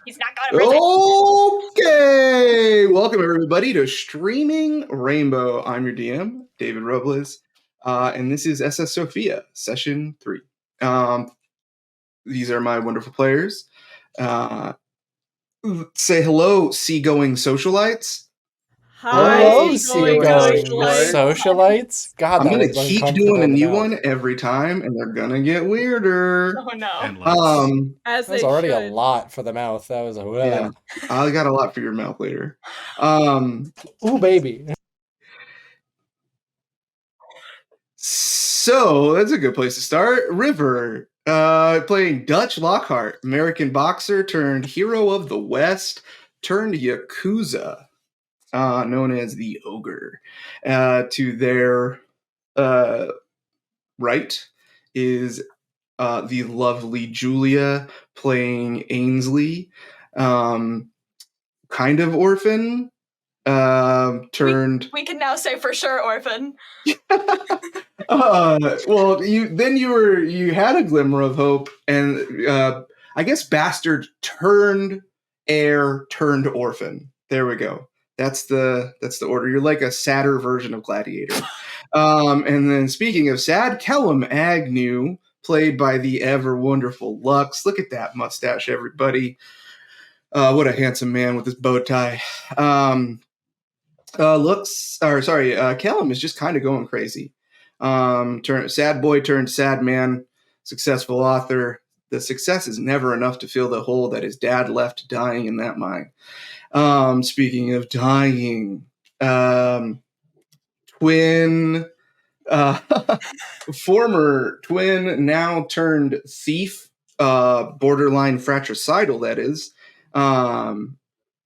He's not going to prison. Okay, welcome everybody to Streaming Rainbow. I'm your DM, David Robles, and this is SS Sophia, Session 3. These are my wonderful players. Say hello, seagoing socialites. Hello, seagoing socialites. God, I'm going to keep doing a new one every time, and they're going to get weirder. Oh, no. That was already a lot for the mouth. That was yeah. I got a lot for your mouth later. Ooh, baby. So that's a good place to start. River, playing Dutch Lockhart, American boxer turned hero of the West, turned Yakuza, known as the Ogre. To their right is the lovely Julia, playing Ainsley, kind of orphan. Turned. We can now say for sure orphan. Well, you had a glimmer of hope, and I guess bastard turned heir turned orphan. There we go. That's the order. You're like a sadder version of Gladiator. And then speaking of sad, Callum Agnew, played by the ever wonderful Lux. Look at that mustache, everybody. What a handsome man with his bow tie. Callum is just kind of going crazy. Sad boy turned sad man, successful author. The success is never enough to fill the hole that his dad left dying in that mine. Speaking of dying, former twin, now turned thief, borderline fratricidal, that is.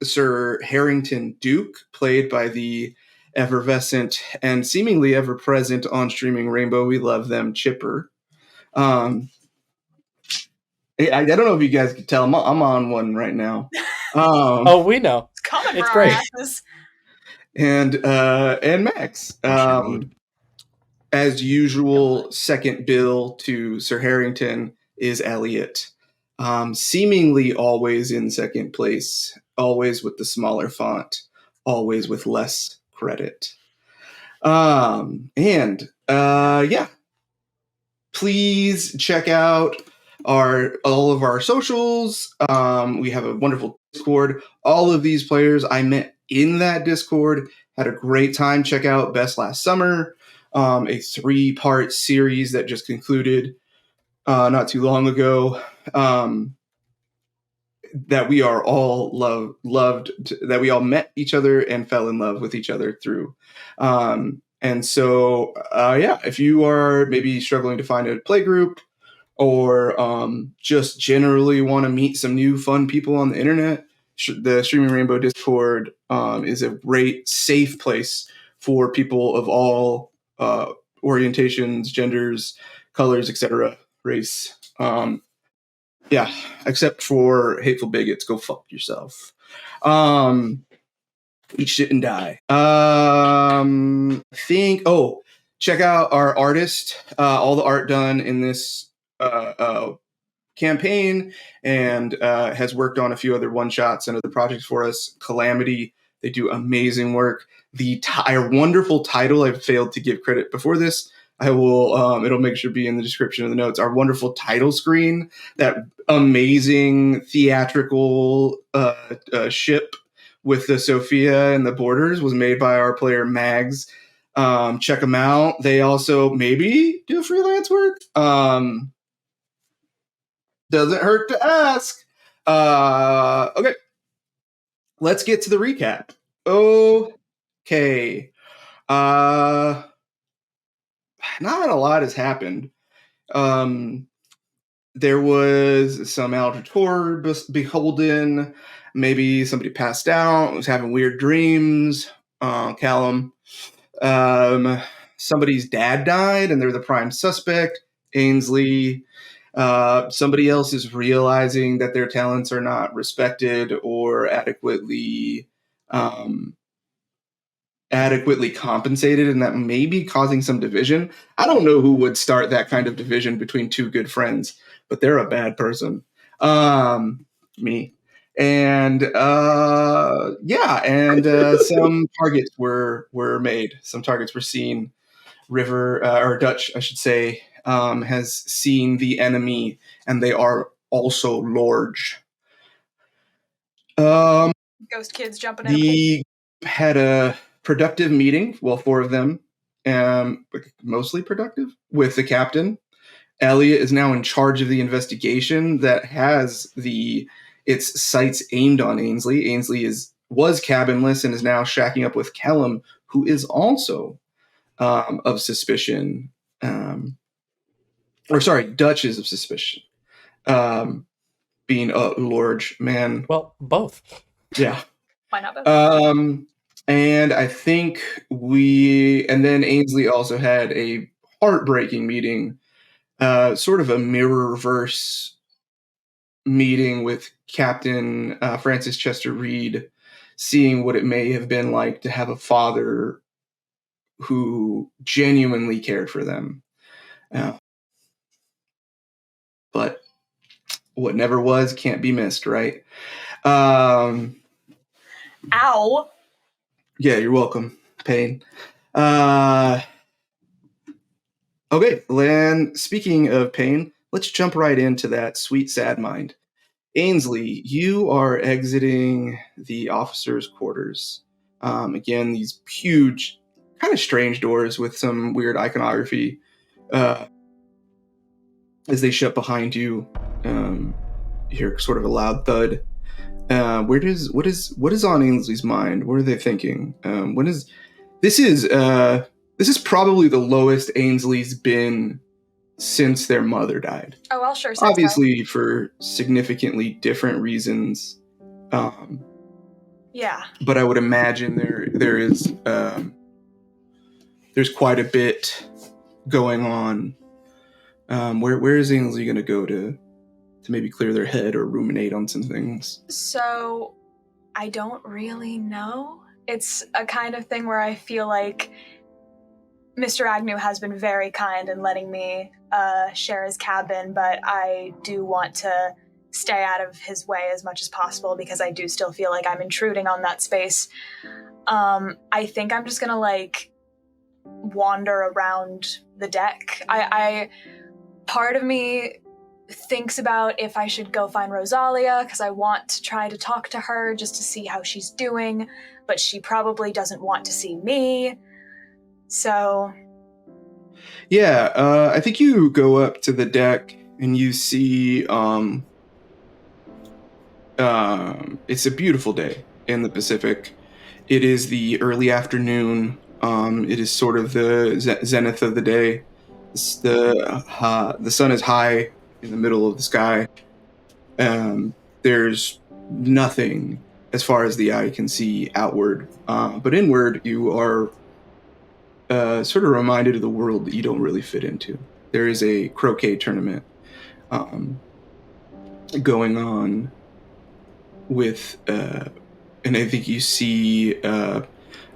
Sir Harrington Duke, played by the effervescent and seemingly ever-present on Streaming Rainbow, we love them, Chipper. I don't know if you guys can tell, I'm on one right now. We know. It's coming it's for great. our asses. And Max. As usual, second bill to Sir Harrington is Elliot. Seemingly always in second place, always with the smaller font, always with less credit. Please check out all of our socials. We have a wonderful Discord. All of these players I met in that Discord, had a great time. Check out Best Last Summer, a 3-part series that just concluded not too long ago. That we are all loved, that we all met each other and fell in love with each other through. If you are maybe struggling to find a play group, or just generally want to meet some new fun people on the internet, the Streaming Rainbow Discord is a great, safe place for people of all orientations, genders, colors, etc., race. Except for hateful bigots, go fuck yourself. Eat shit and die. Check out our artist, all the art done in this campaign, and has worked on a few other one-shots and other projects for us. Calamity, they do amazing work. Our wonderful title, I failed to give credit before this. I will, it'll make sure to be in the description of the notes. Our wonderful title screen, that amazing theatrical ship with the Sophia and the borders, was made by our player Mags. Check them out. They also maybe do freelance work. Doesn't hurt to ask. Okay. Let's get to the recap. Okay. Not a lot has happened. There was some Eldritch Horror beholden. Maybe somebody passed out, was having weird dreams. Callum. Somebody's dad died, and they're the prime suspect. Ainsley. Somebody else is realizing that their talents are not respected or adequately compensated, and that may be causing some division. I don't know who would start that kind of division between two good friends, but they're a bad person. Me. And some targets were made. Some targets were seen. River or Dutch, I should say, has seen the enemy, and they are also large. Ghost kids jumping in. The had a productive meeting. Well, 4 of them, mostly productive, with the captain. Elliot is now in charge of the investigation that has its sights aimed on Ainsley. Ainsley was cabinless and is now shacking up with Callum, who is also of suspicion. Dutch is of suspicion. Being a large man. Well, both. Yeah. Why not both? And I think and then Ainsley also had a heartbreaking meeting, sort of a mirror-verse meeting with Captain Francis Chester Reed, seeing what it may have been like to have a father who genuinely cared for them. But what never was can't be missed, right? Ow. Yeah, you're welcome, Pain. Okay, Lan, speaking of pain, let's jump right into that sweet, sad mind. Ainsley, you are exiting the officers' quarters. Again, these huge, kind of strange doors with some weird iconography. As they shut behind you, you hear sort of a loud thud. What is on Ainsley's mind? What are they thinking? This is probably the lowest Ainsley's been since their mother died. Oh, well, sure. Obviously, for significantly different reasons. Yeah. But I would imagine there's quite a bit going on. Where is Ainsley going to go to maybe clear their head or ruminate on some things? So, I don't really know. It's a kind of thing where I feel like Mr. Agnew has been very kind in letting me share his cabin, but I do want to stay out of his way as much as possible because I do still feel like I'm intruding on that space. I think I'm just gonna wander around the deck. I part of me thinks about if I should go find Rosalia because I want to try to talk to her just to see how she's doing, but she probably doesn't want to see me. So, yeah, I think you go up to the deck and you see it's a beautiful day in the Pacific. It is the early afternoon. It is sort of the zenith of the day. The sun is high in the middle of the sky. There's nothing as far as the eye can see outward, but inward you are sort of reminded of the world that you don't really fit into. There is a croquet tournament going on with, and I think you see a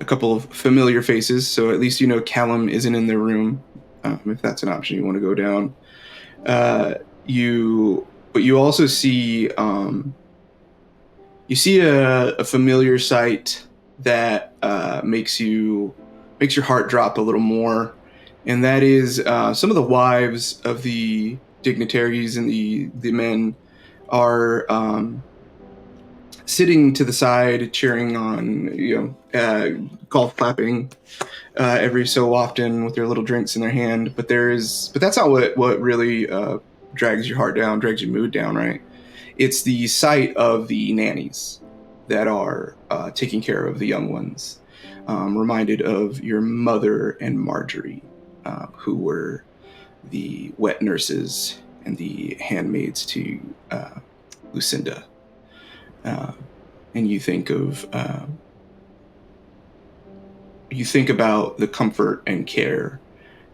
couple of familiar faces, so at least you know Callum isn't in their room, if that's an option you want to go down. But you also see a familiar sight that makes your heart drop a little more, and that is some of the wives of the dignitaries and the men are sitting to the side, cheering on, golf clapping every so often with their little drinks in their hand. But that's not what really drags your heart down, drags your mood down, right? It's the sight of the nannies that are taking care of the young ones. Reminded of your mother and Marjorie, who were the wet nurses and the handmaids to Lucinda. And you think about the comfort and care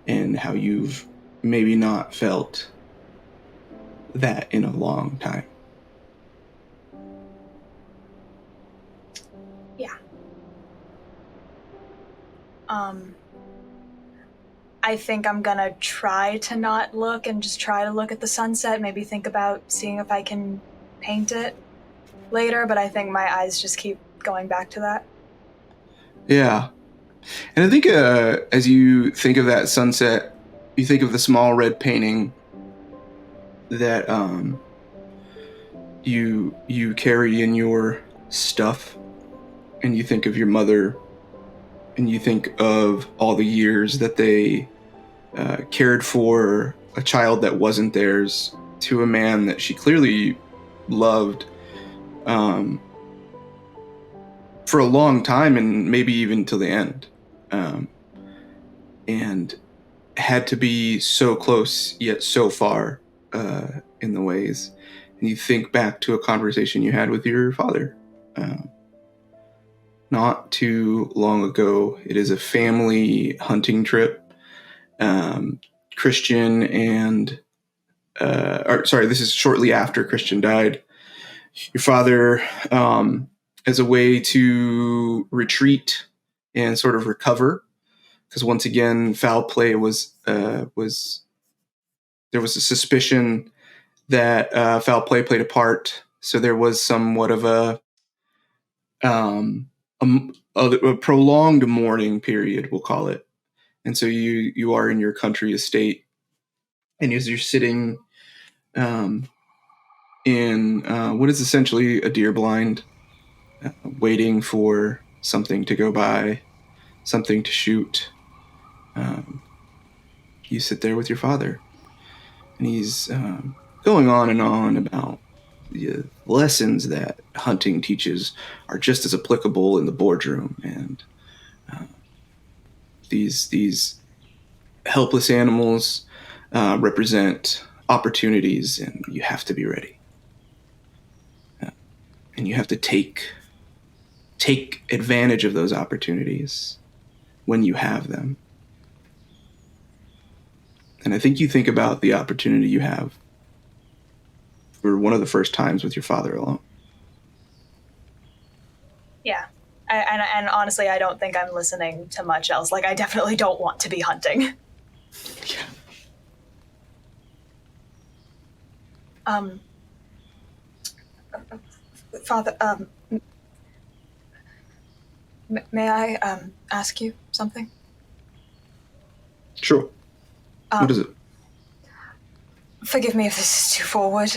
and how you've maybe not felt that in a long time. Yeah. I think I'm gonna try to not look and just try to look at the sunset, maybe think about seeing if I can paint it. later, but I think my eyes just keep going back to that. Yeah. And I think as you think of that sunset, you think of the small red painting that you carry in your stuff, and you think of your mother, and you think of all the years that they cared for a child that wasn't theirs to a man that she clearly loved for a long time, and maybe even till the end, and had to be so close yet so far in the ways. And you think back to a conversation you had with your father not too long ago. It is a family hunting trip. Christian and this is shortly after Christian died. Your father, as a way to retreat and sort of recover, because once again, foul play was there was a suspicion that foul play played a part. So there was somewhat of a prolonged mourning period, we'll call it. And so you are in your country estate, and as you're sitting in what is essentially a deer blind, waiting for something to go by, something to shoot, you sit there with your father, and he's going on and on about the lessons that hunting teaches are just as applicable in the boardroom, and these helpless animals represent opportunities, and you have to be ready, and you have to take advantage of those opportunities when you have them. And I think you think about the opportunity you have for one of the first times with your father alone. Yeah. And honestly, I don't think I'm listening to much else. Like, I definitely don't want to be hunting. Yeah. Father, may I ask you something? Sure. What is it? Forgive me if this is too forward.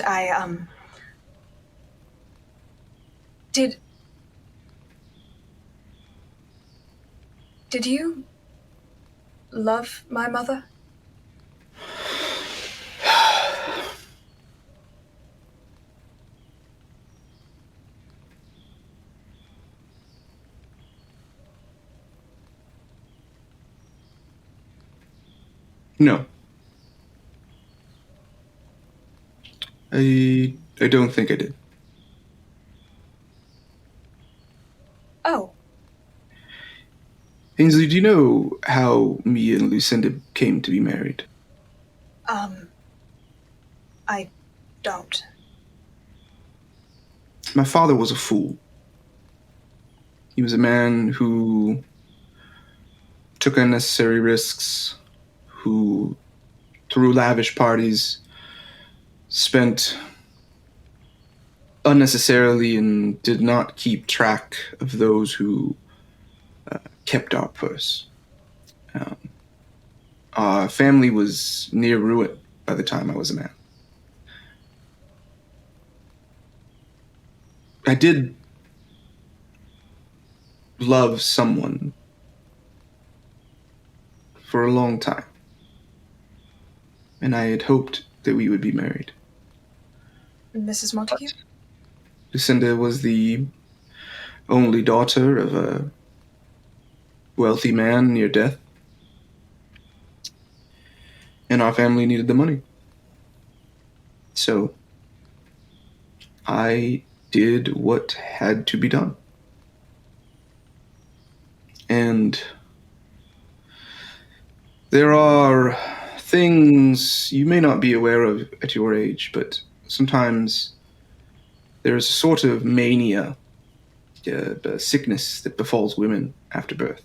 Did you love my mother? No. I don't think I did. Oh. Ainsley, do you know how me and Lucinda came to be married? I don't. My father was a fool. He was a man who took unnecessary risks, who, through lavish parties, spent unnecessarily and did not keep track of those who kept our purse. Our family was near ruin by the time I was a man. I did love someone for a long time, and I had hoped that we would be married. Mrs. Montague? Lucinda was the only daughter of a wealthy man near death, and our family needed the money. So I did what had to be done. And there are things you may not be aware of at your age, but sometimes there's a sort of mania, a sickness that befalls women after birth.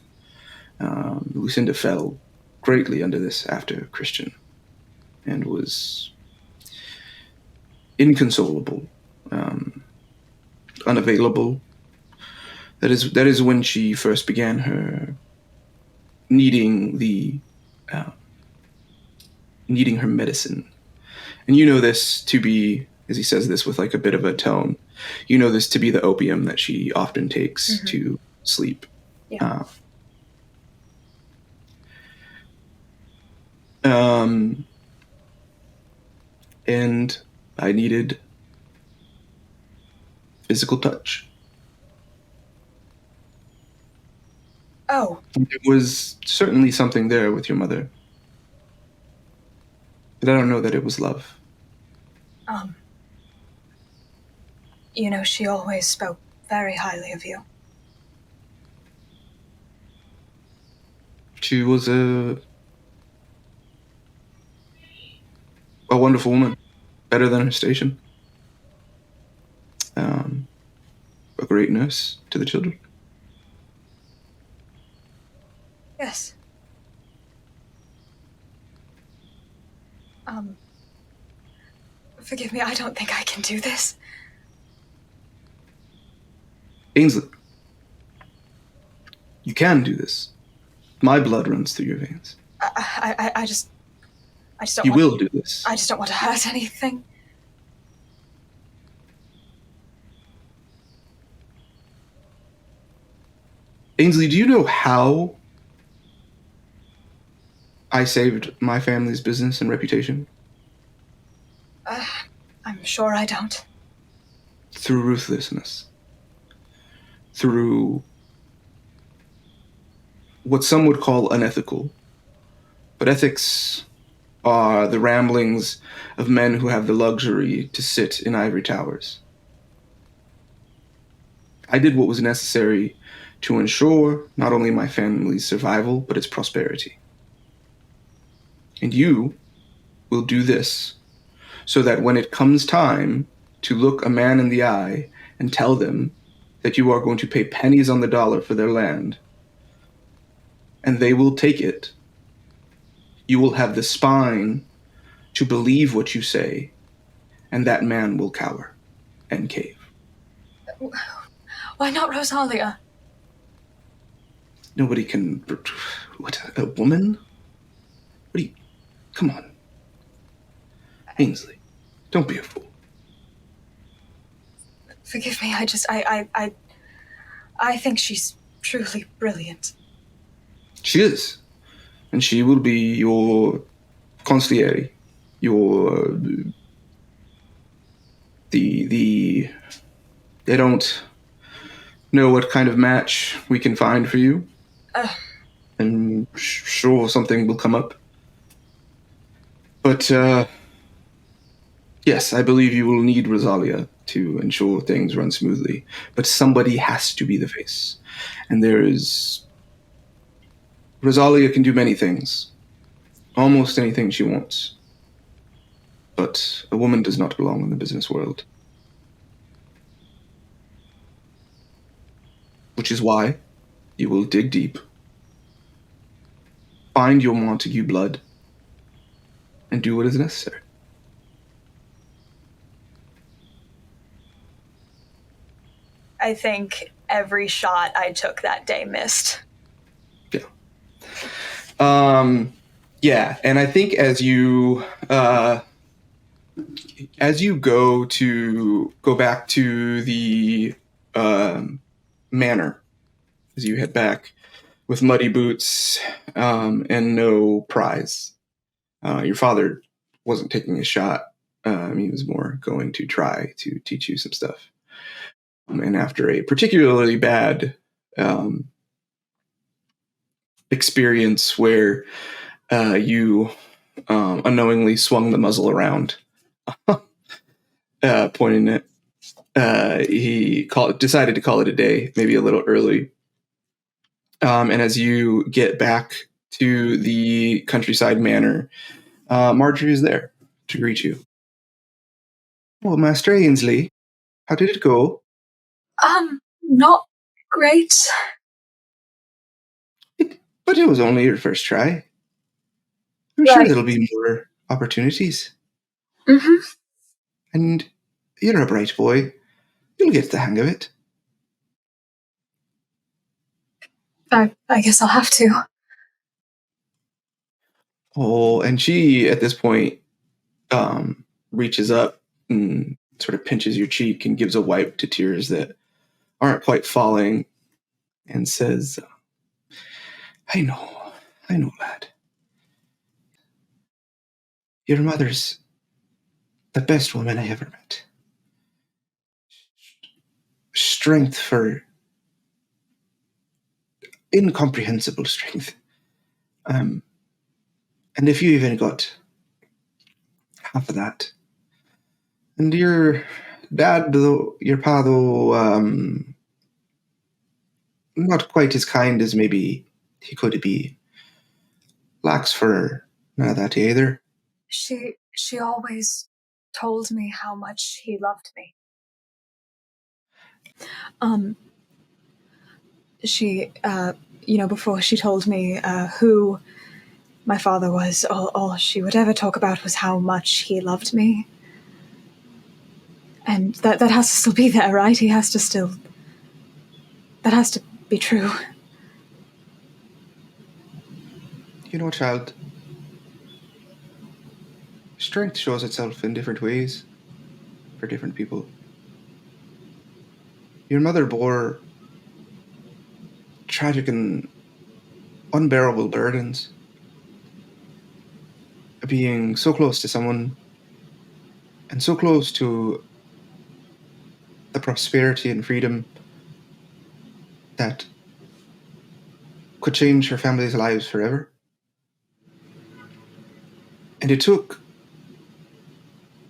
Lucinda fell greatly under this after Christian and was inconsolable. unavailable. That is when she first began her needing her medicine. And you know this to be, as he says this with like a bit of a tone, you know this to be the opium that she often takes to sleep. Yeah. And I needed physical touch. Oh. There was certainly something there with your mother. But I don't know that it was love. You know, she always spoke very highly of you. She was a wonderful woman, better than her station. A great nurse to the children. Yes. Forgive me, I don't think I can do this. Ainsley, you can do this. My blood runs through your veins. I just don't You will do this. I just don't want to hurt anything. Ainsley, do you know how I saved my family's business and reputation? I'm sure I don't. Through ruthlessness. Through what some would call unethical. But ethics are the ramblings of men who have the luxury to sit in ivory towers. I did what was necessary to ensure not only my family's survival, but its prosperity. And you will do this so that when it comes time to look a man in the eye and tell them that you are going to pay pennies on the dollar for their land, and they will take it, you will have the spine to believe what you say, and that man will cower and cave. Why not Rosalia? Nobody can... What, a woman? What do you... Come on. Ainsley, don't be a fool. Forgive me, I think she's truly brilliant. She is. And she will be your consigliere, your... They don't know what kind of match we can find for you. And sure, something will come up. But, yes, I believe you will need Rosalia to ensure things run smoothly. But somebody has to be the face. And there is... Rosalia can do many things. Almost anything she wants. But a woman does not belong in the business world. Which is why you will dig deep, find your Montague blood, and do what is necessary. I think every shot I took that day missed. Yeah. Yeah, and I think as you go back to the manor, as you head back with muddy boots and no prize. Your father wasn't taking a shot. He was more going to try to teach you some stuff. And after a particularly bad experience where you unknowingly swung the muzzle around, pointing it, he decided to call it a day, maybe a little early. And as you get back to the countryside manor, Marjorie is there to greet you. Well, Master Ainsley, how did it go? Not great. But it was only your first try. I'm sure there'll be more opportunities. Mm-hmm. And you're a bright boy. You'll get the hang of it. I guess I'll have to. Oh, and she, at this point, reaches up and sort of pinches your cheek and gives a wipe to tears that aren't quite falling and says, I know, lad. Your mother's the best woman I ever met. Strength for incomprehensible strength. And if you even got half of that, and your dad, though, your pa, though, not quite as kind as maybe he could be, lacks for none of that either. She always told me how much he loved me. She, before she told me who my father was, all she would ever talk about was how much he loved me. And that has to still be there, right? That has to be true. You know, child, strength shows itself in different ways for different people. Your mother bore tragic and unbearable burdens. Being so close to someone and so close to the prosperity and freedom that could change her family's lives forever. And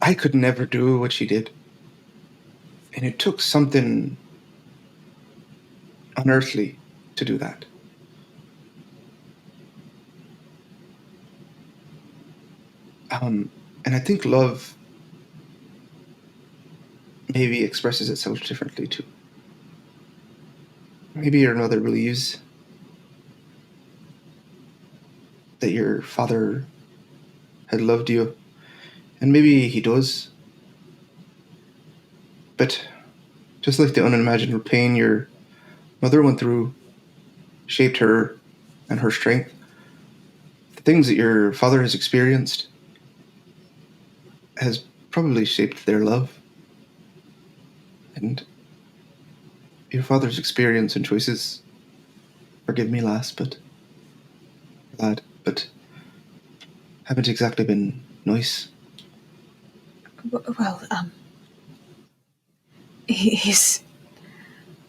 I could never do what she did. And it took something unearthly to do that. And I think love maybe expresses itself differently too. Maybe your mother believes that your father had loved you, and maybe he does. But just like the unimaginable pain your mother went through shaped her and her strength, the things that your father has experienced has probably shaped their love. And your father's experience and choices, forgive me, lass, but haven't exactly been nice. Well, he's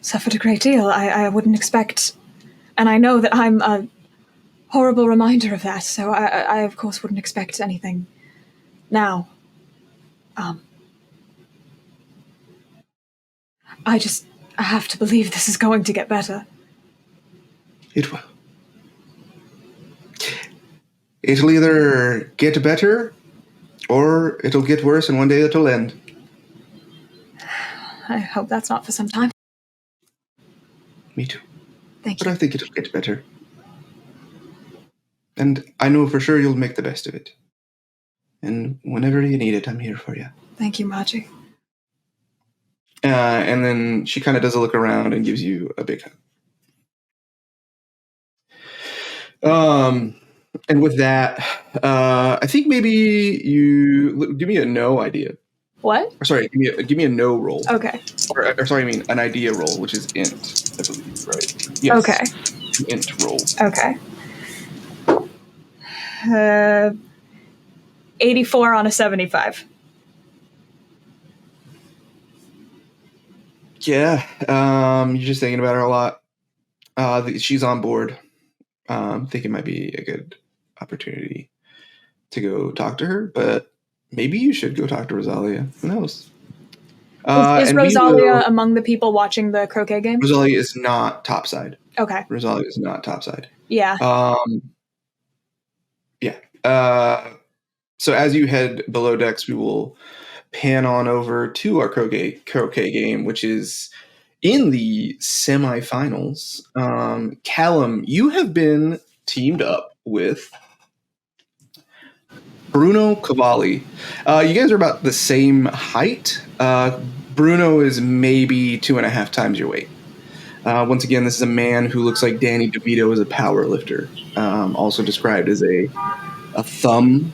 suffered a great deal. I wouldn't expect, and I know that I'm a horrible reminder of that, so I of course wouldn't expect anything now. I have to believe this is going to get better. It will. It'll either get better or it'll get worse, and one day it'll end. I hope that's not for some time. Me too. Thank you. But I think it'll get better. And I know for sure you'll make the best of it. And whenever you need it, I'm here for you. Thank you, Margie. And then she kind of does a look around and gives you a big hug. And with that, I think maybe you give me a no idea. What? Or sorry, give me a no roll. Okay. Or sorry, I mean an idea roll, which is int, I believe, right? Yes. Okay. Int roll. Okay. 84 on a 75. Yeah, you're just thinking about her a lot. She's on board. Think it might be a good opportunity to go talk to her, but maybe you should go talk to Rosalia. Who knows? Is Rosalia among the people watching the croquet game? Rosalia is not topside. Okay. Rosalia is not topside. Yeah. Yeah. So as you head below decks, we will pan on over to our croquet game, which is in the semifinals. Callum, you have been teamed up with Bruno Cavalli. You guys are about the same height. Bruno is maybe 2.5 times your weight. Once again, this is a man who looks like Danny DeVito as a power lifter, also described as a thumb,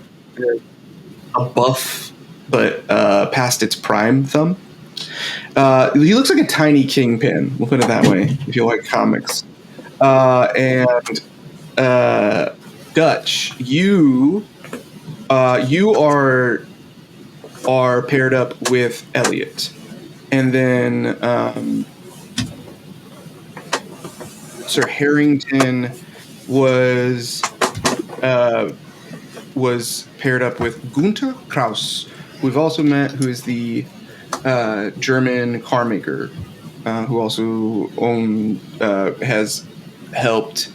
a buff, but past its prime thumb. He looks like a tiny kingpin. We'll put it that way. If you like comics, and Dutch, you are paired up with Elliot, and then Sir Harrington was paired up with Gunther Krause, who we've also met, who is the German car maker, who also has helped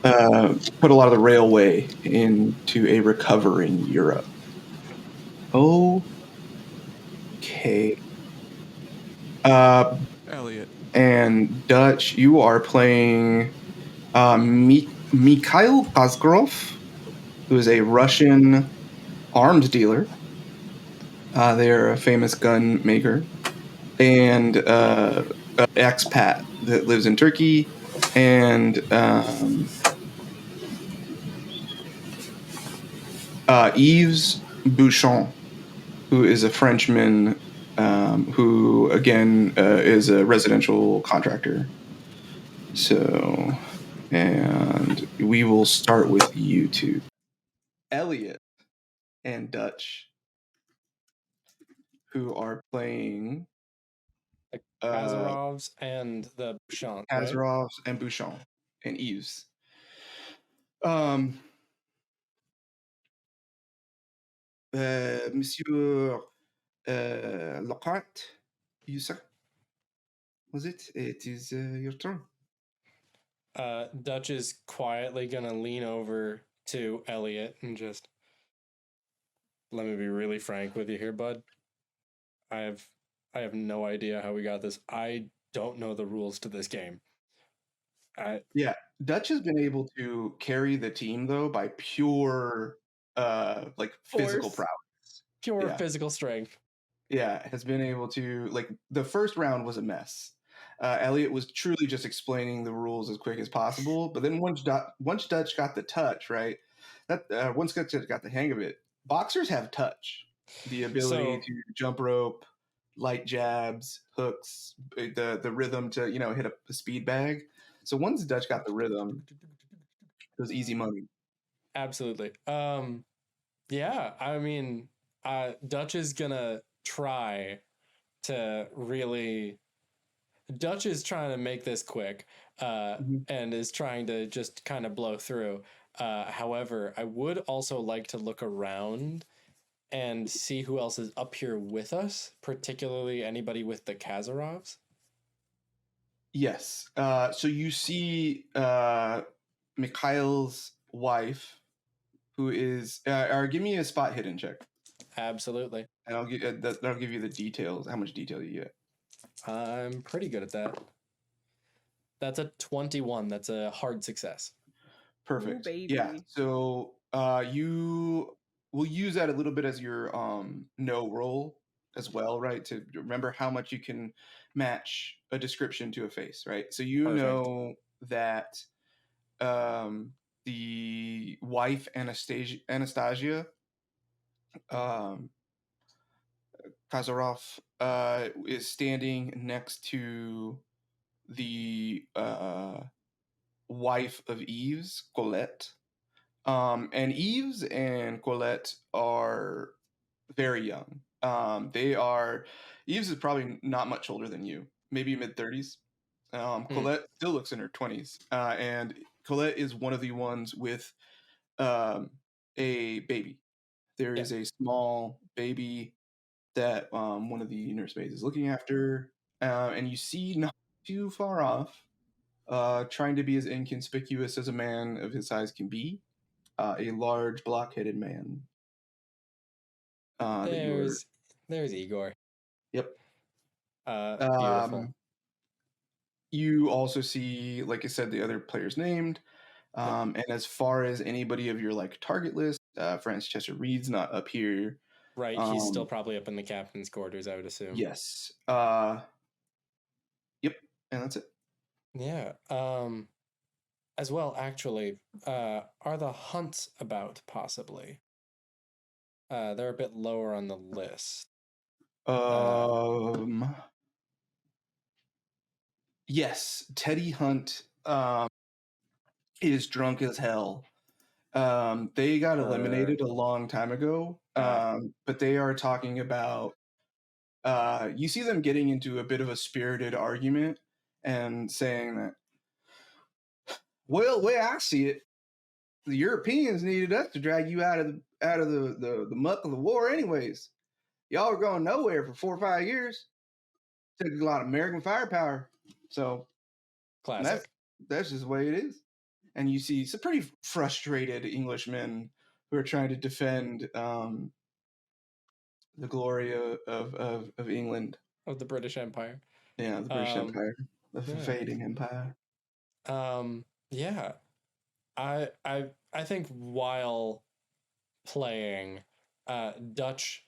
put a lot of the railway into a recovering Europe. Okay. Elliot and Dutch, you are playing Mikhail Kazgrov, who is a Russian arms dealer. They're a famous gun maker, and an expat that lives in Turkey, and Yves Bouchon, who is a Frenchman, who again is a residential contractor. So, and we will start with you two, Elliot and Dutch, who are playing the Kazarovs and the Bouchon, Kazarovs, right? And Bouchon and Yves. Monsieur Lockhart, you sir? Was it? It is your turn. Dutch is quietly gonna lean over to Elliot and just, let me be really frank with you here, bud. I have no idea how we got this. I don't know the rules to this game. Yeah, Dutch has been able to carry the team though by pure like physical prowess. Pure physical strength. Yeah, has been able to, like, the first round was a mess. Elliot was truly just explaining the rules as quick as possible, but then once Dutch got the touch, right? That once Dutch got the hang of it, boxers have touch, the ability to jump rope, light jabs, hooks, the rhythm to hit a speed bag. So once Dutch got the rhythm, it was easy money. Absolutely. Yeah, I mean, Dutch is gonna try to really. Dutch is trying to make this quick, and is trying to just kind of blow through. However, I would also like to look around and see who else is up here with us, particularly anybody with the Kazarovs. Yes. So you see Mikhail's wife, who is give me a spot hidden check. Absolutely. And that'll give you the details, how much detail you get. I'm pretty good at that. That's a 21. That's a hard success. Perfect. Ooh, yeah. So you will use that a little bit as your no roll as well, right? To remember how much you can match a description to a face, right? So you know that the wife Anastasia Kazarov is standing next to the wife of Yves, Colette. And Yves and Colette are very young. Yves is probably not much older than you, maybe mid-30s. Colette still looks in her 20s. And Colette is one of the ones with a baby. There is a small baby that one of the nursemaids is looking after. And you see, not too far off, trying to be as inconspicuous as a man of his size can be, a large block-headed man. There's Igor. Yep. Beautiful. You also see, like I said, the other players named. And as far as anybody of your target list, Francis Chester Reed's not up here. Right, he's still probably up in the captain's quarters, I would assume. Yes. Yep, and that's it. Yeah. As well, actually, are the hunts about possibly? They're a bit lower on the list. Yes, Teddy Hunt is drunk as hell. They got eliminated a long time ago, but they are talking about. You see them getting into a bit of a spirited argument and saying that, well, the way I see it, the Europeans needed us to drag you out of the muck of the war, anyways. Y'all were going nowhere for 4 or 5 years. Took a lot of American firepower, so classic. That's just the way it is. And you see some pretty frustrated Englishmen who are trying to defend the glory of England, of the British Empire. Yeah, the British Empire, the fading empire. Yeah, I think while playing, Dutch,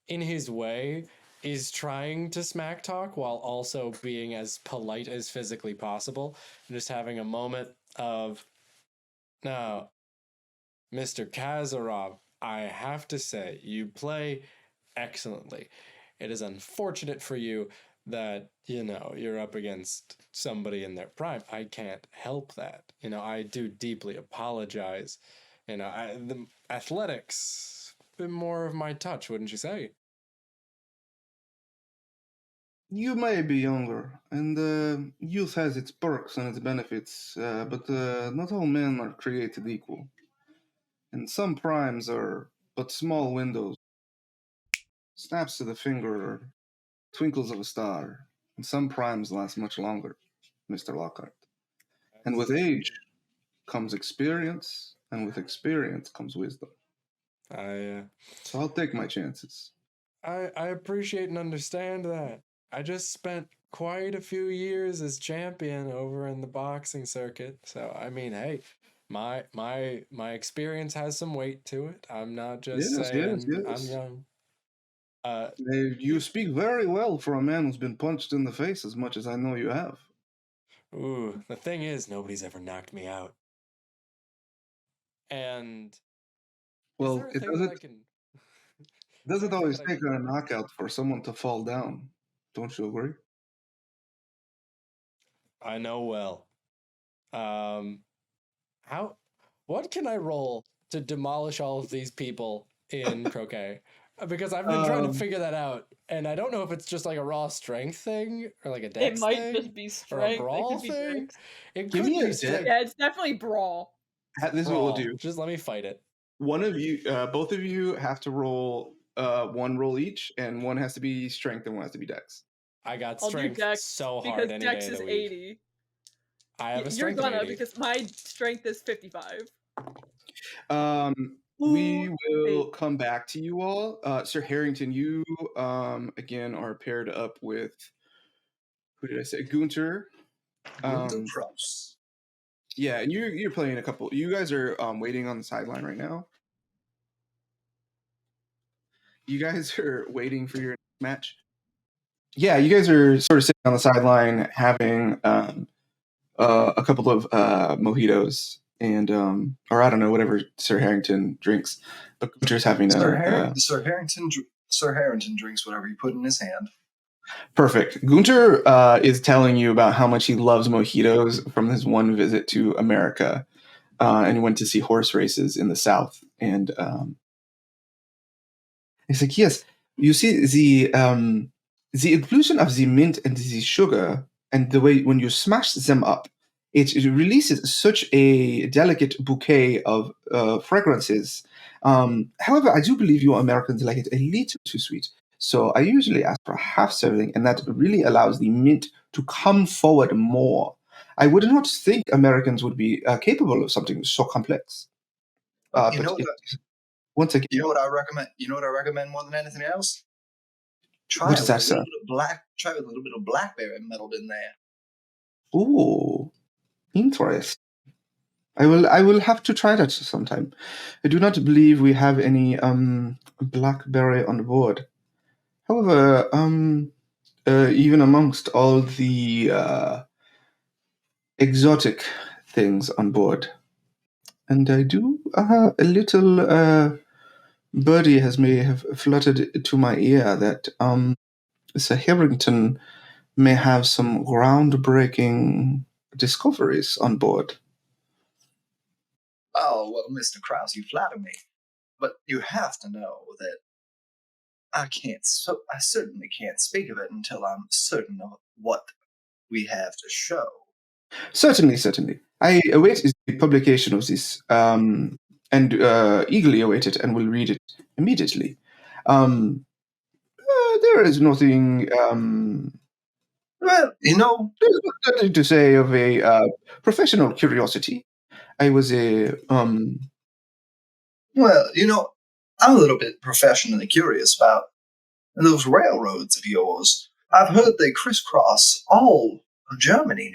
in his way, is trying to smack talk while also being as polite as physically possible, and just having a moment of, now, Mr. Kazarov, I have to say, you play excellently. It is unfortunate for you that, you're up against somebody in their prime. I can't help that. I do deeply apologize. The athletics, a bit more of my touch, wouldn't you say? You may be younger, and youth has its perks and its benefits, but not all men are created equal. And some primes are but small windows, snaps of the finger, or twinkles of a star, and some primes last much longer, Mr. Lockhart. And with age comes experience, and with experience comes wisdom. So I'll take my chances. I appreciate and understand that. I just spent quite a few years as champion over in the boxing circuit. So I mean, hey, my experience has some weight to it. I'm not just saying I'm young. You speak very well for a man who's been punched in the face as much as I know you have. Ooh, the thing is, nobody's ever knocked me out. And well, it doesn't always take a knockout for someone to fall down. Don't you agree? I know well. What can I roll to demolish all of these people in croquet? Because I've been trying to figure that out, and I don't know if it's just like a raw strength thing or like a dex thing. It might just be strength. Or a brawl thing. It could be strength. Yeah, it's definitely brawl. This is what we'll do. Just let me fight it. One of you, both of you, have to roll one roll each, and one has to be strength and one has to be dex. I got strength so hard any dex day of the is week. 80. I have a strength You're of 80. because my strength is 55. We will come back to you all. Sir Harrington, you again are paired up with, who did I say? Gunther. Krause. Yeah, and you're playing a couple. You guys are waiting on the sideline right now. You guys are waiting for your match. Yeah, you guys are sort of sitting on the sideline having a couple of mojitos and or I don't know, whatever Sir Harrington drinks. But Gunther's having Sir Harrington drinks whatever you put in his hand. Perfect. Gunther is telling you about how much he loves mojitos from his one visit to America, and he went to see horse races in the South. And he's like, yes, you see the inclusion of the mint and the sugar, and the way when you smash them up, it releases such a delicate bouquet of fragrances. However, I do believe you Americans like it a little too sweet. So I usually ask for a half serving, and that really allows the mint to come forward more. I would not think Americans would be capable of something so complex. Once again, you know what I recommend? You know what I recommend more than anything else? Try what is that, sir? Try with a little bit of blackberry meddled in there. Ooh, interesting. I will have to try that sometime. I do not believe we have any blackberry on board. However, even amongst all the exotic things on board, and I do a little birdie may have fluttered to my ear that Sir Harrington may have some groundbreaking discoveries on board. Oh, well, Mr. Krause, you flatter me. But you have to know that I certainly can't speak of it until I'm certain of what we have to show. Certainly. I await the publication of this, and eagerly await it, and will read it immediately. There is nothing. Well, There's nothing to say of a professional curiosity. I was I'm a little bit professionally curious about those railroads of yours. I've heard they crisscross all of Germany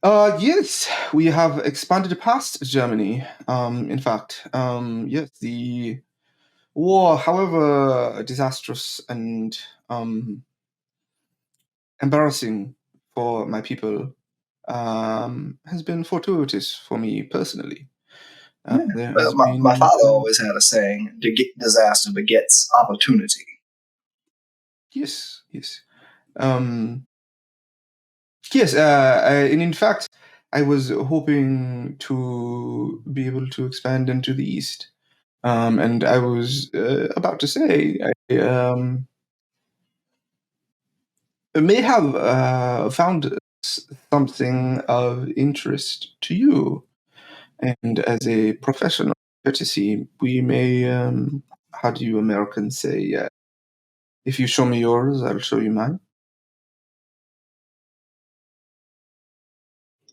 now. Yes, we have expanded past Germany. In fact, yes, the war, however disastrous and embarrassing for my people, has been fortuitous for me personally. There has My been father always had a saying, disaster begets opportunity. yes. Yes, and in fact, I was hoping to be able to expand into the east. And I was about to say, I may have found something of interest to you. And as a professional courtesy, we may, how do you Americans say, if you show me yours, I'll show you mine?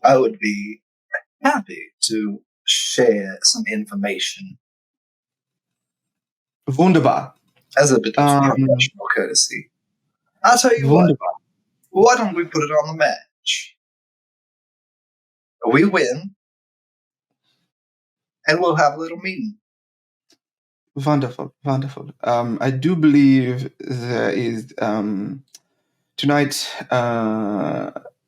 I would be happy to share some information Wunderbar. as a bit of Um, professional courtesy. I'll tell you what, Wunderbar. why don't we put it on the match? We win, and we'll have a little meeting. Wonderful. I do believe there is tonight,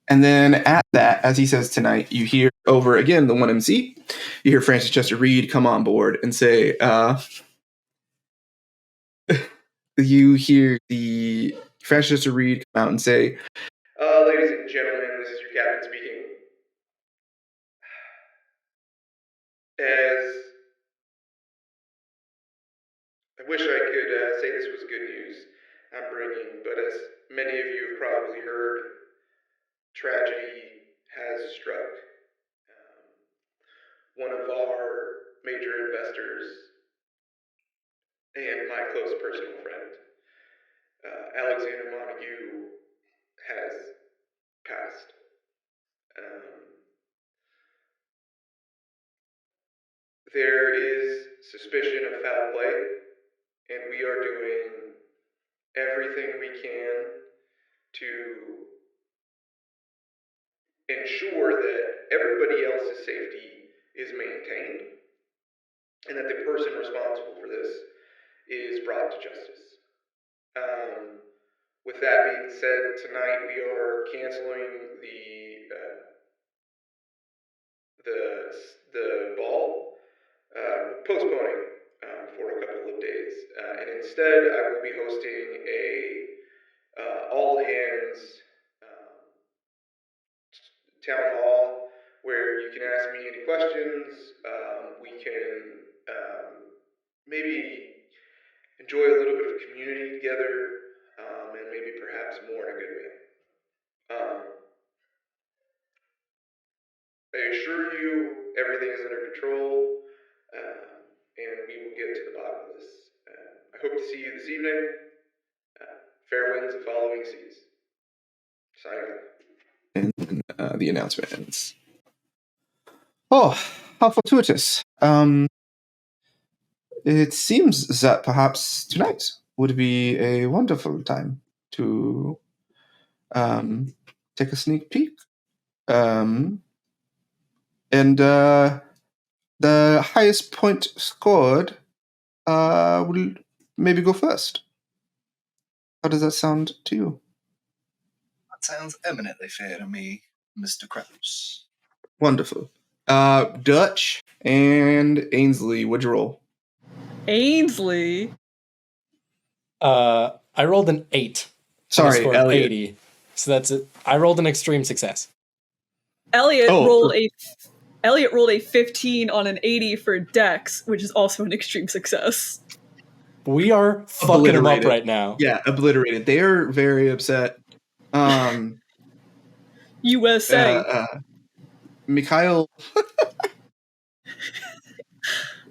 and then at that, as he says tonight, you hear over again the one MC. You hear Francis Chester Reed come on board and say, you hear the Francis Chester Reed come out and say, "Ladies and gentlemen, this is your captain speaking. As I wish I could say this was good news I'm bringing, but as many of you have probably heard, tragedy has struck. One of our major investors and my close personal friend, Alexander Montague, has passed. There is suspicion of foul play, and we are doing everything we can to ensure that everybody else's safety is maintained and that the person responsible for this is brought to justice. With that being said, tonight we are canceling the ball, postponing for a couple of days, and instead I will be hosting a all hands town hall where you can ask me any questions. We can maybe enjoy a little bit of community together, and maybe perhaps more in a good way. I assure you everything is under control, and we will get to the bottom of this. I hope to see you this evening. Fair winds and following seas. Signing off. And the announcement ends. Oh, how fortuitous. It seems that perhaps tonight would be a wonderful time to take a sneak peek. And the highest point scored will maybe go first. How does that sound to you? That sounds eminently fair to me, Mr. Krause. Wonderful. Dutch and Ainsley, what'd you roll? Ainsley. I rolled an 8. Sorry, I scored Elliot. 80. So that's it. I rolled an extreme success. Elliot Oh, rolled a 15 on an 80 for Dex, which is also an extreme success. We are fucking them up Obliterated. right now. Yeah, obliterated. They are very upset. USA. Mikhail.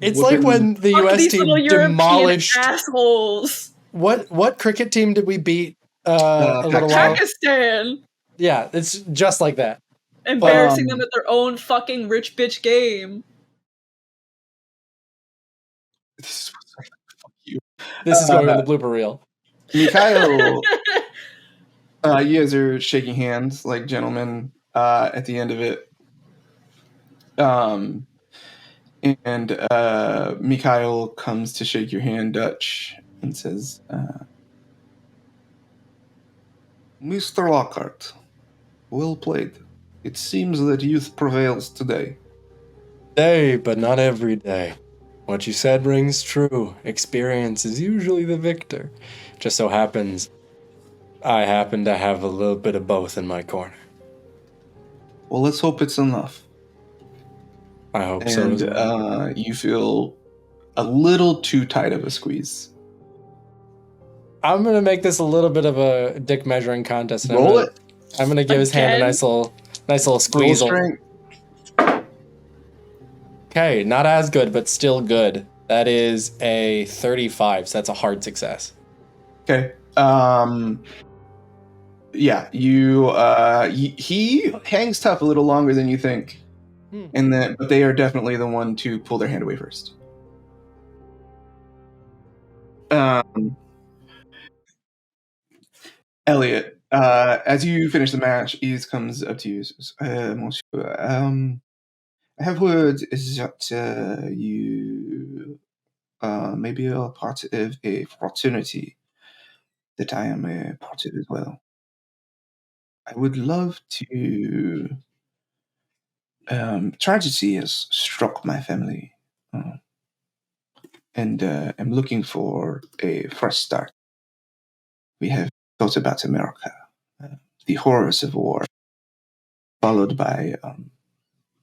It's like when the Fuck US these team little European demolished. assholes. What cricket team did we beat a little while? Pakistan. Yeah, it's just like that. Embarrassing them at their own fucking rich bitch game. Fuck you. This is going on the blooper reel. Mikhail, you guys are shaking hands like gentlemen at the end of it. And Mikhail comes to shake your hand, Dutch, and says, Mr. Lockhart, well played. It seems that youth prevails today. Day, but not every day. What you said rings true. Experience is usually the victor. Just so happens, I happen to have a little bit of both in my corner. Well, let's hope it's enough. I hope so as well. And you feel a little too tight of a squeeze. I'm going to make this a little bit of a dick measuring contest. Roll it. I'm going to give his hand a nice little squeeze. Roll strength. Okay, not as good, but still good. That is a 35, so that's a hard success. Okay. Yeah, he hangs tough a little longer than you think. But they are definitely the one to pull their hand away first. Elliot, as you finish the match, he comes up to you. Says, Monsieur, I have heard that you maybe are part of a fraternity that I am a part of as well. I would love to. Tragedy has struck my family, and I'm looking for a fresh start. We have thought about America, the horrors of war, followed by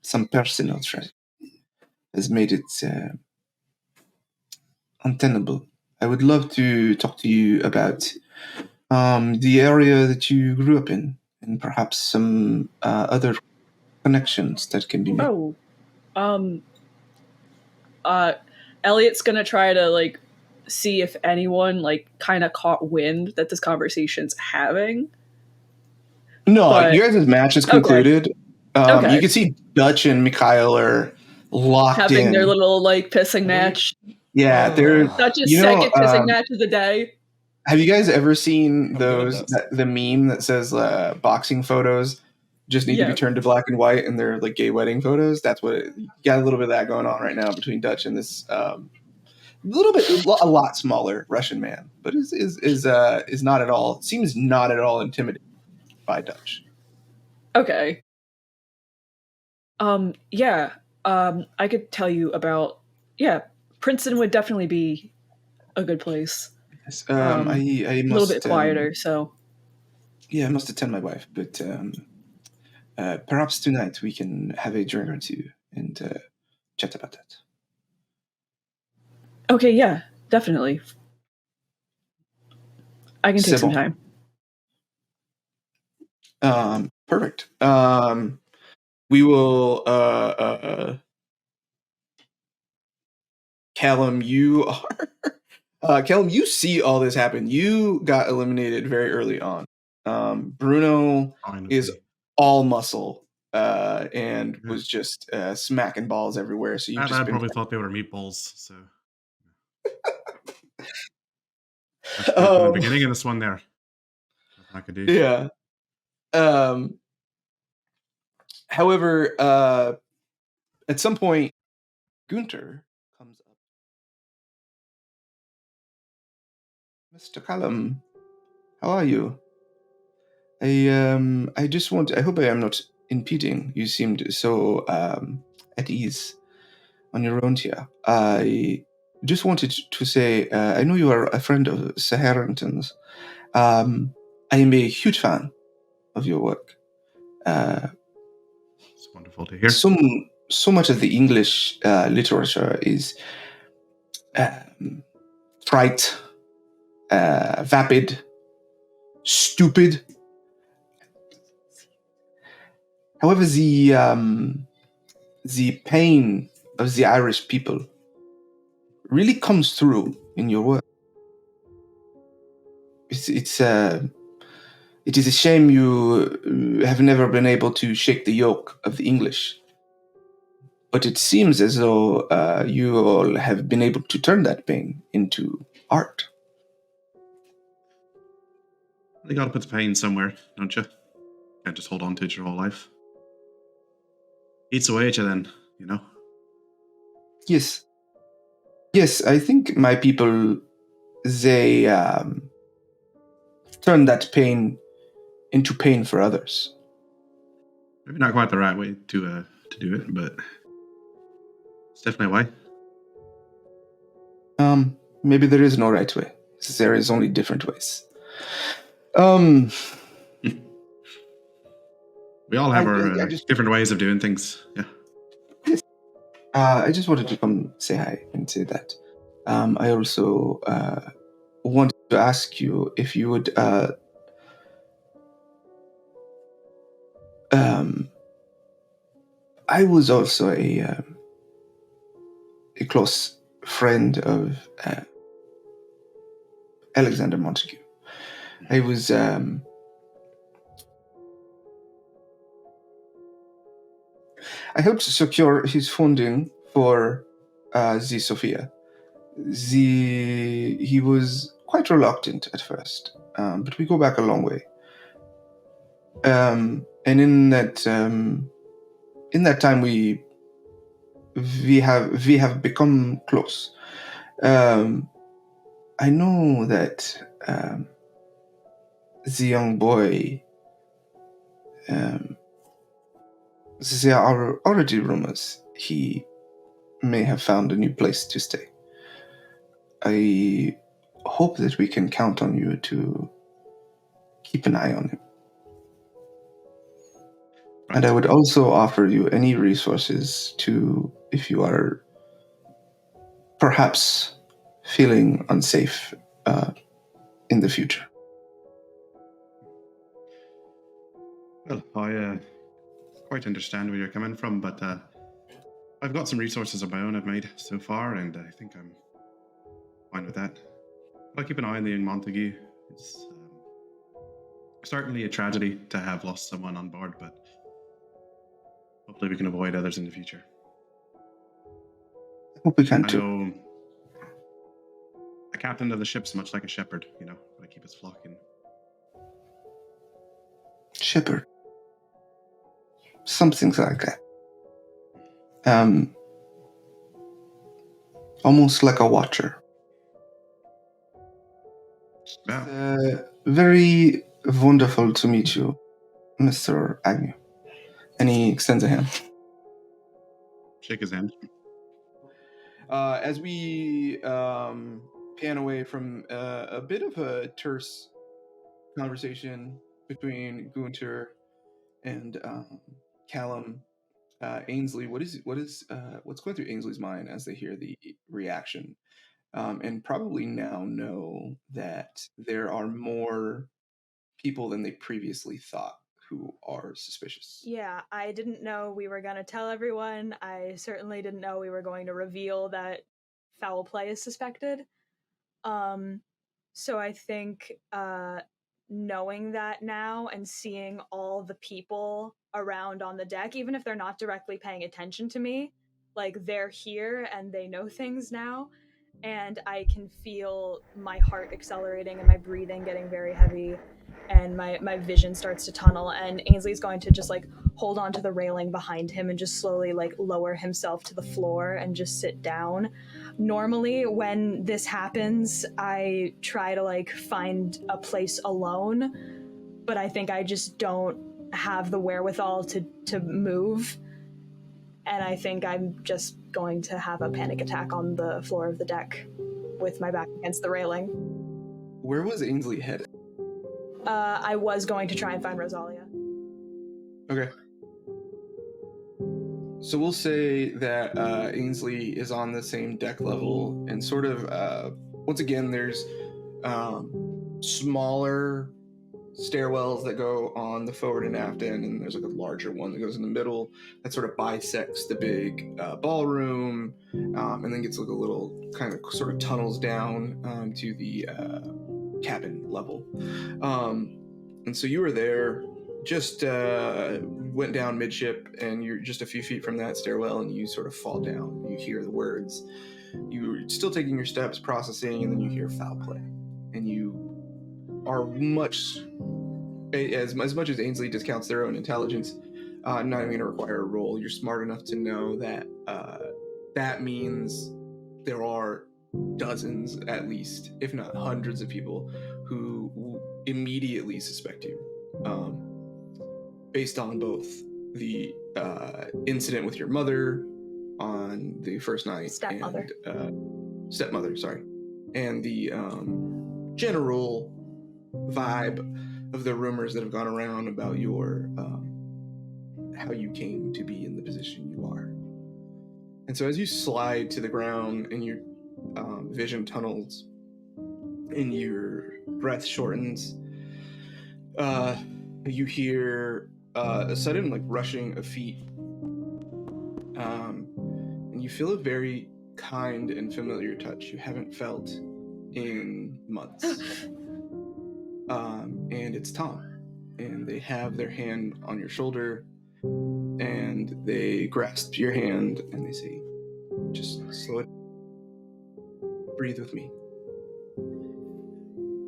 some personal tragedy, has made it untenable. I would love to talk to you about the area that you grew up in, and perhaps some other connections that can be made. Elliot's gonna try to see if anyone kind of caught wind that this conversation's having. No, you guys' match is concluded. Okay. You can see Dutch and Mikhail are locked having in. their little pissing match. Yeah, they're Dutch's second pissing match of the day. Have you guys ever seen the meme that says boxing photos just need to be turned to black and white, and they're like gay wedding photos? That's what you got a little bit of that going on right now between Dutch and this a lot smaller Russian man, but is not at all, seems not at all intimidated by Dutch. Okay. I could tell you about Princeton would definitely be a good place. Yes, I must, a little bit quieter, so. Yeah, I must attend my wife, but perhaps tonight we can have a drink or two and chat about that. Okay, yeah, definitely. I can take some time. Perfect. We will Callum, you are Callum, you see all this happen. You got eliminated very early on. Bruno is all muscle and was just smacking balls everywhere. So I probably thought they were meatballs. So from the beginning of this one, there. I could do. Yeah. However, At some point, Gunther comes up. Mr. Callum, how are you? I just want. I hope I am not impeding. You seemed so at ease on your own here. I just wanted to say, I know you are a friend of Sir Harrington's. I am a huge fan of your work. It's wonderful to hear. So much of the English literature is trite, vapid, stupid. However, the pain of the Irish people really comes through in your work. It is a shame you have never been able to shake the yoke of the English. But it seems as though you all have been able to turn that pain into art. You gotta put the pain somewhere, don't you? Can't just hold on to it your whole life. Eats away at you then, you know? Yes. Yes, I think my people, they turn that pain into pain for others. Maybe not quite the right way to do it, but it's definitely a way. Maybe there is no right way. There is only different ways. We all have our different ways of doing things. Yeah. Yes. I just wanted to come say hi and say that. I also wanted to ask you if you would. I was also a close friend of Alexander Montague. I was. I helped secure his funding for the Sophia. He was quite reluctant at first, but we go back a long way. And in that time, we have become close. I know that the young boy. There are already rumors he may have found a new place to stay. I hope that we can count on you to keep an eye on him. Right. And I would also offer you any resources to, if you are perhaps feeling unsafe in the future. Well, I quite understand where you're coming from, but I've got some resources of my own I've made so far, and I think I'm fine with that. I'll keep an eye on the young Montague. It's certainly a tragedy to have lost someone on board, but hopefully we can avoid others in the future. I hope we can too. I know a captain of the ship's much like a shepherd, you know, to keep his flock in. Shepherd. Something like that. Almost like a watcher. Yeah. Very wonderful to meet you, Mr. Agnew. And he extends a hand. Shake his hand. As we pan away from a bit of a terse conversation between Gunther and Callum, Ainsley, what's going through Ainsley's mind as they hear the reaction, and probably now know that there are more people than they previously thought who are suspicious. Yeah, I didn't know we were going to tell everyone. I certainly didn't know we were going to reveal that foul play is suspected. So I think knowing that now and seeing all the people around on the deck, even if they're not directly paying attention to me, like they're here and they know things now, and I can feel my heart accelerating and my breathing getting very heavy. and my vision starts to tunnel, and Ainsley's going to just like hold onto the railing behind him and just slowly like lower himself to the floor and just sit down. Normally when this happens, I try to like find a place alone, but I think I just don't have the wherewithal to move, and I think I'm just going to have a panic attack on the floor of the deck with my back against the railing. Where was Ainsley headed? I was going to try and find Rosalia. Okay. So we'll say that Ainsley is on the same deck level, and sort of, once again, there's smaller stairwells that go on the forward and aft end, and there's like a larger one that goes in the middle that sort of bisects the big ballroom, and then gets like a little kind of sort of tunnels down to the cabin level. And so you were there, just went down midship, and you're just a few feet from that stairwell, and you sort of fall down. You hear the words. You're still taking your steps, processing, and then you hear foul play. And you are as much as Ainsley discounts their own intelligence, not even going to require a roll. You're smart enough to know that that means there are dozens, at least, if not hundreds of people who immediately suspect you, based on both the incident with your mother on the first night, Stepmother, sorry, and the general vibe of the rumors that have gone around about your how you came to be in the position you are. And so as you slide to the ground and your vision tunnels and your breath shortens, you hear a sudden like rushing of feet, and you feel a very kind and familiar touch you haven't felt in months. And it's Tom, and they have their hand on your shoulder, and they grasp your hand, and they say, just slow it. Breathe with me.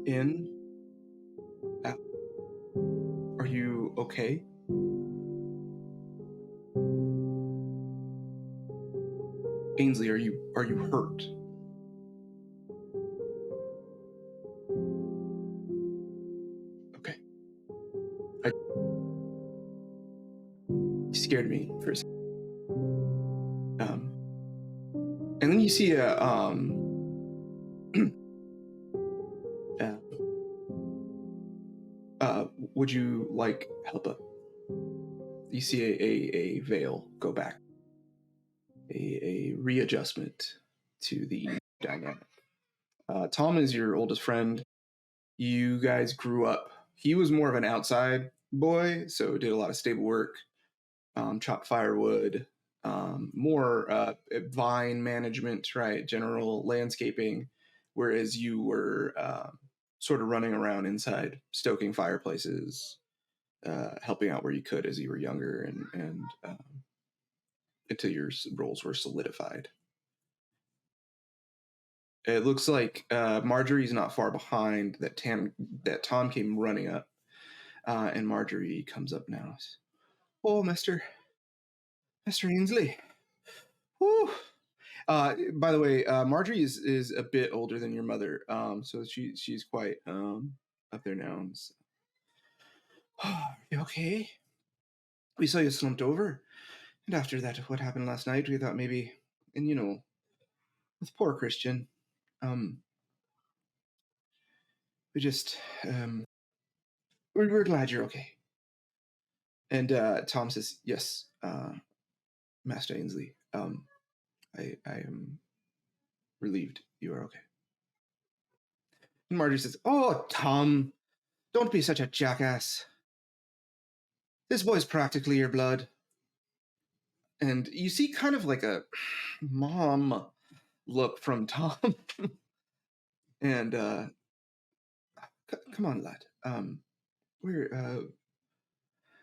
In, out. Are you okay? Ainsley, are you hurt? Okay. You scared me for a second. And then you see a would you like help? You see a veil go back, a readjustment to the dynamic. Tom is your oldest friend. You guys grew up. He was more of an outside boy, so did a lot of stable work, chopped firewood, more vine management, right? General landscaping, whereas you were sort of running around inside, stoking fireplaces, helping out where you could as you were younger, and until your roles were solidified. It looks like Marjorie's not far behind. That Tom came running up, and Marjorie comes up now. Oh, Mr. Ainsley. Whew. By the way, Marjorie is a bit older than your mother, so she's quite up there now. So. Oh, you okay? We saw you slumped over, and after that, what happened last night, we thought maybe, and with poor Christian, we just we're glad you're okay. And Tom says, yes, Master Ainsley, I am relieved you are okay. And Marjorie says, oh, Tom, don't be such a jackass. This boy's practically your blood. And you see kind of like a mom look from Tom. And come on, lad.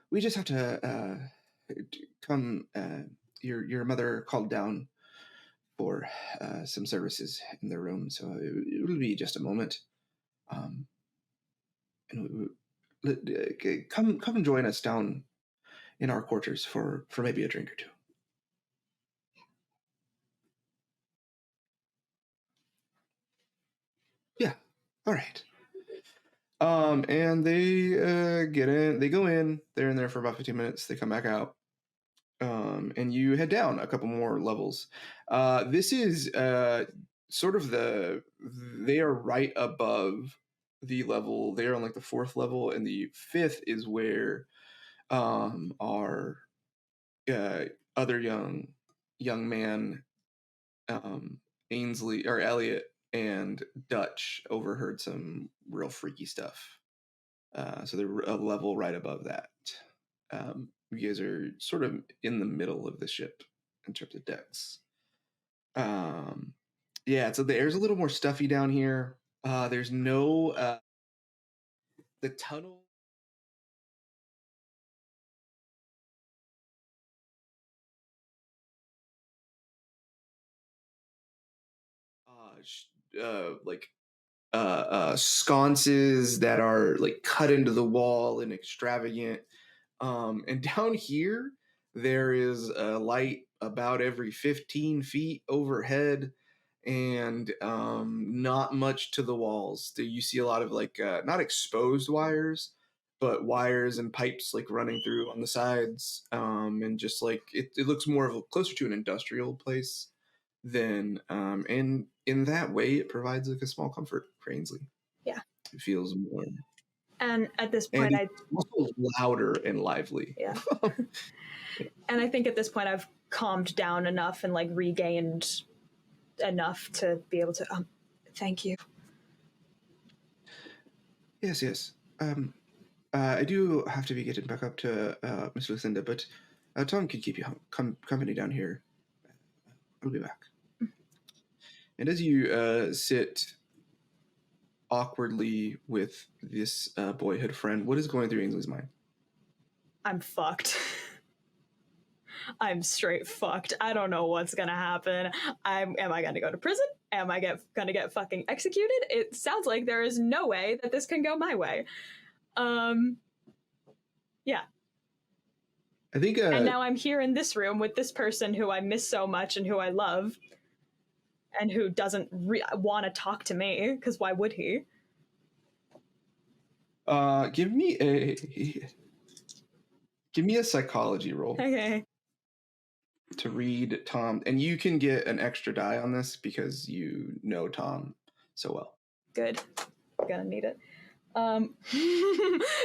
We just have to come. Your mother called down for some services in the room, so it will be just a moment. And come and join us down in our quarters for maybe a drink or two. Yeah. All right. And they get in. They go in. They're in there for about 15 minutes. They come back out. And you head down a couple more levels. This is sort of they are right above the level. They are on like the 4th level, and the 5th is where our other young man, Ainsley or Elliot and Dutch overheard some real freaky stuff. So they're a level right above that. You guys are sort of in the middle of the ship in terms of decks. Yeah, so the air's a little more stuffy down here. There's no the tunnel. Like sconces that are like cut into the wall and extravagant. And down here, there is a light about every 15 feet overhead, and not much to the walls. You see a lot of like not exposed wires, but wires and pipes like running through on the sides, and just like it looks more of closer to an industrial place than and in that way it provides like a small comfort for Ainsley. Yeah. It feels more. And at this point, and it's also louder and lively. Yeah. And I think at this point I've calmed down enough and like regained enough to be able to thank you. Yes. I do have to be getting back up to Miss Lucinda, but Tom can keep you company down here. I'll be back. And as you sit awkwardly with this boyhood friend, what is going through Ainsley's mind? I'm fucked. I'm straight fucked. I don't know what's gonna happen. Am I gonna go to prison? Am I gonna get fucking executed? It sounds like there is no way that this can go my way. Yeah. I think. And now I'm here in this room with this person who I miss so much and who I love, and who doesn't want to talk to me, because why would he? Give me a psychology roll. Okay. To read Tom, and you can get an extra die on this because you know Tom so well. Good. Gonna need it.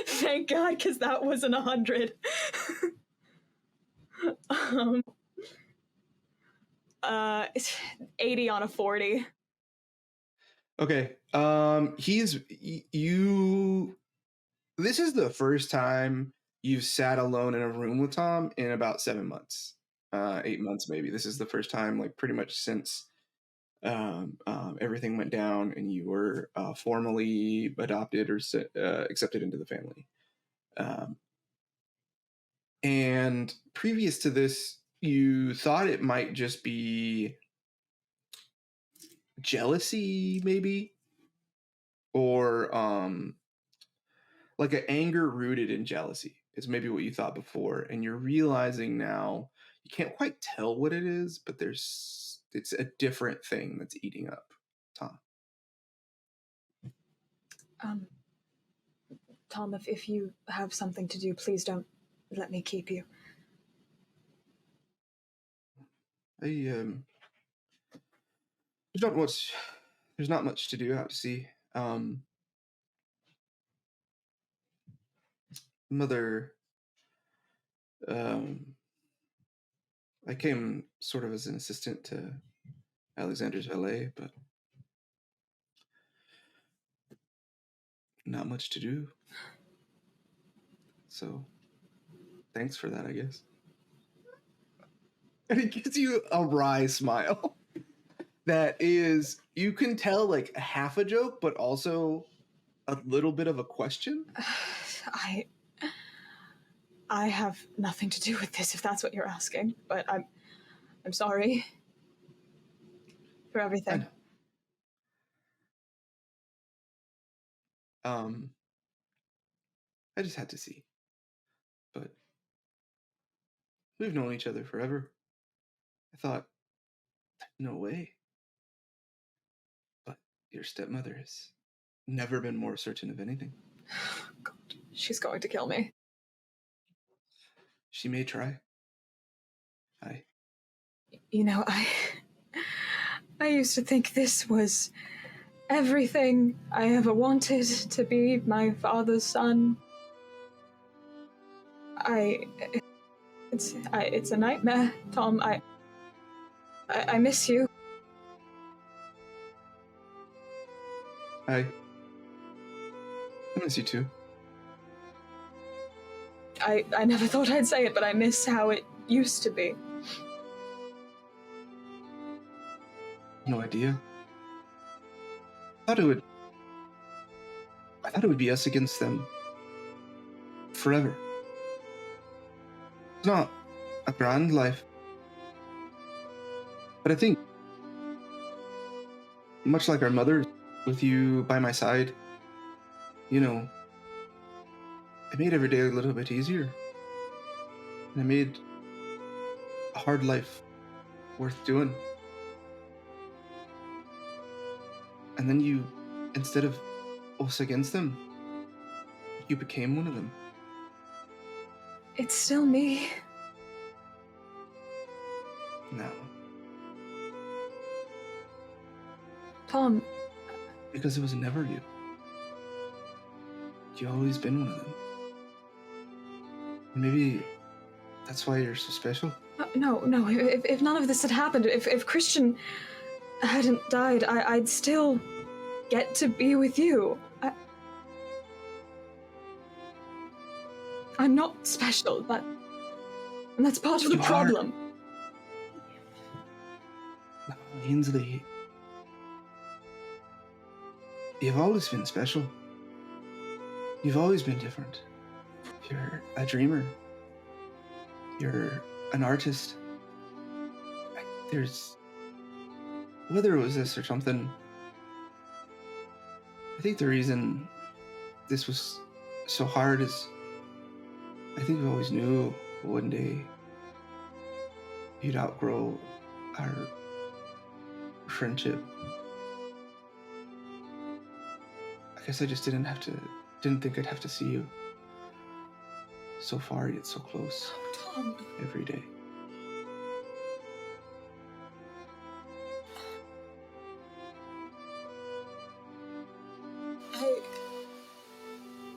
Thank God, because that wasn't 100. 80 on a 40. Okay. This is the first time you've sat alone in a room with Tom in about 7 months. 8 months maybe. This is the first time, like pretty much since everything went down and you were formally adopted or accepted into the family. And previous to this, you thought it might just be jealousy, maybe, or like an anger rooted in jealousy is maybe what you thought before, and you're realizing now you can't quite tell what it is, but it's a different thing that's eating up Tom. Tom, if you have something to do, please don't let me keep you. There's not much to do out to sea. Mother, I came sort of as an assistant to Alexander's valet, but not much to do. So thanks for that, I guess. And it gives you a wry smile that is, you can tell like half a joke, but also a little bit of a question. I have nothing to do with this, if that's what you're asking, but I'm sorry for everything. I just had to see. But we've known each other forever. I thought, no way. But your stepmother has never been more certain of anything. God, she's going to kill me. She may try. You know, I used to think this was everything I ever wanted, to be my father's son. It's a nightmare, Tom. I miss you. I miss you too. I never thought I'd say it, but I miss how it used to be. No idea. I thought it would be us against them. Forever. It's not a grand life. But I think, much like our mother, with you by my side, you know, it made every day a little bit easier. And it made a hard life worth doing. And then you, instead of us against them, you became one of them. It's still me. Now. Tom. Because it was never you. You always been one of them. Maybe that's why you're so special. No. If none of this had happened, if Christian hadn't died, I'd still get to be with you. I'm not special, and that's part of the problem. No, Ainsley, you've always been special. You've always been different. You're a dreamer. You're an artist. Whether it was this or something, I think the reason this was so hard is I think we always knew one day you'd outgrow our friendship. I guess I just didn't think I'd have to see you so far yet so close. Tom. Every day.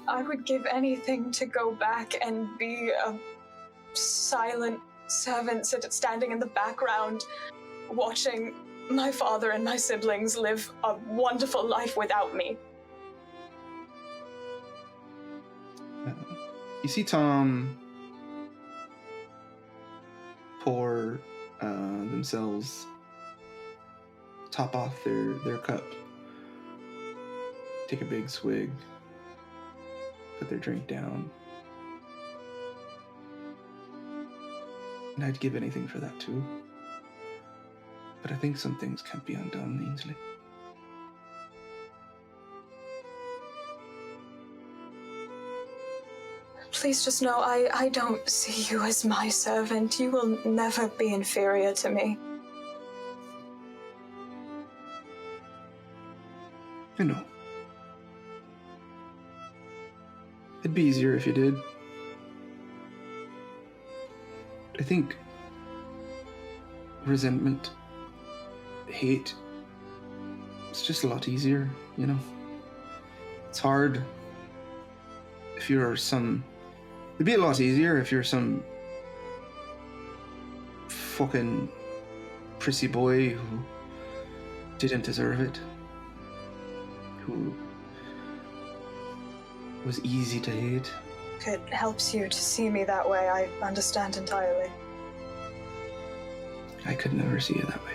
I would give anything to go back and be a silent servant standing in the background, watching my father and my siblings live a wonderful life without me. You see Tom pour themselves, top off their cup, take a big swig, put their drink down. And I'd give anything for that too. But I think some things can't be undone, Ainsley. Please just know I don't see you as my servant. You will never be inferior to me. I know. It'd be easier if you did. I think resentment, hate, it's just a lot easier, you know? It's hard if you're it'd be a lot easier if you're some fucking prissy boy who didn't deserve it, who was easy to hate. It helps you to see me that way. I understand entirely. I could never see you that way.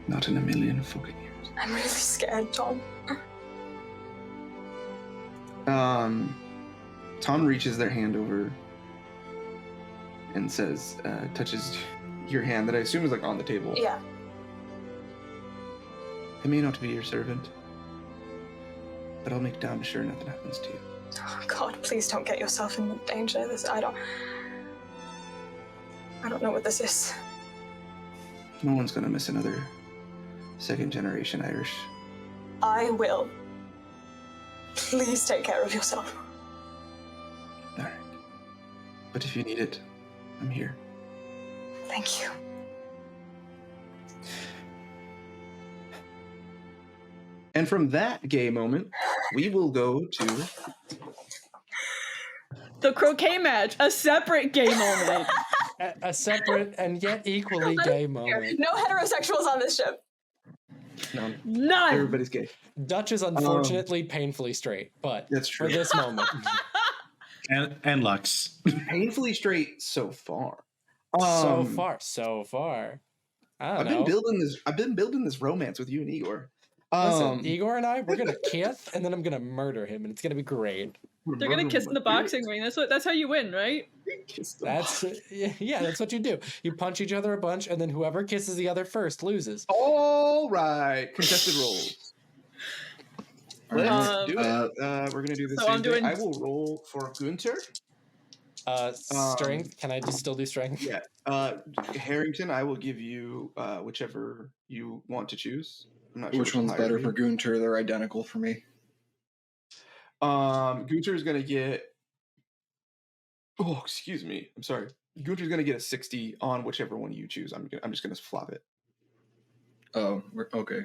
Not in a million fucking years. I'm really scared, Tom. Tom reaches their hand over and says, touches your hand that I assume is like on the table. Yeah. I may not be your servant, but I'll make damn sure nothing happens to you. Oh God, please don't get yourself in danger. I don't know what this is. No one's gonna miss another second-generation Irish. I will. Please take care of yourself. All right. But if you need it, I'm here. Thank you. And from that gay moment, we will go to The croquet match, a separate gay moment. A separate and yet equally gay moment. No heterosexuals on this ship. None. Everybody's gay. Dutch is unfortunately painfully straight, but That's true. for this moment. And Lux. Painfully straight so far. So far. I don't know. I've been building this romance with you and Igor. Listen, Igor and I, we're gonna kiss, and then I'm gonna murder him, and it's gonna be great. They're gonna kiss in the boxing ring. That's how you win, right? That's what you do. You punch each other a bunch, and then whoever kisses the other first loses. All right, contested rolls. Let's do it. We're gonna do this. So I'm doing. I will roll for Gunther. Strength. Can I just still do strength? Yeah. Harrington, I will give you whichever you want to choose. I'm not sure which one's better for Gunther. They're identical for me. Gunther's gonna get. Oh, excuse me. I'm sorry. Gunther's gonna get a 60 on whichever one you choose. I'm just gonna flop it. Oh, okay.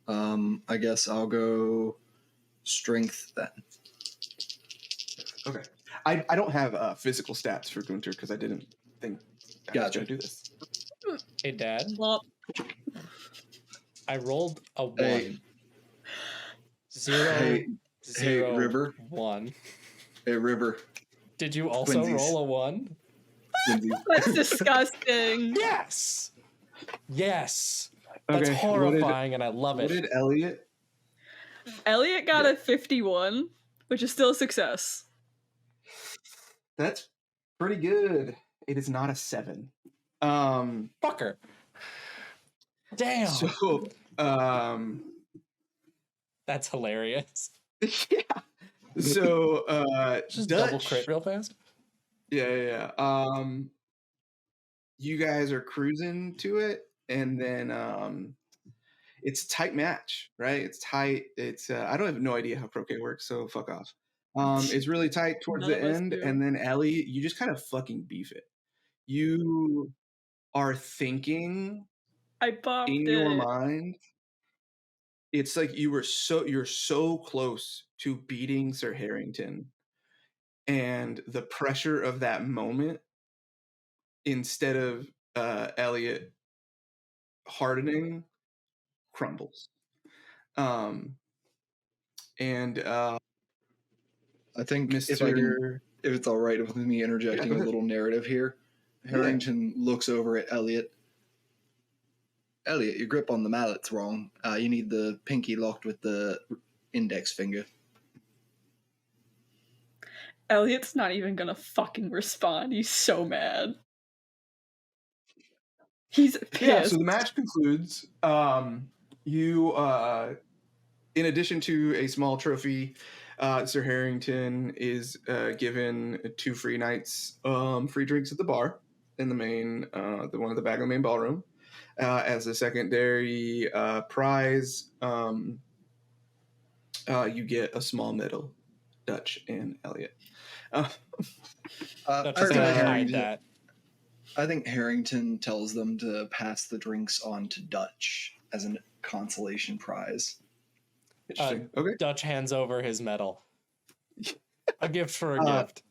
I guess I'll go strength then. Okay. I don't have physical stats for Gunther because I didn't think I was gonna do this. Hey, Dad. Well, I rolled a 1. Hey. 0. Hey, River. 1. Hey, River. Did you also Twinsies. roll a 1? that's disgusting. Yes. That's Okay, horrifying, and I love What it. did Elliot? Elliot got a 51, which is still a success. That's pretty good. It is not a 7. Fucker. Damn. So, That's hilarious. yeah. So, Just Dutch, double crit real fast. Yeah. You guys are cruising to it, and then it's a tight match, right? It's tight. It's I don't have no idea how croquet works, so fuck off. It's really tight towards None the of us end, do. and then Ellie, you just kind of fucking beef it. You are thinking I bopped in it. your mind. It's like you're so close to beating Sir Harrington, and the pressure of that moment, instead of Elliot hardening, crumbles. And I think Mr. if it's all right with me interjecting Yeah, a little narrative here, Harrington looks over at Elliot. Elliot, your grip on the mallet's wrong. You need the pinky locked with the index finger. Elliot's not even gonna fucking respond. He's so mad. He's pissed. Yeah, so the match concludes. You, in addition to a small trophy, Sir Harrington is given 2 free nights, free drinks at the bar in the main, the one at the back of the main ballroom. As a secondary prize, you get a small medal, Dutch and Elliot. Dutch is gonna hide that. I think Harrington tells them to pass the drinks on to Dutch as a consolation prize. Interesting. Okay. Dutch hands over his medal. A gift for a gift.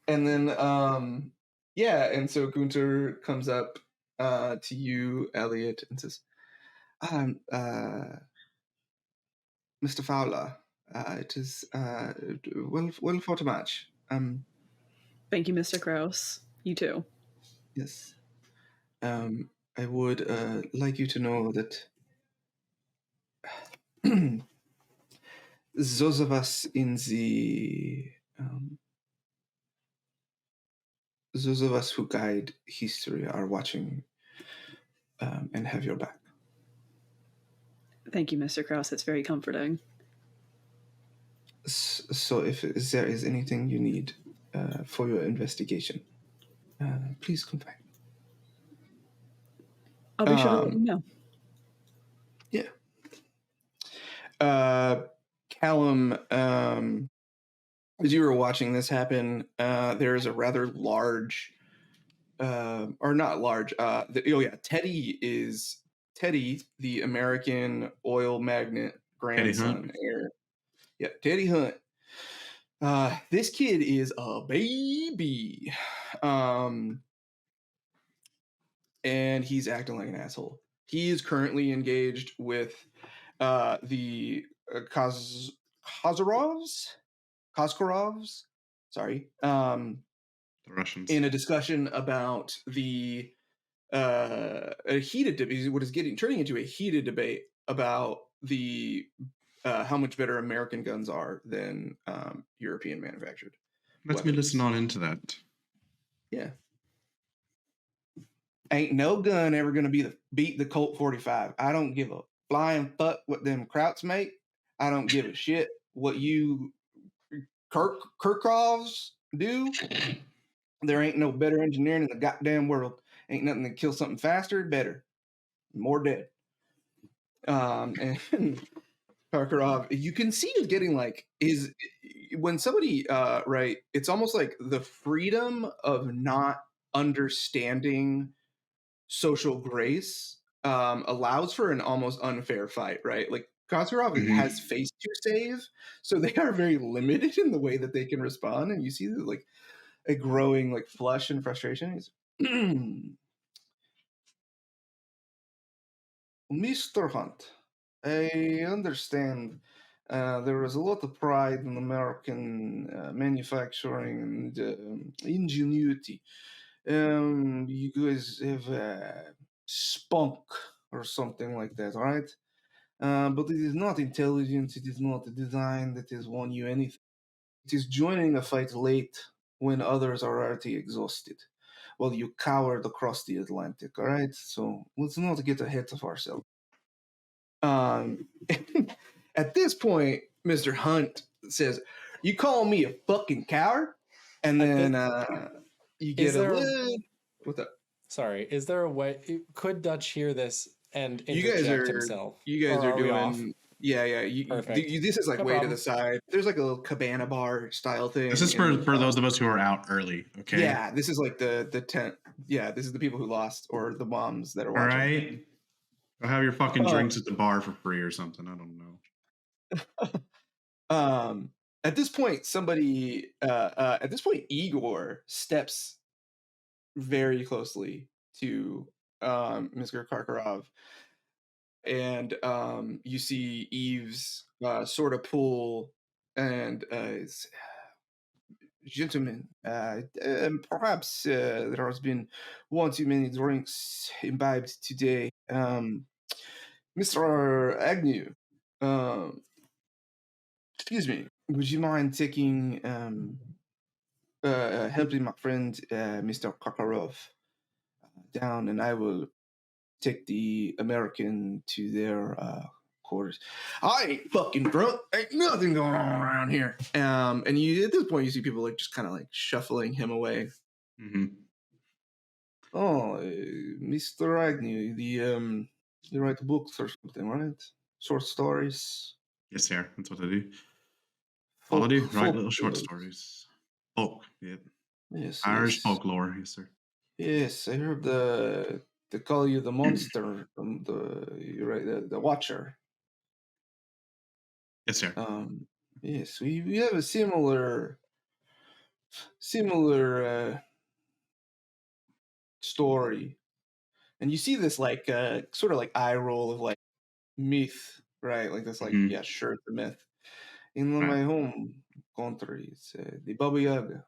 And then, and so Gunther comes up to you, Elliot, and says, Mr. Fowler, it is well fought a match. Thank you, Mr. Krause. You too. Yes. I would like you to know that those of us in the those of us who guide history are watching and have your back. Thank you, Mr. Krause. It's very comforting. So if there is anything you need for your investigation, please come back. I'll be sure to let you know. Yeah. Callum, as you were watching this happen, there is a rather large, or not large. Teddy, the American oil magnate grandson. Teddy Hunt. This kid is a baby, and he's acting like an asshole. He is currently engaged with the Kozarovs. Sorry. The Russians. In a discussion about a heated debate, what is turning into a heated debate about the how much better American guns are than European manufactured. Let me listen on into that. Yeah. Ain't no gun ever going to beat the Colt 45. I don't give a flying fuck what them Krause make. I don't give a shit what you Kirkovs do. There ain't no better engineering in the goddamn world. Ain't nothing that kills something faster, better, more dead. And Karkarov, you can see is getting when somebody right, it's almost like the freedom of not understanding social grace allows for an almost unfair fight, right? Like Kasparov has face to save, so they are very limited in the way that they can respond, and you see like a growing like flush and frustration. He's Mr. Hunt, I understand there is a lot of pride in American manufacturing and ingenuity. You guys have spunk or something like that, right? But it is not intelligence, it is not a design that has won you anything. It is joining a fight late when others are already exhausted, while you cowered across the Atlantic, all right? So let's not get ahead of ourselves. At this point, Mr. Hunt says, "You call me a fucking coward?" And then you get a little... What's up? Sorry, is there a way... Could Dutch hear this and interject himself? You guys are doing... off? Yeah. This is like No way problem. to the side. There's like a little cabana bar style thing. This is for those of us who are out early, okay? Yeah, this is like the tent. Yeah, this is the people who lost or the moms that are watching. All right. Go have your fucking drinks at the bar for free or something. I don't know. At this point, Igor steps very closely to Mr. Karkarov, and you see Eve's sort of pull, and gentlemen, perhaps there has been one too many drinks imbibed today. Mr. Agnew, excuse me, would you mind taking helping my friend Mr. Karkarov down, and I will take the American to their quarters. I ain't fucking drunk. Ain't nothing going on around here. And you at this point you see people like just kind of like shuffling him away. Mm-hmm. Oh, Mr. Agnew, you write books or something, right? Short stories. Yes, sir. That's what I do. All I do, write little short stories. Folk, yeah. Yes. Irish folklore, yes, sir. Yes, I heard they call you the monster from you write the Watcher. Yes, sir. Yes, we have a similar story, and you see this like sort of like eye roll of like myth, right? Like this, like yeah, sure, the myth. In my home country, it's the Baba Yaga.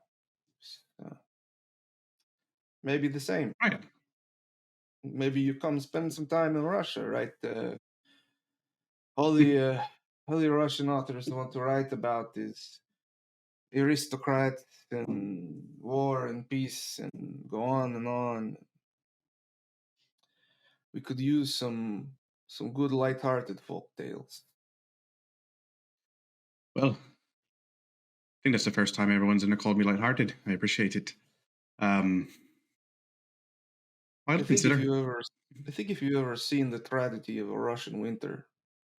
Maybe the same. Right. Maybe you come spend some time in Russia, right? All the Russian authors want to write about is aristocrats and war and peace and go on and on. We could use some good light-hearted folk tales. Well, think that's the first time everyone's ever called me lighthearted. I appreciate it. I'll consider. I think if you ever seen the tragedy of a Russian winter,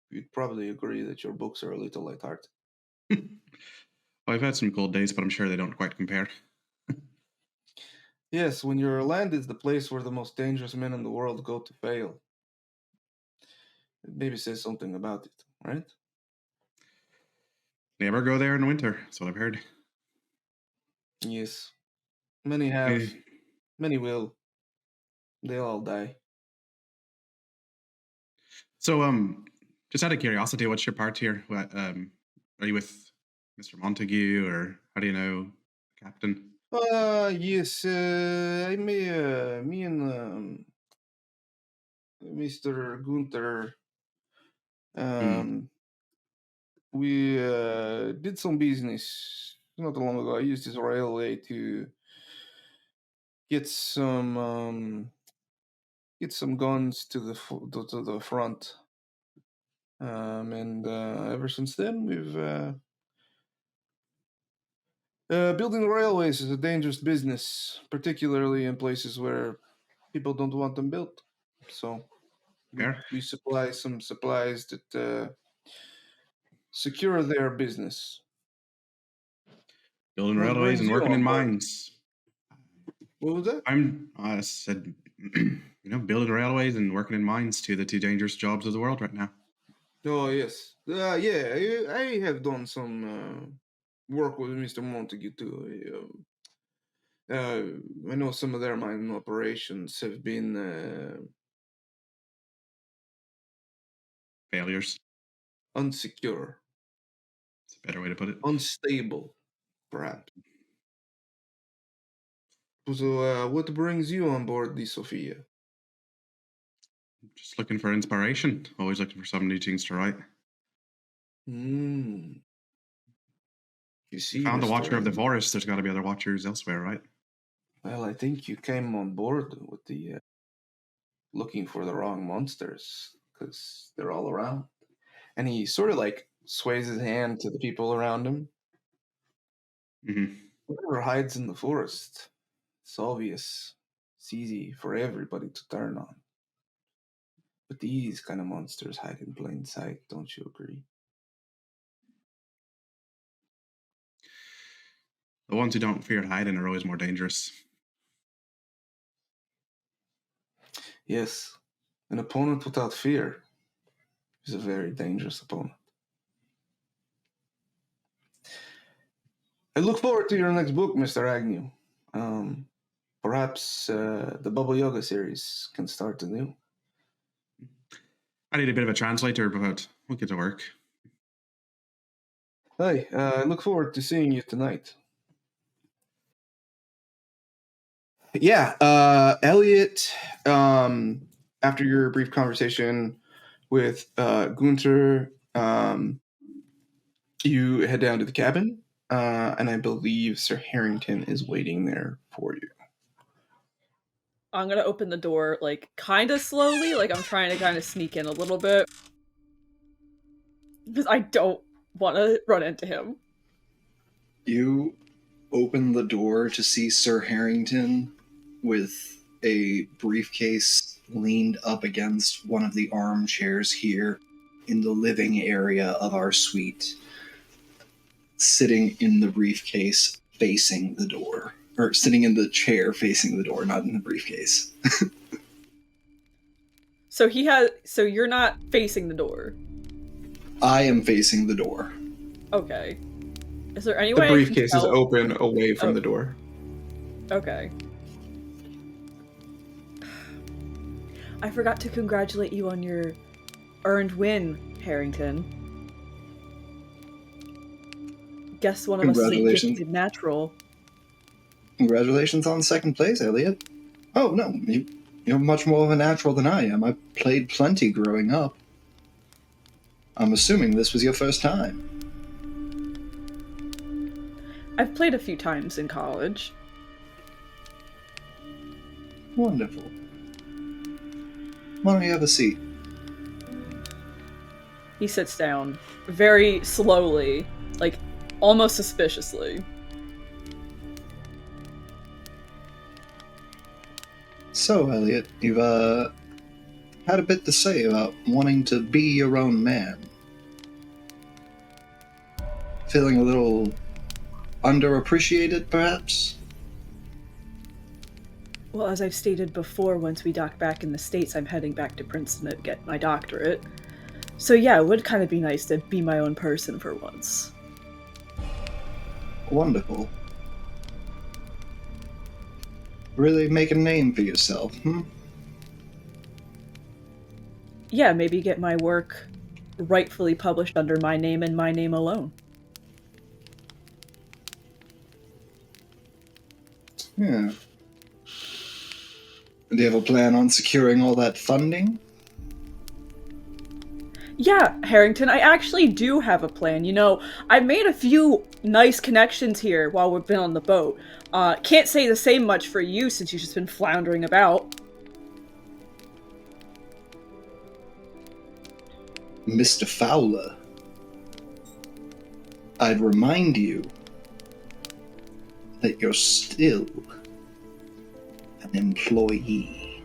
you'd probably agree that your books are a little lighthearted. I've had some cold days, but I'm sure they don't quite compare. Yes, when your land is the place where the most dangerous men in the world go to fail, it maybe says something about it, right? Never go there in winter. That's what I've heard. Yes. Many have, Eh, many will. They'll all die. So, just out of curiosity, what's your part here? What, are you with Mr. Montague, or how do you know Captain? Yes, me and Mr. Gunther, Hmm. we did some business not long ago. I used his railway to get some guns to the front, and ever since then we've building railways is a dangerous business, particularly in places where people don't want them built. So Fair. we supply some supplies that secure their business. Building What railways brings and you working on in board? mines. What was that? I said, building railways and working in mines, two the two dangerous jobs of the world right now. Oh yes, yeah. I have done some work with Mr. Montague too. I know some of their mining operations have been Failures. unsecure, It's a better way to put it. unstable, perhaps. So, what brings you on board the Sophia? Just looking for inspiration. Always looking for some new things to write. Hmm. You You see, found the Watcher of the Mr. Forest. There's got to be other Watchers elsewhere, right? Well, I think you came on board with the looking for the wrong monsters because they're all around. And he sort of like sways his hand to the people around him. Mm-hmm. Whoever hides in the forest, it's obvious. It's easy for everybody to turn on. But these kind of monsters hide in plain sight, don't you agree? The ones who don't fear hiding are always more dangerous. Yes, an opponent without fear is a very dangerous opponent. I look forward to your next book, Mr. Agnew. Perhaps the Bubble Yoga series can start anew. I need a bit of a translator, but we'll get to work. Hey, I look forward to seeing you tonight. Yeah, Elliot, after your brief conversation with Gunther, you head down to the cabin, and I believe Sir Harrington is waiting there for you. I'm gonna open the door, like, kind of slowly, like I'm trying to kind of sneak in a little bit. Because I don't want to run into him. You open the door to see Sir Harrington with a briefcase leaned up against one of the armchairs here in the living area of our suite, sitting in the briefcase facing the door. Or sitting in the chair facing the door, not in the briefcase. So you're not facing the door. I am facing the door. Okay. Is there any The way briefcase I is can tell? open away from the door. Okay. I forgot to congratulate you on your earned win, Harrington. Guess one of us is a Congratulations. gifted natural. Congratulations on second place, Elliot. Oh, no, you're much more of a natural than I am. I played plenty growing up. I'm assuming this was your first time. I've played a few times in college. Wonderful. Why don't you have a seat? He sits down very slowly, like almost suspiciously. So, Elliot, you've had a bit to say about wanting to be your own man. Feeling a little underappreciated, perhaps? Well, as I've stated before, once we dock back in the States, I'm heading back to Princeton to get my doctorate. So yeah, it would kind of be nice to be my own person for once. Wonderful. Really make a name for yourself, Yeah, maybe get my work rightfully published under my name and my name alone. Yeah. Do you have a plan on securing all that funding? Yeah, Harrington, I actually do have a plan. You know, I've made a few nice connections here while we've been on the boat. Can't say the same much for you since you've just been floundering about. Mr. Fowler, I'd remind you that you're still an employee.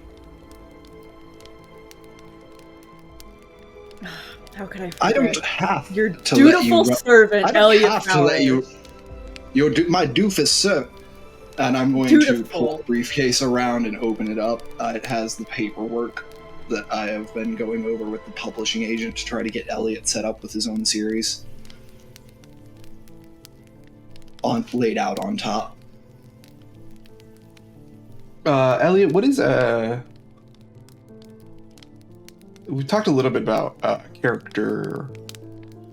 How could I forget? I don't have Your to let you dutiful servant, I don't Elliot have to Fowler. let you. You're my doofus servant. And I'm going to pull the briefcase around and open it up. It has the paperwork that I have been going over with the publishing agent to try to get Elliot set up with his own series. Laid out on top. Elliot, what is we talked a little bit about character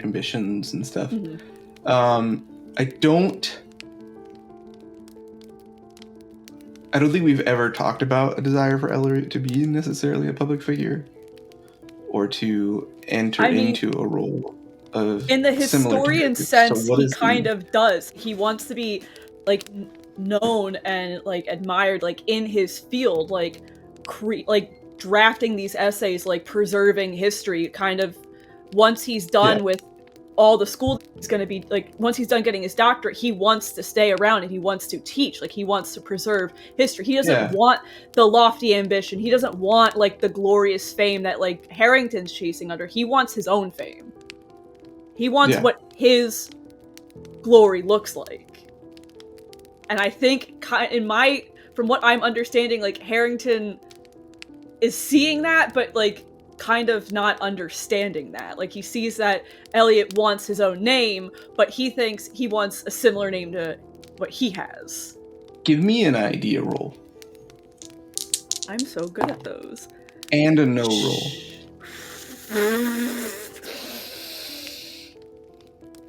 ambitions and stuff. Mm-hmm. I don't think we've ever talked about a desire for Elliot to be necessarily a public figure or to enter into a role of in the historian sense, so he kind of does. He wants to be like known and like admired, like in his field, like drafting these essays, like preserving history. Kind of once he's done with all the school he's going to be, like once he's done getting his doctorate, he wants to stay around and he wants to teach. Like he wants to preserve history. He doesn't want the lofty ambition. He doesn't want like the glorious fame that like Harrington's chasing under. He wants his own fame. He wants what his glory looks like. And I think from what I'm understanding, like Harrington is seeing that, but like kind of not understanding that. Like he sees that Elliot wants his own name, but he thinks he wants a similar name to what he has. Give me an idea roll. I'm so good at those. And a no roll.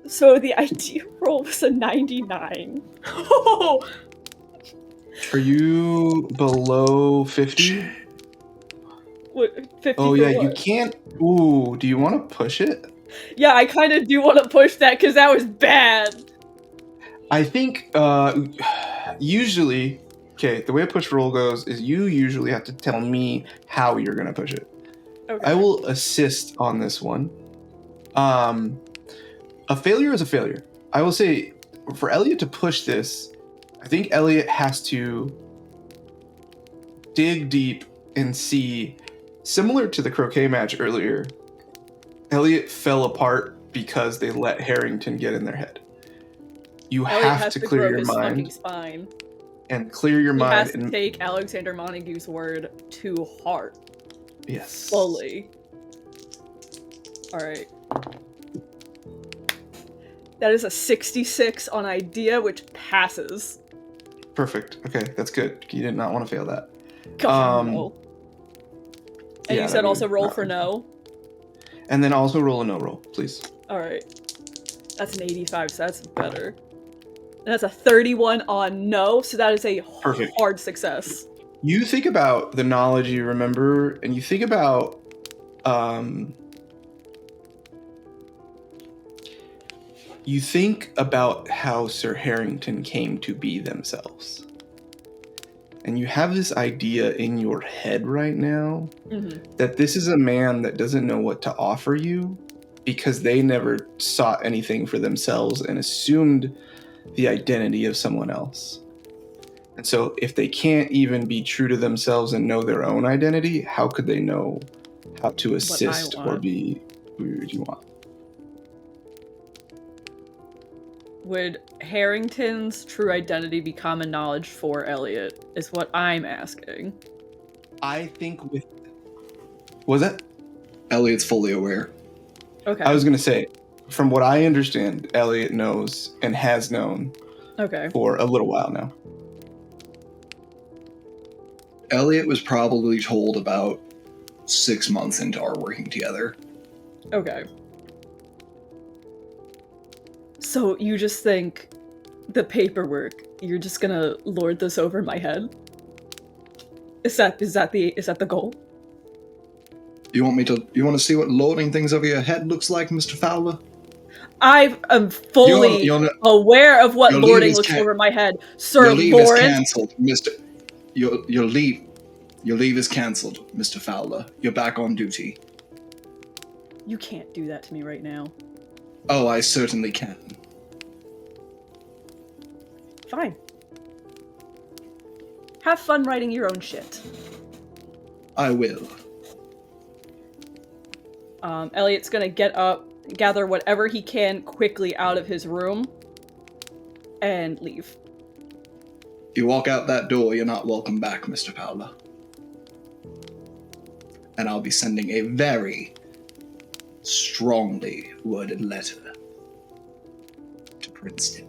So the idea roll was a 99. Are you below 50? What, 50 oh yeah, what? You can't. Ooh, do you want to push it? Yeah, I kind of do want to push that because that was bad. I think usually, okay, the way a push roll goes is you usually have to tell me how you're gonna push it. Okay. I will assist on this one. A failure is a failure. I will say, for Elliot to push this, I think Elliot has to dig deep and see, similar to the croquet match earlier, Elliot fell apart because they let Harrington get in their head. You have to clear your mind spine. And clear your mind. He has to take Alexander Montague's word to heart. Yes. Slowly. All right. That is a 66 on idea, which passes. Perfect. Okay, that's good. You did not want to fail that. No. And you said also roll for no? And then also roll a no roll, please. All right. That's an 85, so that's better. And that's a 31 on no, so that is a hard success. You think about the knowledge you remember, and you think about how Sir Harrington came to be themselves. And you have this idea in your head right now that this is a man that doesn't know what to offer you because they never sought anything for themselves and assumed the identity of someone else. And so if they can't even be true to themselves and know their own identity, how could they know how to assist or be who you want? Would Harrington's true identity be common knowledge for Elliot, is what I'm asking. I think with... Was that? Elliot's fully aware. Okay. I was going to say, from what I understand, Elliot knows and has known for a little while now. Elliot was probably told about 6 months into our working together. Okay. So you just think the paperwork, you're just gonna lord this over my head? Is that the goal? You want to see what lording things over your head looks like, Mr. Fowler? I am fully aware of what lording looks over my head, Sir Your leave Lawrence. is cancelled, Mr. Your leave is cancelled, Mr. Fowler. You're back on duty. You can't do that to me right now. Oh, I certainly can. Fine. Have fun writing your own shit. I will. Elliot's gonna get up, gather whatever he can quickly out of his room, and leave. You walk out that door, you're not welcome back, Mr. Fowler. And I'll be sending a very strongly worded letter to Princeton.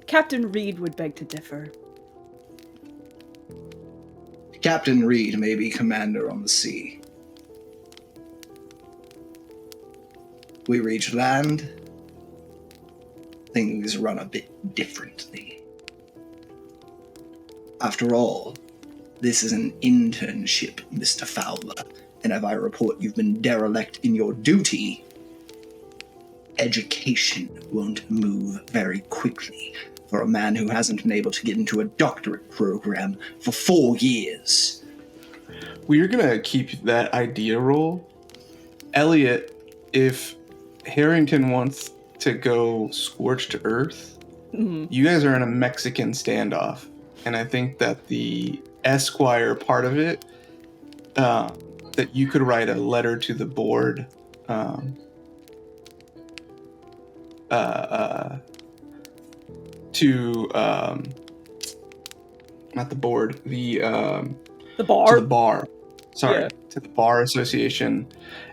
Captain Reed would beg to differ. Captain Reed may be commander on the sea. We reach land, things run a bit differently. After all, this is an internship, Mr. Fowler, and if I report you've been derelict in your duty, education won't move very quickly for a man who hasn't been able to get into a doctorate program for 4 years. We're going to keep that idea roll. Elliot, if Harrington wants to go scorched earth, you guys are in a Mexican standoff. And I think that the Esquire part of it, that you could write a letter to the board, not the board, the bar? To the bar. Sorry, yeah. To the bar association,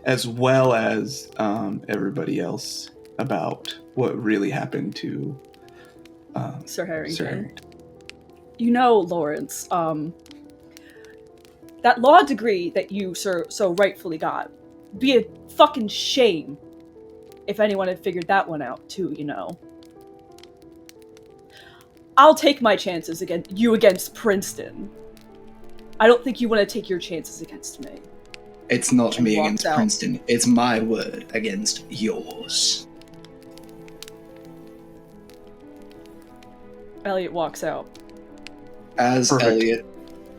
as well as everybody else about what really happened to Sir Harrington. Sir Harrington. You know, Lawrence, that law degree that you so rightfully got, be a fucking shame if anyone had figured that one out too, you know. I'll take my chances against Princeton. I don't think you want to take your chances against me. It's not And me walks against out. Princeton, it's my word against yours. Elliot walks out. As Perfect.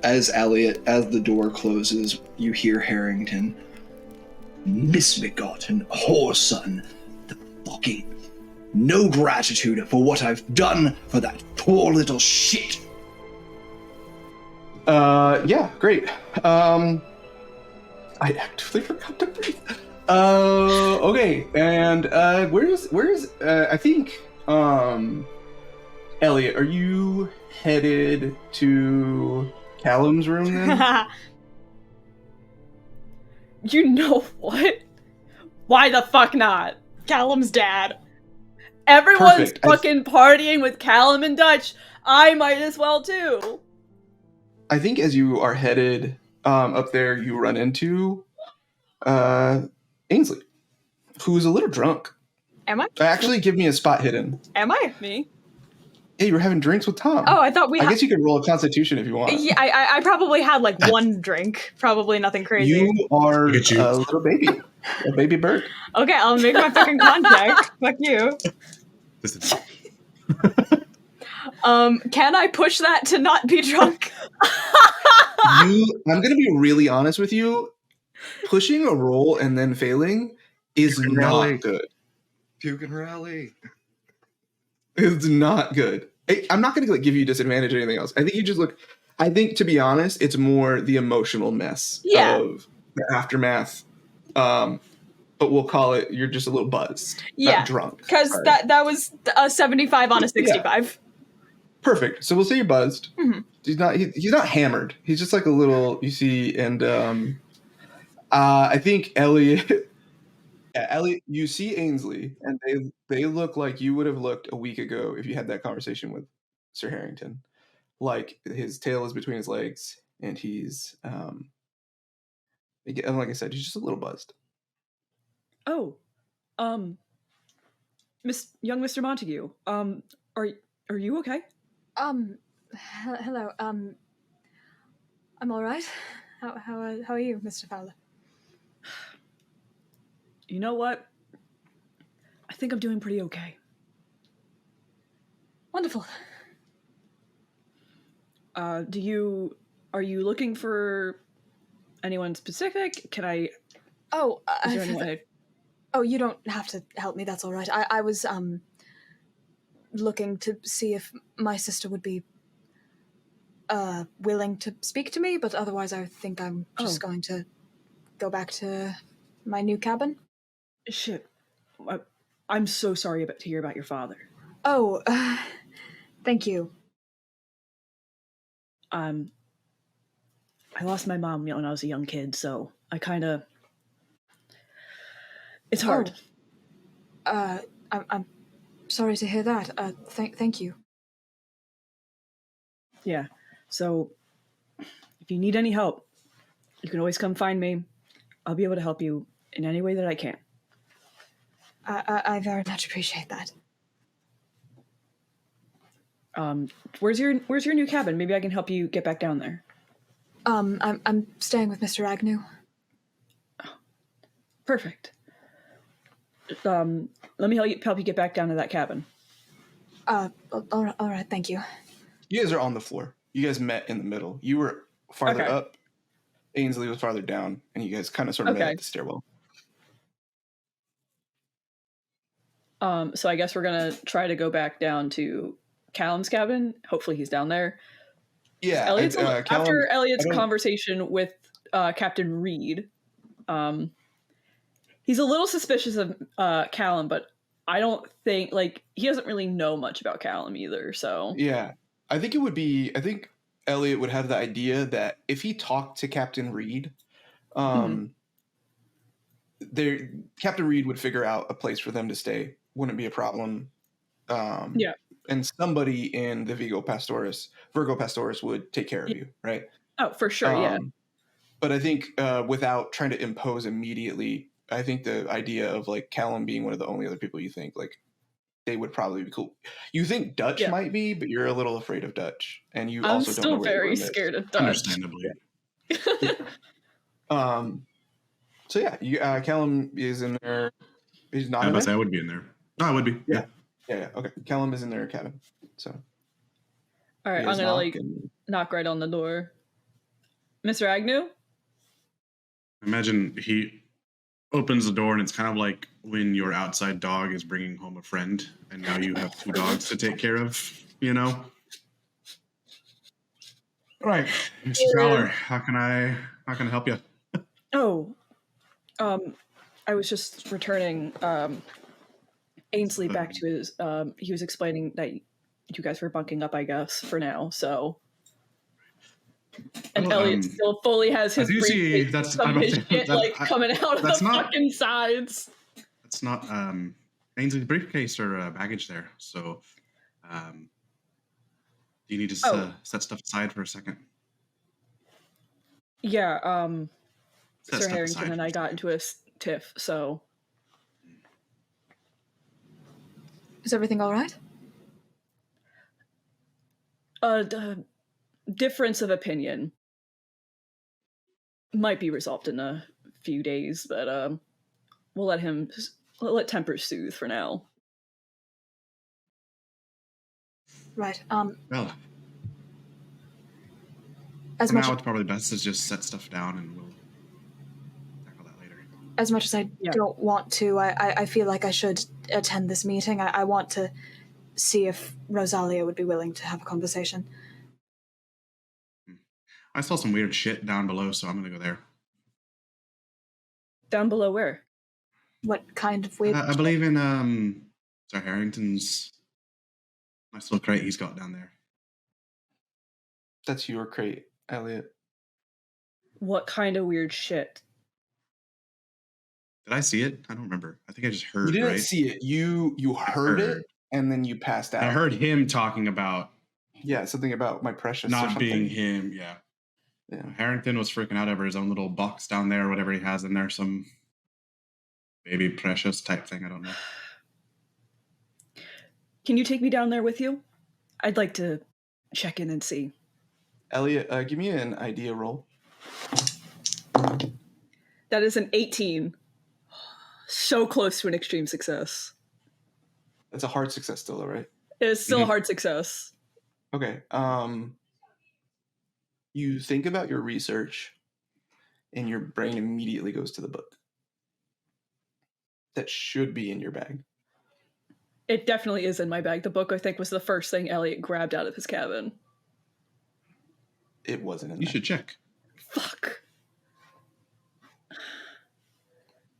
Elliot, as the door closes, you hear Harrington. Misbegotten whoreson. The fucking no gratitude for what I've done for that poor little shit. Yeah, great. I actively forgot to breathe. Okay, and where's I think Elliot, are you headed to Callum's room then? You know what? Why the fuck not? Callum's dad. Everyone's Perfect. fucking partying with Callum and Dutch. I might as well too. I think as you are headed up there, you run into Ainsley, who's a little drunk. Am I? Actually, give me a spot hidden. Am I? Me? Hey, you were having drinks with Tom. Oh, I thought we I had... guess you could roll a Constitution if you want. Yeah, I probably had like one drink. Probably nothing crazy. You are Look at you. a little baby. A baby bird. Okay, I'll make my fucking contact. Fuck you. This is- Can I push that to not be drunk? I'm going to be really honest with you. pushing a roll and then failing is Rally. not good. Puke and rally. It's not good. I'm not going to give you disadvantage or anything else. I think you just look. I think, to be honest, it's more the emotional mess of the aftermath. But we'll call it you're just a little buzzed, not drunk. Because Sorry. that was a 75 on a 65. Perfect. So we'll say you're buzzed. Mm-hmm. He's not hammered. He's just like a little. You see, and I think Elliot. Yeah, Elliot, you see Ainsley, and they look like you would have looked a week ago if you had that conversation with Sir Harrington. Like his tail is between his legs, and he's and like I said, he's just a little buzzed. Oh, young Mr. Montague. Are you okay? Hello. I'm all right. How are you, Mr. Fowler? You know what? I think I'm doing pretty okay. Wonderful. Are you looking for anyone specific? Can I? Oh, is there anyone oh, you don't have to help me. That's all right. I was looking to see if my sister would be willing to speak to me, but otherwise, I think I'm just going to go back to my new cabin. Shit. I'm so sorry to hear about your father. Oh, thank you. I lost my mom when I was a young kid, so I kind of... It's hard. I'm sorry to hear that. Thank you. Yeah, so if you need any help, you can always come find me. I'll be able to help you in any way that I can. I very much appreciate that. Where's your new cabin? Maybe I can help you get back down there. I'm staying with Mr. Agnew. Oh, perfect. Let me help you get back down to that cabin. All right, thank you. You guys are on the floor. You guys met in the middle. You were farther up. Ainsley was farther down, and you guys kind of sort of met at the stairwell. So I guess we're gonna try to go back down to Callum's cabin. Hopefully he's down there. Yeah. After Elliot's conversation with Captain Reed, he's a little suspicious of Callum, but I don't think he doesn't really know much about Callum either. So yeah, I think Elliot would have the idea that if he talked to Captain Reed, Captain Reed would figure out a place for them to stay. Wouldn't be a problem. Yeah. And somebody in the Virgo Pastoris would take care of you, right? Oh, for sure, yeah. But I think without trying to impose immediately, I think the idea of Callum being one of the only other people you think they would probably be cool. You think Dutch might be, but you're a little afraid of Dutch, and you I'm also don't know still very scared of Dutch. Understandably. So yeah, Callum is in there. He's not. I would be in there. No, I would be. Yeah. Okay. Callum is in their cabin. So. All right, I'm gonna knock right on the door. Mr. Agnew? Imagine he opens the door and it's kind of like when your outside dog is bringing home a friend and now you have two dogs to take care of, you know? All right, Mr. Fowler, how can I help you? Oh, I was just returning Ainsley back to his, he was explaining that you guys were bunking up, I guess, for now, so... And Elliot still fully has his briefcase, coming out of the fucking sides. That's not Ainsley's briefcase or baggage there, so you need to set stuff aside for a second. Yeah, Sir Harrington and I got into a tiff, so... Is everything all right? Difference of opinion might be resolved in a few days, but we'll let tempers soothe for now. Right. Well, as for much now, it's probably best to just set stuff down, and As much as I don't want to, I feel like I should attend this meeting. I want to see if Rosalia would be willing to have a conversation. I saw some weird shit down below, so I'm gonna go there. Down below where? What kind of weird? I believe in Sir Harrington's nice little crate he's got down there. That's your crate, Elliot. What kind of weird shit? Did I see it? I don't remember. I think I just heard. You didn't right? see it. You heard it, and then you passed out. I heard him talking about something about my precious not being him. Yeah. Harrington was freaking out over his own little box down there, whatever he has in there, some baby precious type thing. I don't know. Can you take me down there with you? I'd like to check in and see. Elliot, give me an idea roll. That is an 18. So close to an extreme success. That's a hard success still, though, right? It is still a hard success. Okay. You think about your research, and your brain immediately goes to the book. That should be in your bag. It definitely is in my bag. The book, I think, was the first thing Elliot grabbed out of his cabin. It wasn't in there. You should check. Fuck.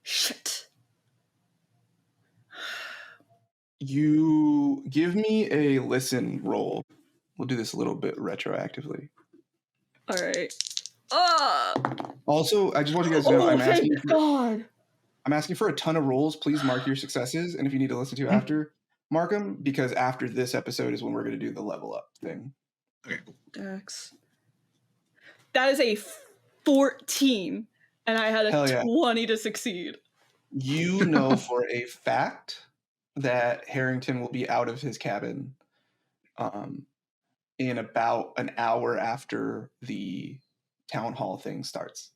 Shit. You give me a listen roll. We'll do this a little bit retroactively. All right. Also, I just want you guys to know God. I'm asking for a ton of rolls. Please mark your successes, and if you need to listen to after, mark them, because after this episode is when we're going to do the level up thing. Okay, cool. Dex. That is a 14, and I had a 20 to succeed. You know for a fact that Harrington will be out of his cabin in about an hour after the town hall thing starts.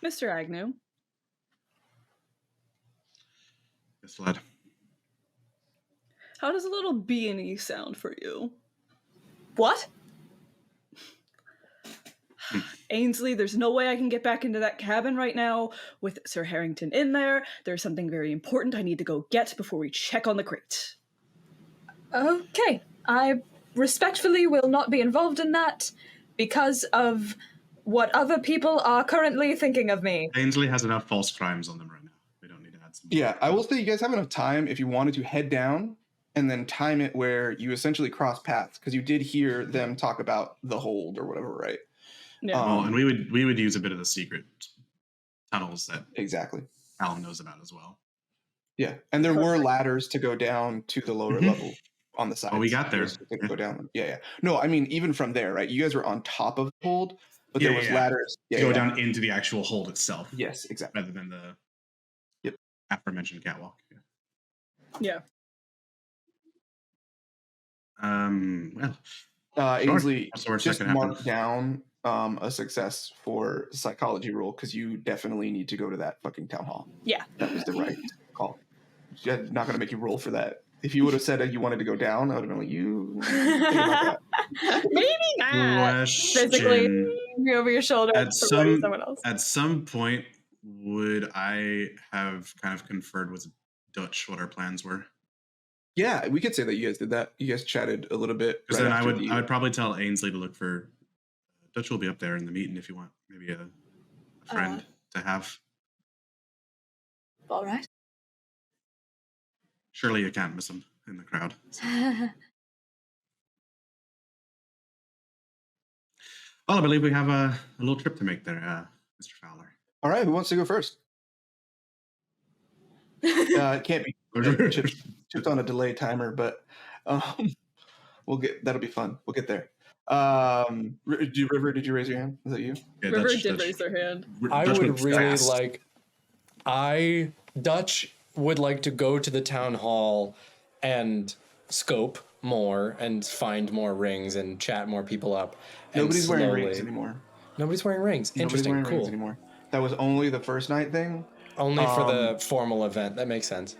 Mr. Agnew. Yes, lad. How does a little B&E sound for you? What? Ainsley, there's no way I can get back into that cabin right now with Sir Harrington in there. There's something very important I need to go get before we check on the crate. Okay. I respectfully will not be involved in that because of what other people are currently thinking of me. Ainsley has enough false crimes on them right now. We don't need to add some more. Yeah, I will say you guys have enough time if you wanted to head down and then time it where you essentially cross paths, because you did hear them talk about the hold or whatever, right? Yeah. And we would use a bit of the secret tunnels that exactly Callum knows about as well. Yeah, and there were ladders to go down to the lower level on the side. Oh, we got there. Go down. Yeah. No, I mean even from there, right? You guys were on top of the hold, but there was ladders to go down into the actual hold itself. Yes, exactly. Rather than the aforementioned catwalk. Yeah. Ainsley, sure. just mark down a success for psychology roll, because you definitely need to go to that fucking town hall. Yeah. That was the right call. I'm not going to make you roll for that. If you would have said that you wanted to go down, I would have been like, you think about that. Maybe not. Physically over your shoulder. At some point, would I have kind of conferred with Dutch what our plans were? Yeah, we could say that you guys did that. You guys chatted a little bit. Because then I would probably tell Ainsley to look for Dutch. Will be up there in the meeting if you want maybe a friend to have. All right. Surely you can't miss him in the crowd. So. Well, I believe we have a little trip to make there, Mr. Fowler. All right, who wants to go first? It can't be chipped on a delay timer, but that'll be fun. We'll get there. River, did you raise your hand? Was that you? Yeah, River did raise their hand. I would really like. Dutch would like to go to the town hall and scope more and find more rings and chat more people up. Nobody's wearing rings anymore. Nobody's wearing rings. Interesting. Nobody's wearing cool. Rings anymore. That was only the first night thing. Only for the formal event. That makes sense.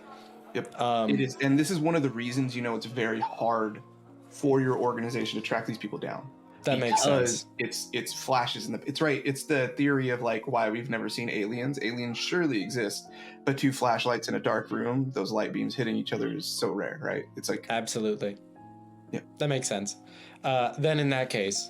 Yep. It is, and this is one of the reasons it's very hard for your organization to track these people down. That makes sense. It's flashes in the. It's right. It's the theory of like why we've never seen aliens. Aliens surely exist, but 2 flashlights in a dark room, those light beams hitting each other is so rare, right? It's like Absolutely. Yeah. That makes sense. Then in that case,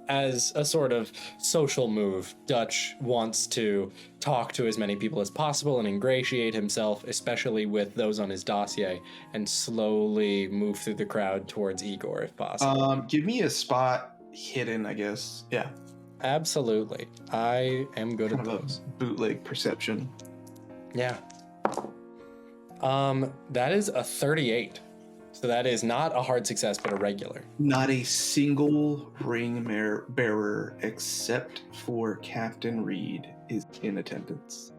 as a sort of social move, Dutch wants to talk to as many people as possible and ingratiate himself, especially with those on his dossier, and slowly move through the crowd towards Igor if possible. Give me a spot hidden, I guess. Yeah. Absolutely. I am good at Kind of those. a bootleg perception. Yeah. That is a 38. So that is not a hard success, but a regular. Not a single ring bearer except for Captain Reed is in attendance.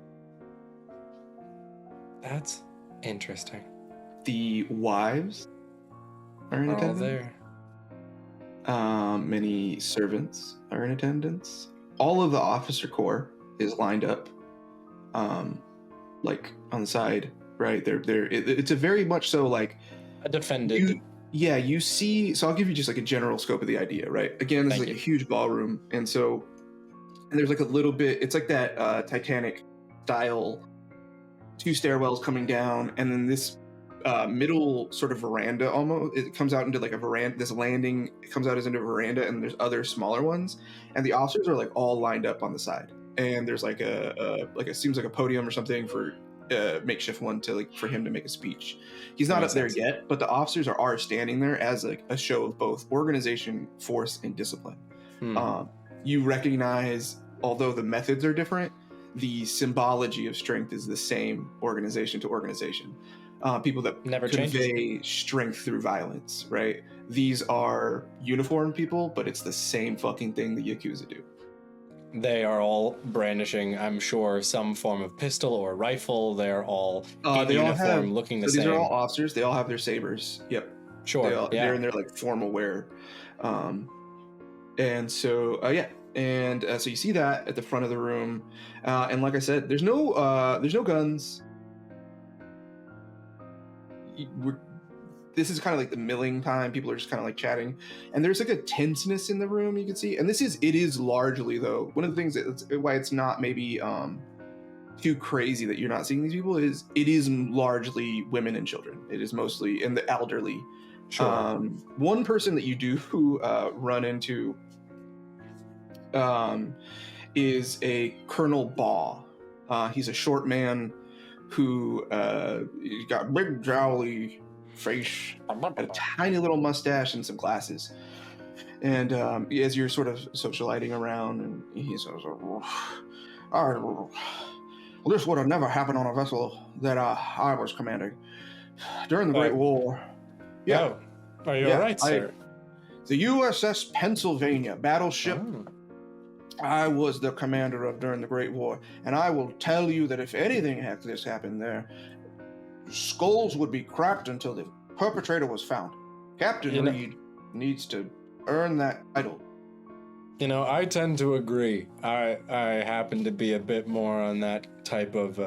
That's interesting. The wives are in We're all attendance. there. Many servants are in attendance. All of the officer corps is lined up, like on the side, right? It's a very much so like A defended. you see. So I'll give you just like a general scope of the idea, right? Again, this is Thank like you. a huge ballroom, and there's like a little bit. It's like that Titanic style, 2 stairwells coming down, and then this middle sort of veranda almost. It comes out into like a veranda. This landing it comes out as into a veranda, and there's other smaller ones, and the officers are like all lined up on the side, and there's like a seems like a podium or something for makeshift one to like for him to make a speech. He's not Makes up there sense. yet, but the officers are standing there as like a show of both organization, force, and discipline. You recognize, although the methods are different, the symbology of strength is the same organization to organization. People that Never convey changes. strength through violence, right? These are uniformed people, but it's the same fucking thing the Yakuza do. They are all brandishing, I'm sure, some form of pistol or rifle. They're all in They all uniform, have. looking the So these same. are all officers. They all have their sabers. Yep. Sure. They're in Yeah. their like formal wear. And so so you see that at the front of the room, and like I said, there's no guns. This is kind of like the milling time. People are just kind of like chatting, and there's like a tenseness in the room you can see. And it is largely though one of the things why it's not maybe too crazy that you're not seeing these people is it is largely women and children. It is mostly in the elderly. Sure. One person that you do run into is a Colonel Baugh. He's a short man who he's got big jowly face, a tiny little mustache, and some glasses. And as you're sort of socializing around, and he says, "This would have never happened on a vessel that I was commanding during the Great War." Yeah. Oh. Are you Yeah, all right, sir? The USS Pennsylvania battleship Oh. I was the commander of during the Great War, and I will tell you that if anything like this happened there, skulls would be cracked until the perpetrator was found. Captain Reed needs to earn that title. You know, I tend to agree. I happen to be a bit more on that type of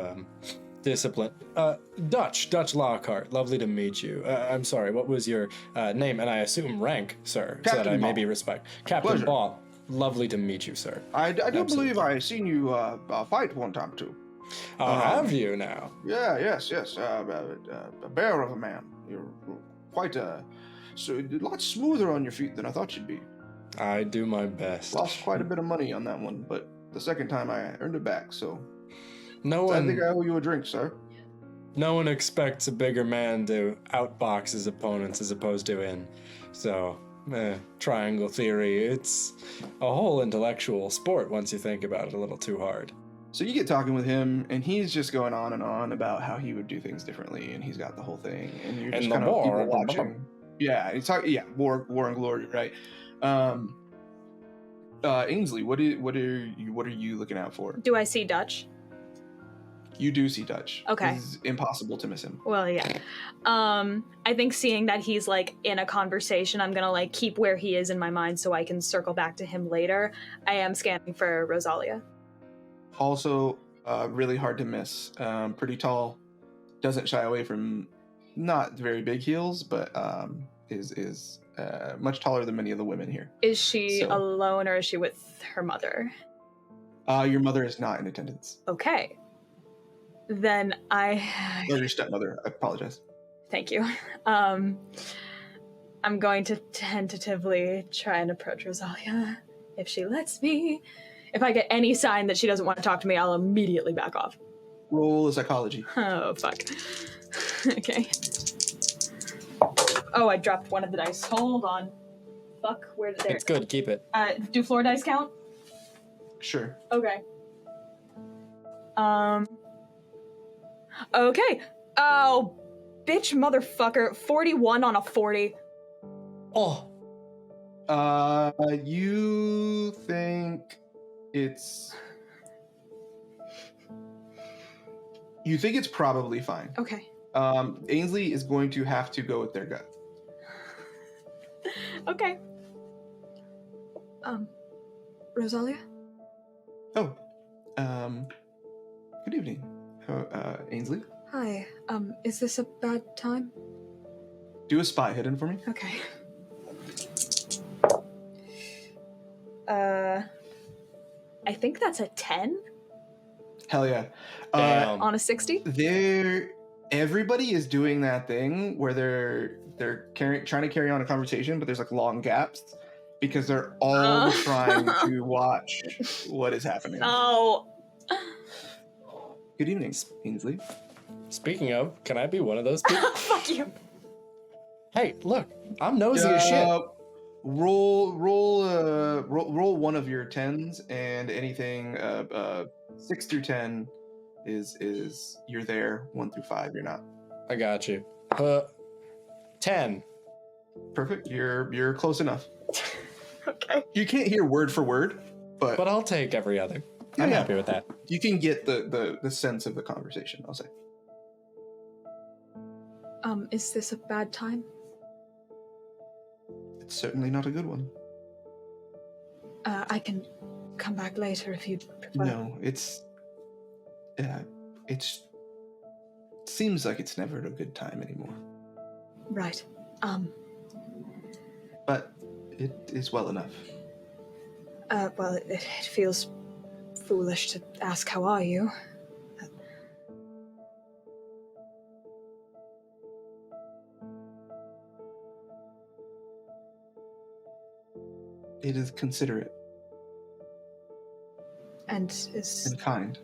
discipline. Dutch Lockhart, lovely to meet you. I'm sorry, what was your name? And I assume rank, sir, so that Captain I may Ball. be respect. Captain Pleasure. Ball, lovely to meet you, sir. I do Absolutely. believe I seen you fight one time too. Oh, have you now? Yeah, yes. A bear of a man. You're quite a lot smoother on your feet than I thought you'd be. I do my best. Lost quite a bit of money on that one, but the second time I earned it back, so No I think one, I owe you a drink, sir. no one expects a bigger man to outbox his opponents as opposed to in. So, triangle theory, it's a whole intellectual sport once you think about it a little too hard. So you get talking with him, and he's just going on and on about how he would do things differently, and he's got the whole thing, and you're just And the kind of war, people watching. Yeah, he's talking. Yeah, war and glory, right? Ainsley, what are you looking out for? Do I see Dutch? You do see Dutch. Okay. It's impossible to miss him. Well, yeah. I think seeing that he's like in a conversation, I'm gonna like keep where he is in my mind so I can circle back to him later. I am scanning for Rosalia. Also, really hard to miss. Pretty tall, doesn't shy away from not very big heels, but is much taller than many of the women here. Is she So- alone or is she with her mother? Your mother is not in attendance. Okay. Then Or your stepmother. I apologize. Thank you. I'm going to tentatively try and approach Rosalia if she lets me. If I get any sign that she doesn't want to talk to me, I'll immediately back off. Roll a psychology. Oh, fuck. Okay. Oh, I dropped one of the dice. Hold on. Fuck, where did It's good. Keep it. Do floor dice count? Sure. Okay. Okay. Oh, bitch motherfucker. 41 on a 40. Oh, You think it's... You think it's probably fine. Okay. Ainsley is going to have to go with their gut. Okay. Rosalia? Oh, good evening, Ainsley. Hi. Is this a bad time? Do a spy hidden for me. Okay. I think that's a 10 Hell yeah. damn. on a 60. Everybody is doing that thing where they're trying to carry on a conversation, but there's like long gaps because they're all trying to watch what is happening. No. Good evening, Ainsley. Speaking of, can I be one of those people? Fuck you. Hey, look, I'm nosy as shit. Roll one of your 10s, and anything 6 through 10 is you're there. 1 through 5, you're not. I got you. 10. Perfect. You're close enough. Okay. You can't hear word for word, but But I'll take every other. I'm Yeah. happy with that. you can get the sense of the conversation, I'll say. Is this a bad time? It's certainly not a good one. I can come back later if you prefer. No, it seems like it's never a good time anymore. Right. But it is well enough. Well, it feels foolish to ask how are you. It is considerate And is and kind,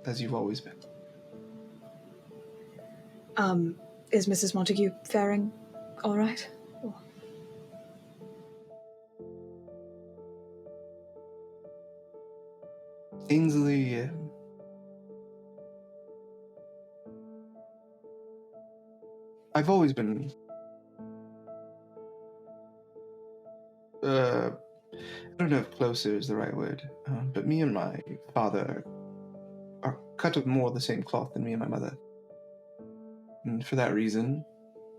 as you've always been. is Mrs. Montague faring all right? Ainsley, I've always been I don't know if closer is the right word, but me and my father are cut of more the same cloth than me and my mother. And for that reason,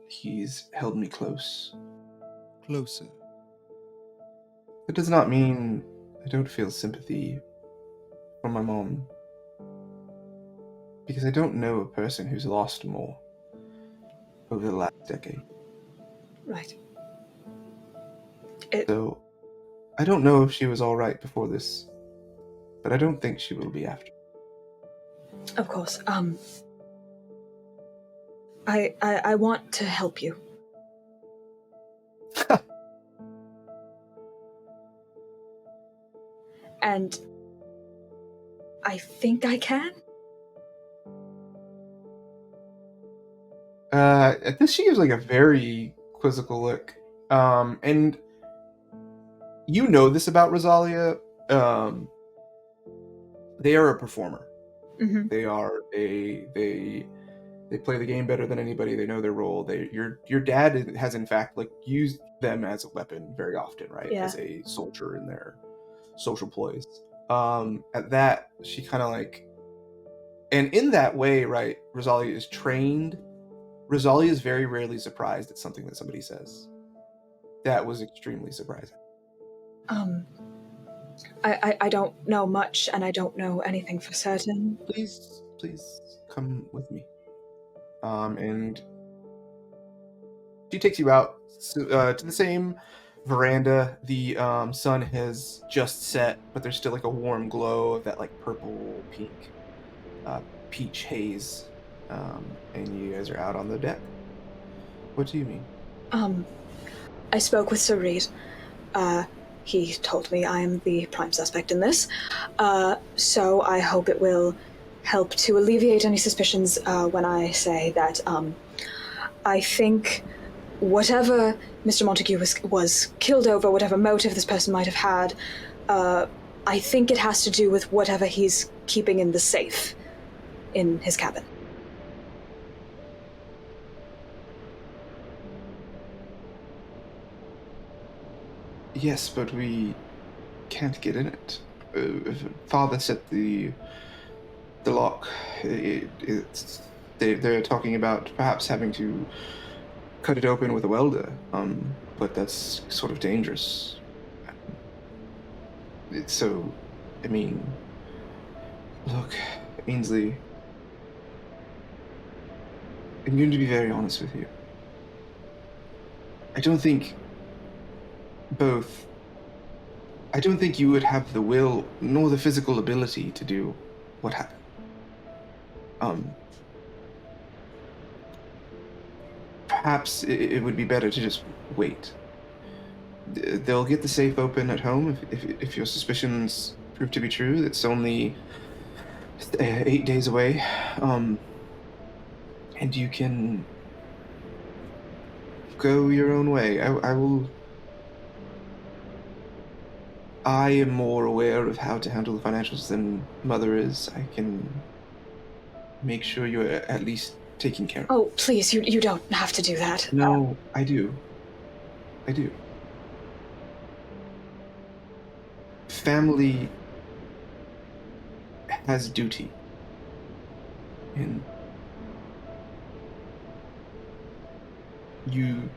he's held me close. Closer. It does not mean I don't feel sympathy for my mom, because I don't know a person who's lost more over the last decade. Right. So, I don't know if she was all right before this, but I don't think she will be after. Of course. I want to help you. And I think I can. At this, she gives like a very quizzical look. And you know this about Rosalia. They are a performer. Mm-hmm. They play the game better than anybody. They know their role. Your dad has in fact like used them as a weapon very often, right? Yeah. As a soldier in their social ploys. At that, she kind of like, and in that way, right? Rosalia is trained. Rosalia is very rarely surprised at something that somebody says. That was extremely surprising. I don't know much, and I don't know anything for certain. Please come with me. And She takes you out to the same veranda. The sun has just set, but there's still like a warm glow of that like purple pink peach haze, and you guys are out on the deck. What do you mean? I spoke with Sir Reed. He told me I am the prime suspect in this, so I hope it will help to alleviate any suspicions when I say that I think whatever Mr. Montague was killed over, whatever motive this person might have had, I think it has to do with whatever he's keeping in the safe in his cabin. Yes, but we can't get in it. Father set the lock. They're talking about perhaps having to cut it open with a welder, but that's sort of dangerous. So, I mean, look, Ainsley, I'm going to be very honest with you. I don't think you would have the will nor the physical ability to do what happened. Perhaps it would be better to just wait. They'll get the safe open at home if your suspicions prove to be true. It's only 8 days away, and you can go your own way. I am more aware of how to handle the financials than Mother is. I can make sure you're at least taken care of. Oh, please, you don't have to do that. No, I do. Family has duty. And you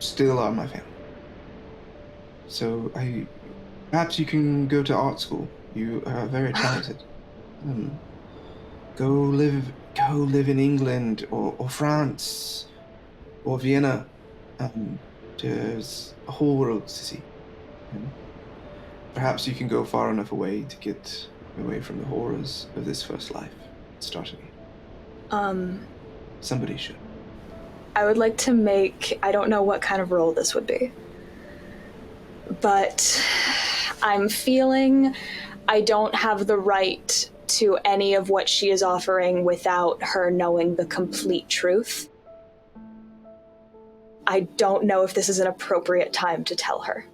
still are my family. So perhaps you can go to art school. You are very talented. Go live in England or France or Vienna. There's a whole world to see. And perhaps you can go far enough away to get away from the horrors of this first life. Starting. Somebody should. I would like to make, I don't know what kind of role this would be, but I'm feeling I don't have the right to any of what she is offering without her knowing the complete truth. I don't know if this is an appropriate time to tell her.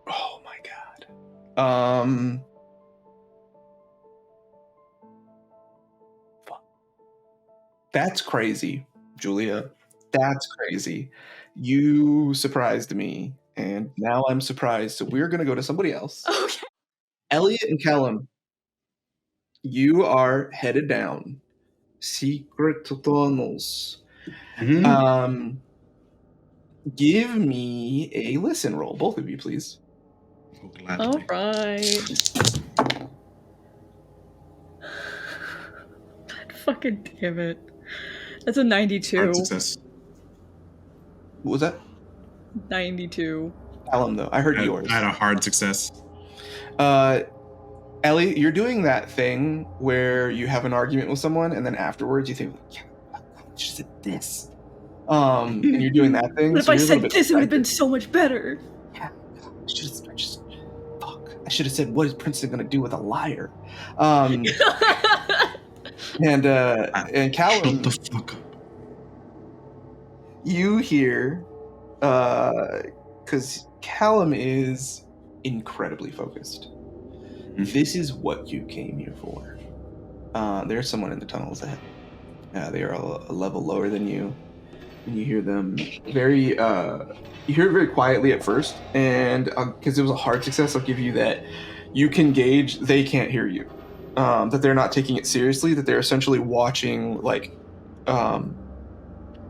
Oh my god. That's crazy, Julia. That's crazy. You surprised me, and now I'm surprised. So we're gonna go to somebody else. Okay. Elliot and Callum, you are headed down secret tunnels. Mm-hmm. Give me a listen roll, both of you, please. Oh, gladly. All right. God fucking damn it. That's a 92. Hard success. What was that? 92. Callum, though. I heard yours. I had a hard success. Ellie, you're doing that thing where you have an argument with someone and then afterwards you think, yeah, I should have said this. And you're doing that thing. But if so I you're a said little bit this, it would have been distracted. so much better. Yeah, I should have said, what is Princeton going to do with a liar? And Callum, Shut the fuck up. you hear, because Callum is incredibly focused. This is what you came here for. There's someone in the tunnels ahead. They are a level lower than you. And you hear them very, you hear it very quietly at first. And because it was a hard success, I'll give you that you can gauge they can't hear you. That they're not taking it seriously, that they're essentially watching, like,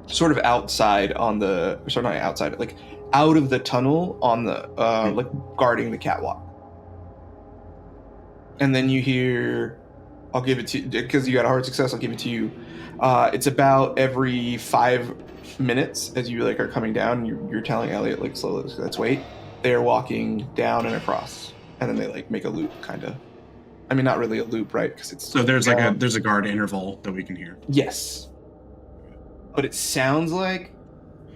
sort of outside on the, sorry, not outside, like out of the tunnel on the, like guarding the catwalk. And then you hear I'll give it to you because you got a hard success. I'll give it to you. It's about every 5 minutes as you like are coming down. You're telling Elliot like slowly, let's wait. They're walking down and across, and then they like make a loop, kind of. I mean, not really a loop, right? Because it's so there's there's a guard interval that we can hear. Yes, but it sounds like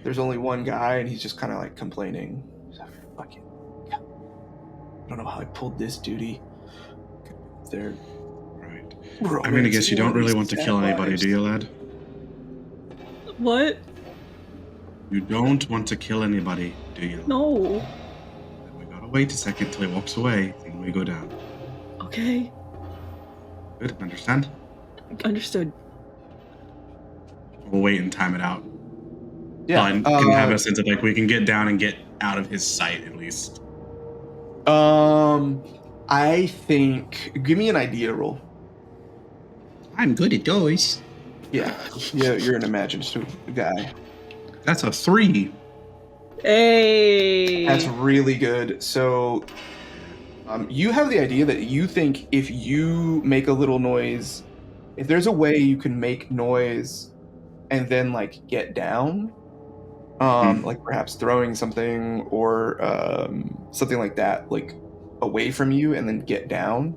there's only one guy, and he's just kind of like complaining. He's like, fuck it. I don't know how I pulled this duty. They're right. I'm gonna guess you don't really want to kill anybody, do you, lad? What? You don't want to kill anybody, do you? No. Then we gotta wait a second till he walks away, and we go down. Okay. Good, understand? Understood. We'll wait and time it out. Yeah. And can have a sense of like we can get down and get out of his sight at least. I think. Give me an idea roll. I'm good at those. Yeah, you're an imaginative guy. That's a 3. Hey. That's really good. So, you have the idea that you think if you make a little noise, if there's a way you can make noise and then like get down, like perhaps throwing something or something like that, like away from you and then get down.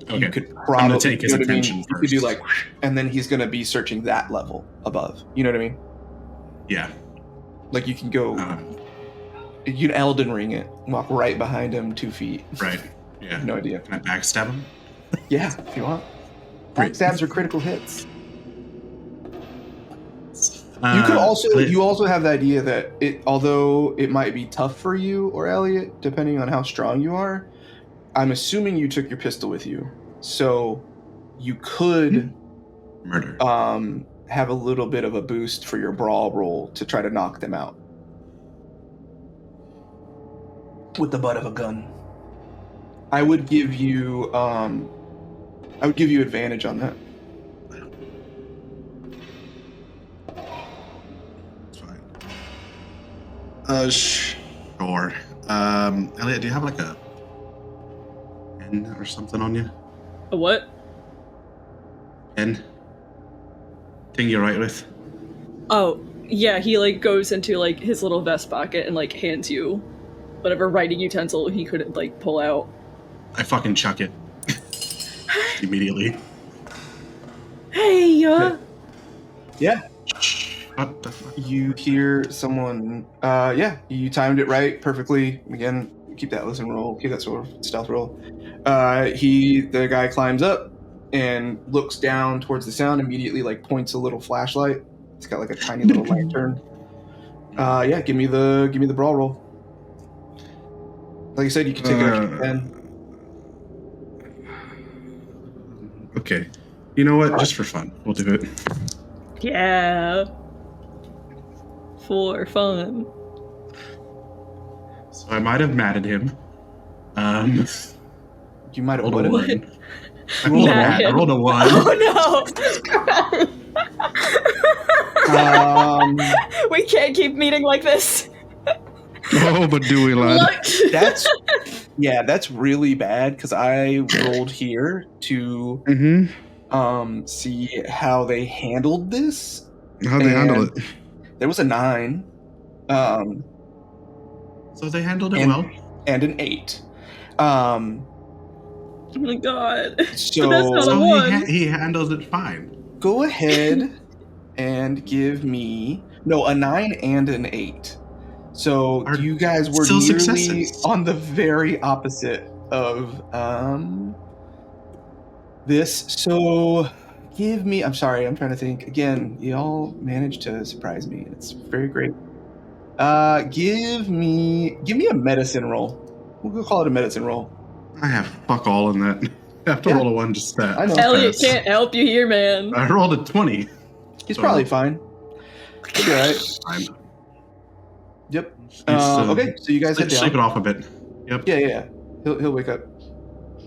Okay. You could probably I'm gonna take his attention You first. could do like, and then he's gonna be searching that level above. You know what I mean? Yeah. Like you can go, you can Elden Ring it, walk right behind him 2 feet. Right. Yeah. No idea. Can I backstab him? Yeah, if you want. Great. Backstabs are critical hits. You could you also have the idea that although it might be tough for you or Elliot, depending on how strong you are, I'm assuming you took your pistol with you, so you could murder. Have a little bit of a boost for your brawl roll to try to knock them out with the butt of a gun. I would give you advantage on that. That's fine. Sure. Elliot, do you have like a pen or something on you? A what? Pen? Thing you write with? Oh, yeah, he like goes into like his little vest pocket and like hands you whatever writing utensil he could like pull out. I fucking chuck it. Immediately. Hey, Yeah. What the fuck? You hear someone. You timed it right perfectly. Again, keep that listen roll. Keep that sort of stealth roll. The guy climbs up and looks down towards the sound. Immediately, like points a little flashlight. It's got like a tiny little lantern. Give me the brawl roll. Like I said, you can take an extra 10. Okay. You know what? Just for fun, we'll do it. yeah. For fun. So I might have matted him. You might have rolled a what? 1. I rolled a 1. I rolled a 1. Oh no! We can't keep meeting like this. Oh, but do we, lad? That's really bad because I rolled here to see how they handled this. How'd they handle it? There was a 9. So they handled it well. And an 8. Oh my god. So, but that's not a 1. He handled it fine. Go ahead and give me a 9 and an 8. So you guys were nearly successes. On the very opposite of this. So give me. I'm sorry. I'm trying to think. Again, you all managed to surprise me. It's very great. Give me a medicine roll. We'll go call it a medicine roll. I have fuck all in that. I have to roll a 1 just that. I know. Elliot can't help you here, man. I rolled a 20. He's probably fine. He'll be all right. Fine. Yep. Okay, so you guys head down. Shake it off a bit. Yep. Yeah. He'll wake up.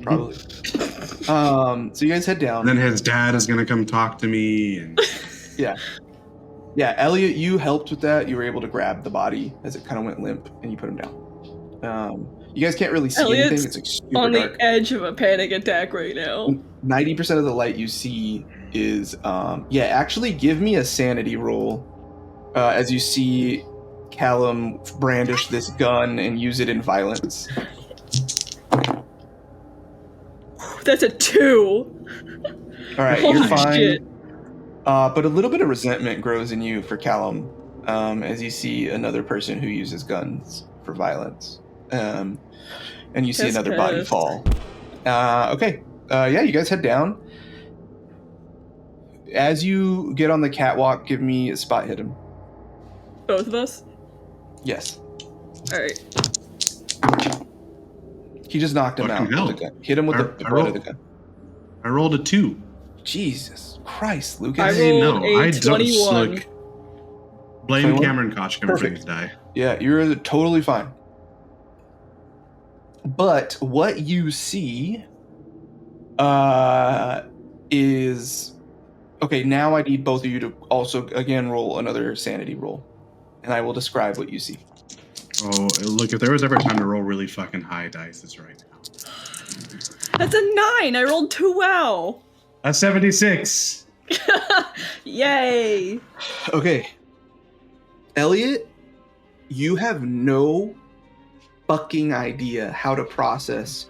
Probably. So you guys head down. And then his dad is gonna come talk to me. And Yeah, Elliot, you helped with that. You were able to grab the body as it kind of went limp, and you put him down. You guys can't really see Elliot's anything. It's like super on dark. the edge of a panic attack right now. 90% of the light you see is actually give me a sanity roll as you see Callum brandish this gun and use it in violence. That's a 2. All right, Holy you're fine. shit. But a little bit of resentment grows in you for Callum as you see another person who uses guns for violence. And you see another body fall. Okay. You guys head down. As you get on the catwalk, give me a spot hit him. Both of us? Yes. Alright. He just knocked him out with the gun. Hit him with the butt of the gun. I rolled a 2. Jesus Christ, Lucas. I rolled a 21. Look, blame 21? Cameron Kochkin for his die. Yeah, you're totally fine. But what you see is... Okay, now I need both of you to also, again, roll another sanity roll. And I will describe what you see. Oh, look, if there was ever time to roll really fucking high dice, it's right now. That's a 9! I rolled 2 wow! That's 76! Yay! Okay. Elliot, you have no fucking idea how to process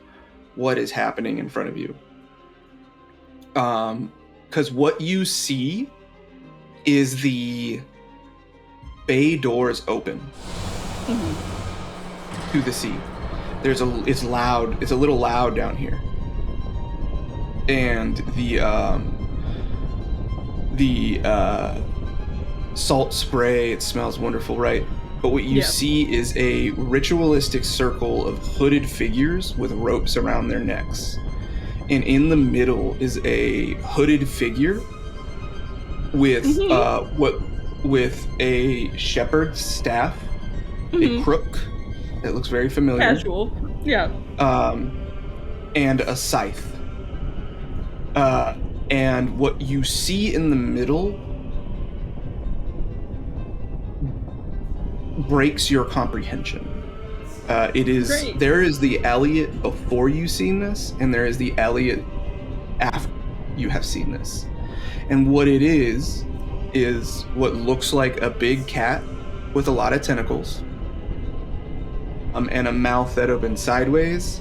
what is happening in front of you. Because what you see is the bay doors open to the sea. It's loud. It's a little loud down here, and the salt spray. It smells wonderful, right? But what you see is a ritualistic circle of hooded figures with ropes around their necks. And in the middle is a hooded figure with with a shepherd's staff, a crook that looks very familiar. Casual. Yeah. And a scythe. And what you see in the middle breaks your comprehension. There is the Elliot before you've seen this, and there is the Elliot after you have seen this. And what it is what looks like a big cat with a lot of tentacles, and a mouth that opens sideways,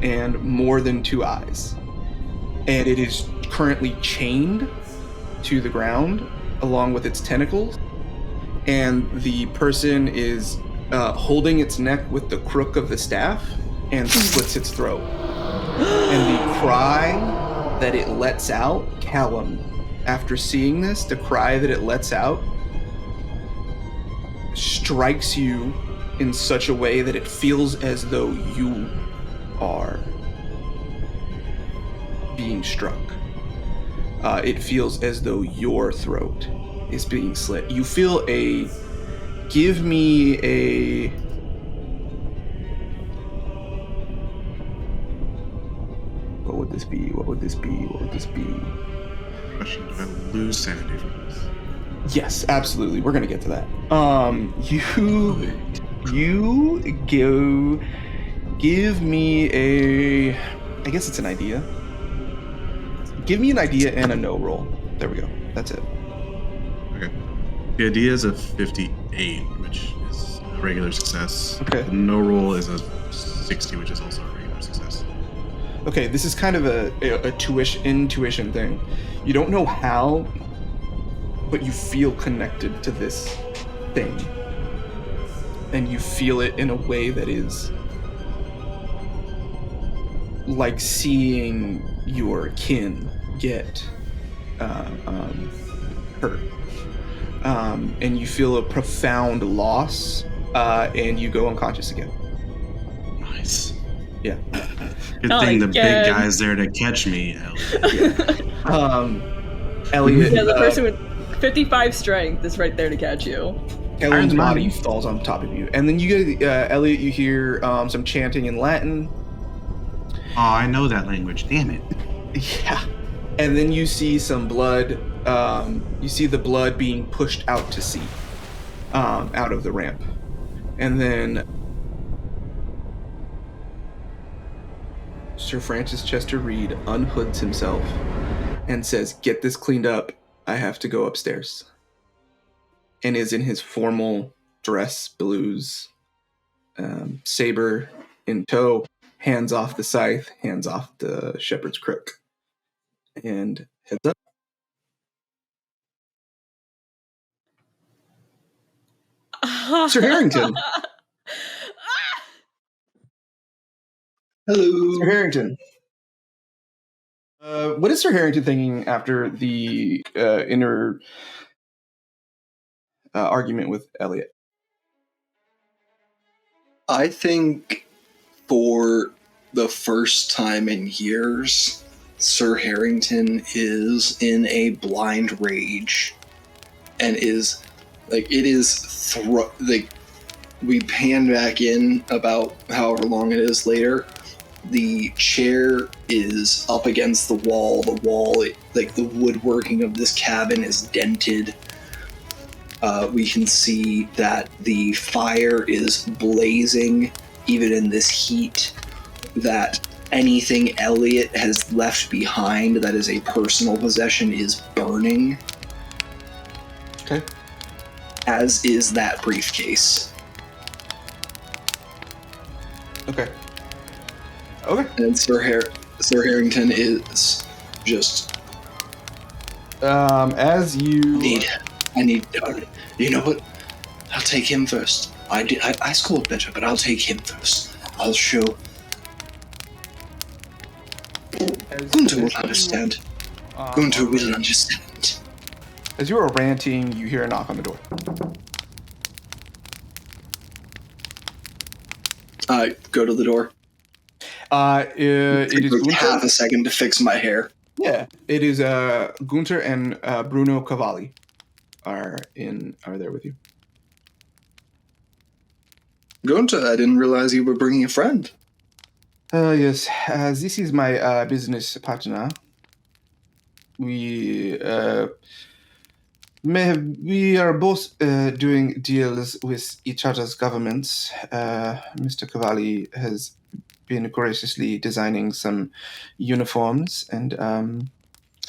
and more than 2 eyes. And it is currently chained to the ground along with its tentacles, and the person is holding its neck with the crook of the staff and slits its throat. And the cry that it lets out, Callum, after seeing this, the cry that it lets out strikes you in such a way that it feels as though you are being struck. It feels as though your throat is being slit. You feel give me a... What would this be? Question, do I lose sanity from this? Yes, absolutely. We're gonna get to that. You give me a... I guess it's an idea. Give me an idea and a no roll. There we go. That's it. Okay. The idea is a 58, which is a regular success. Okay. The no roll is a 60, which is also a regular success. Okay, this is kind of a intuition thing. You don't know how, but you feel connected to this thing. And you feel it in a way that is like seeing your kin get hurt. And you feel a profound loss, and you go unconscious again. Nice. Yeah. Good thing the big guy's there to catch me, Elliot. Elliot. Yeah, the person with 55 strength is right there to catch you. Elliot's body falls on top of you, and then you get Elliot. You hear some chanting in Latin. Oh, I know that language. Damn it. Yeah. And then you see some blood. You see the blood being pushed out to sea, out of the ramp, and then Sir Francis Chester Reed unhoods himself and says, "Get this cleaned up. I have to go upstairs." And is in his formal dress, blues, saber in tow, hands off the scythe, hands off the shepherd's crook, and heads up. Sir Harrington. Hello. Sir Harrington. What is Sir Harrington thinking after the inner argument with Elliot? I think for the first time in years, Sir Harrington is in a blind rage, and is like it is like we pan back in about however long it is later. The chair is up against the wall. The wall, like the woodworking of this cabin, is dented. We can see that the fire is blazing, even in this heat. That anything Elliot has left behind that is a personal possession is burning. Okay. As is that briefcase. Okay. Okay. And Sir Harrington is just... As you... I need... you know what? I'll take him first. I scored better, but I'll take him first. I'll show... Gunther will understand. Gunther will understand. As you are ranting, you hear a knock on the door. Go to the door. It is Took Gunther. half a second to fix my hair. Yeah, it is Gunther and Bruno Cavalli are there with you. Gunther, I didn't realize you were bringing a friend. Yes, this is my business partner. We are both doing deals with each other's governments. Mr. Cavalli has been graciously designing some uniforms, and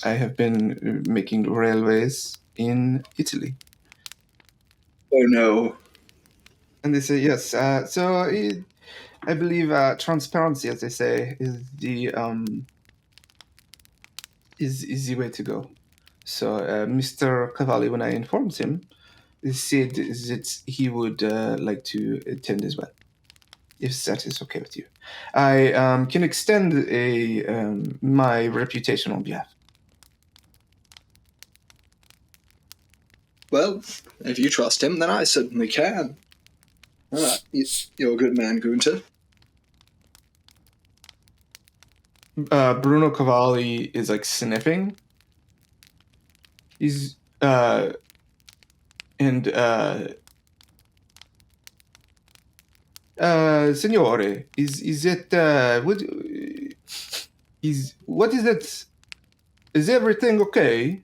I have been making railways in Italy. Oh no. And they say yes. I believe transparency, as they say, is the way to go. So Mr. Cavalli, when I informed him, said that he would like to attend as well, if that is okay with you. I can extend my reputation on behalf. Well, if you trust him, then I certainly can. You're a good man, Gunther. Bruno Cavalli is like sniffing. He's Signore, is it what is that? Is everything okay?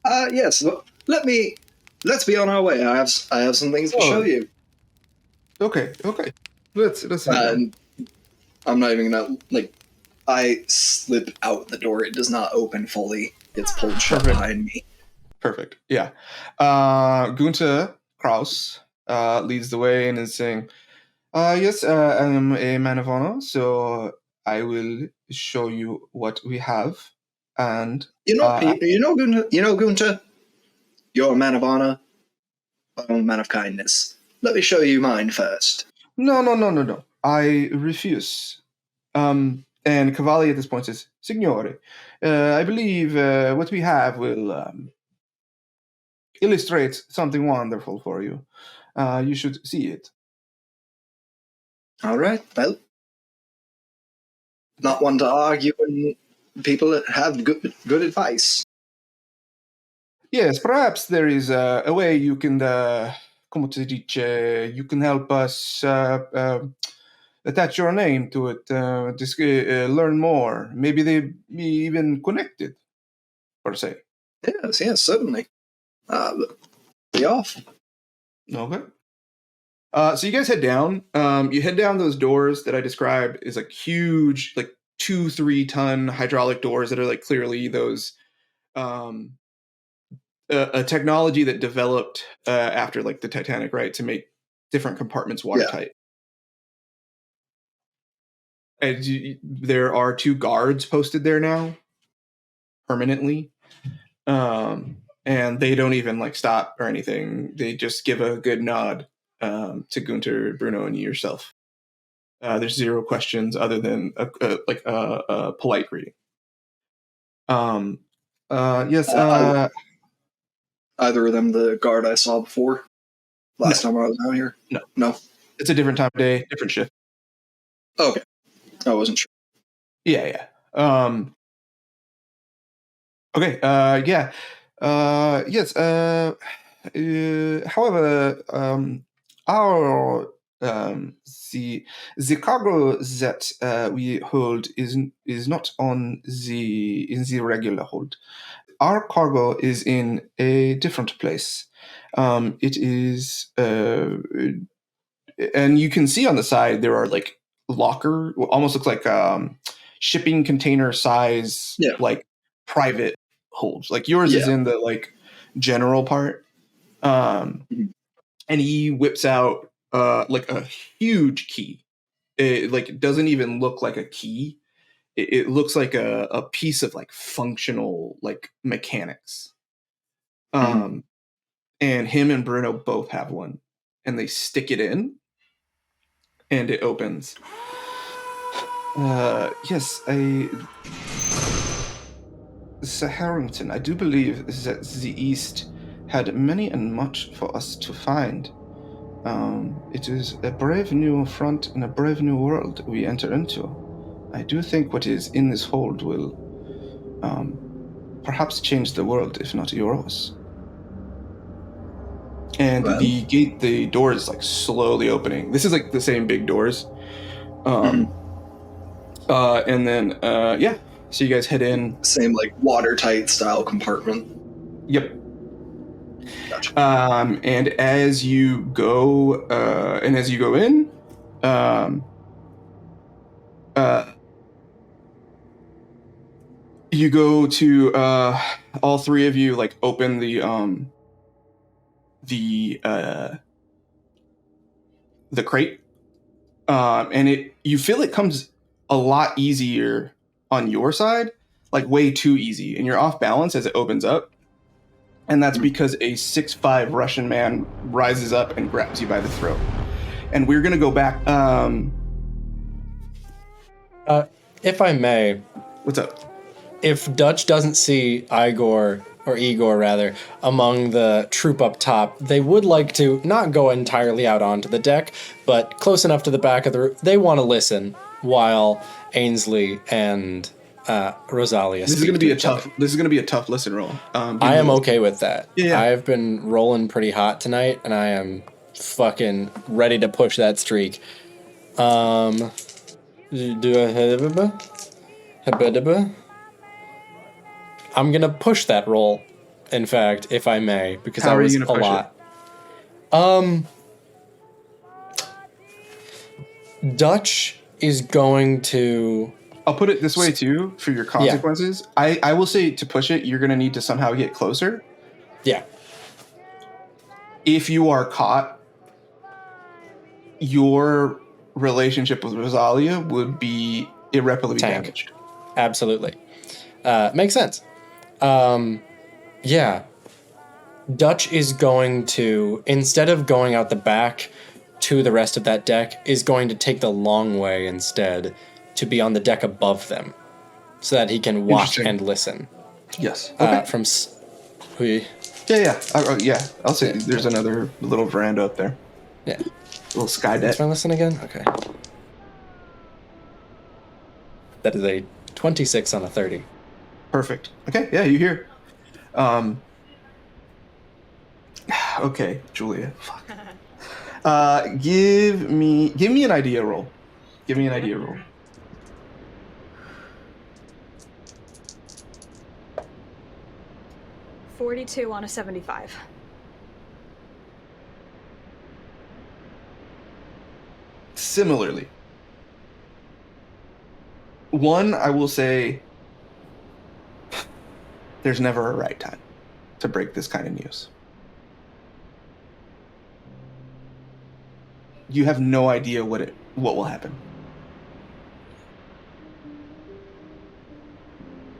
Yes. Let's be on our way. I have some things to show you. Okay. Let's And I'm not even gonna I slip out the door. It does not open fully. It's pulled shut behind me. Perfect. Yeah. Gunther Krause leads the way and is saying, yes, I am a man of honor, so I will show you what we have. And Gunther, you're a man of honor. I'm a man of kindness. Let me show you mine first. No. I refuse. And Cavalli at this point says, Signore, I believe what we have will illustrate something wonderful for you. You should see it. All right, well, not one to argue when people that have good advice. Yes, perhaps there is a way you can, you can help us attach your name to it, learn more. Maybe they be even connected, per se. Yes, certainly. Be off. Okay. So you guys head down. You head down those doors that I described is like huge, like 2-3 ton hydraulic doors that are like clearly those a technology that developed after like the Titanic, right, to make different compartments watertight. And there are 2 guards posted there now, permanently, and they don't even like stop or anything. They just give a good nod to Gunther, Bruno, and yourself. There's 0 questions other than a polite greeting. Yes. Either of them the guard I saw before last time I was out here? No. It's a different time of day, different shift. Okay. I wasn't sure. Yeah. Okay. Yeah. Yes. However, our the cargo that we hold is not on the regular hold. Our cargo is in a different place. It is, and you can see on the side there are like locker, almost looks like shipping container size, like private holds. Like yours is in the like general part. And he whips out like a huge key. It doesn't even look like a key. It looks like a piece of like functional like mechanics. And him and Bruno both have one, and they stick it in, and it opens. Yes, Sir Harrington, I do believe that the East had many and much for us to find. It is a brave new front and a brave new world we enter into. I do think what is in this hold will perhaps change the world, if not yours. And the door is like slowly opening. This is like the same big doors. And then, so you guys head in. Same like watertight style compartment. Yep. Gotcha. And as you go in, you go to all 3 of you like open the crate, and you feel it comes a lot easier on your side, like way too easy, and you're off balance as it opens up. And that's because a 6'5" Russian man rises up and grabs you by the throat. And we're gonna go back. If I may, what's up? If Dutch doesn't see Igor rather, among the troop up top, they would like to not go entirely out onto the deck, but close enough to the back of the room. They want to listen while Ainsley and Rosalia. This is going to be a tough listen roll. I am okay with that. Yeah. I've been rolling pretty hot tonight, and I am fucking ready to push that streak. Do I have I'm gonna push that roll, in fact, if I may, because that was a lot. Dutch is going to... I'll put it this way, too, for your consequences. Yeah. I will say to push it, you're going to need to somehow get closer. Yeah. If you are caught, your relationship with Rosalia would be irreparably damaged. Absolutely. Makes sense. Yeah. Dutch is going to, instead of going out the back to the rest of that deck, is going to take the long way instead to be on the deck above them so that he can watch and listen. Yes. Okay. Yeah. I'll say there's another little veranda up there. Yeah. Little sky deck. Can I listen again? Okay. That is a 26 on a 30. Perfect. Okay, yeah, you hear. Okay, Julia. Fuck. Give me an idea roll. Give me an idea roll. $42 on a 75. Similarly, one, I will say, there's never a right time to break this kind of news. You have no idea what will happen.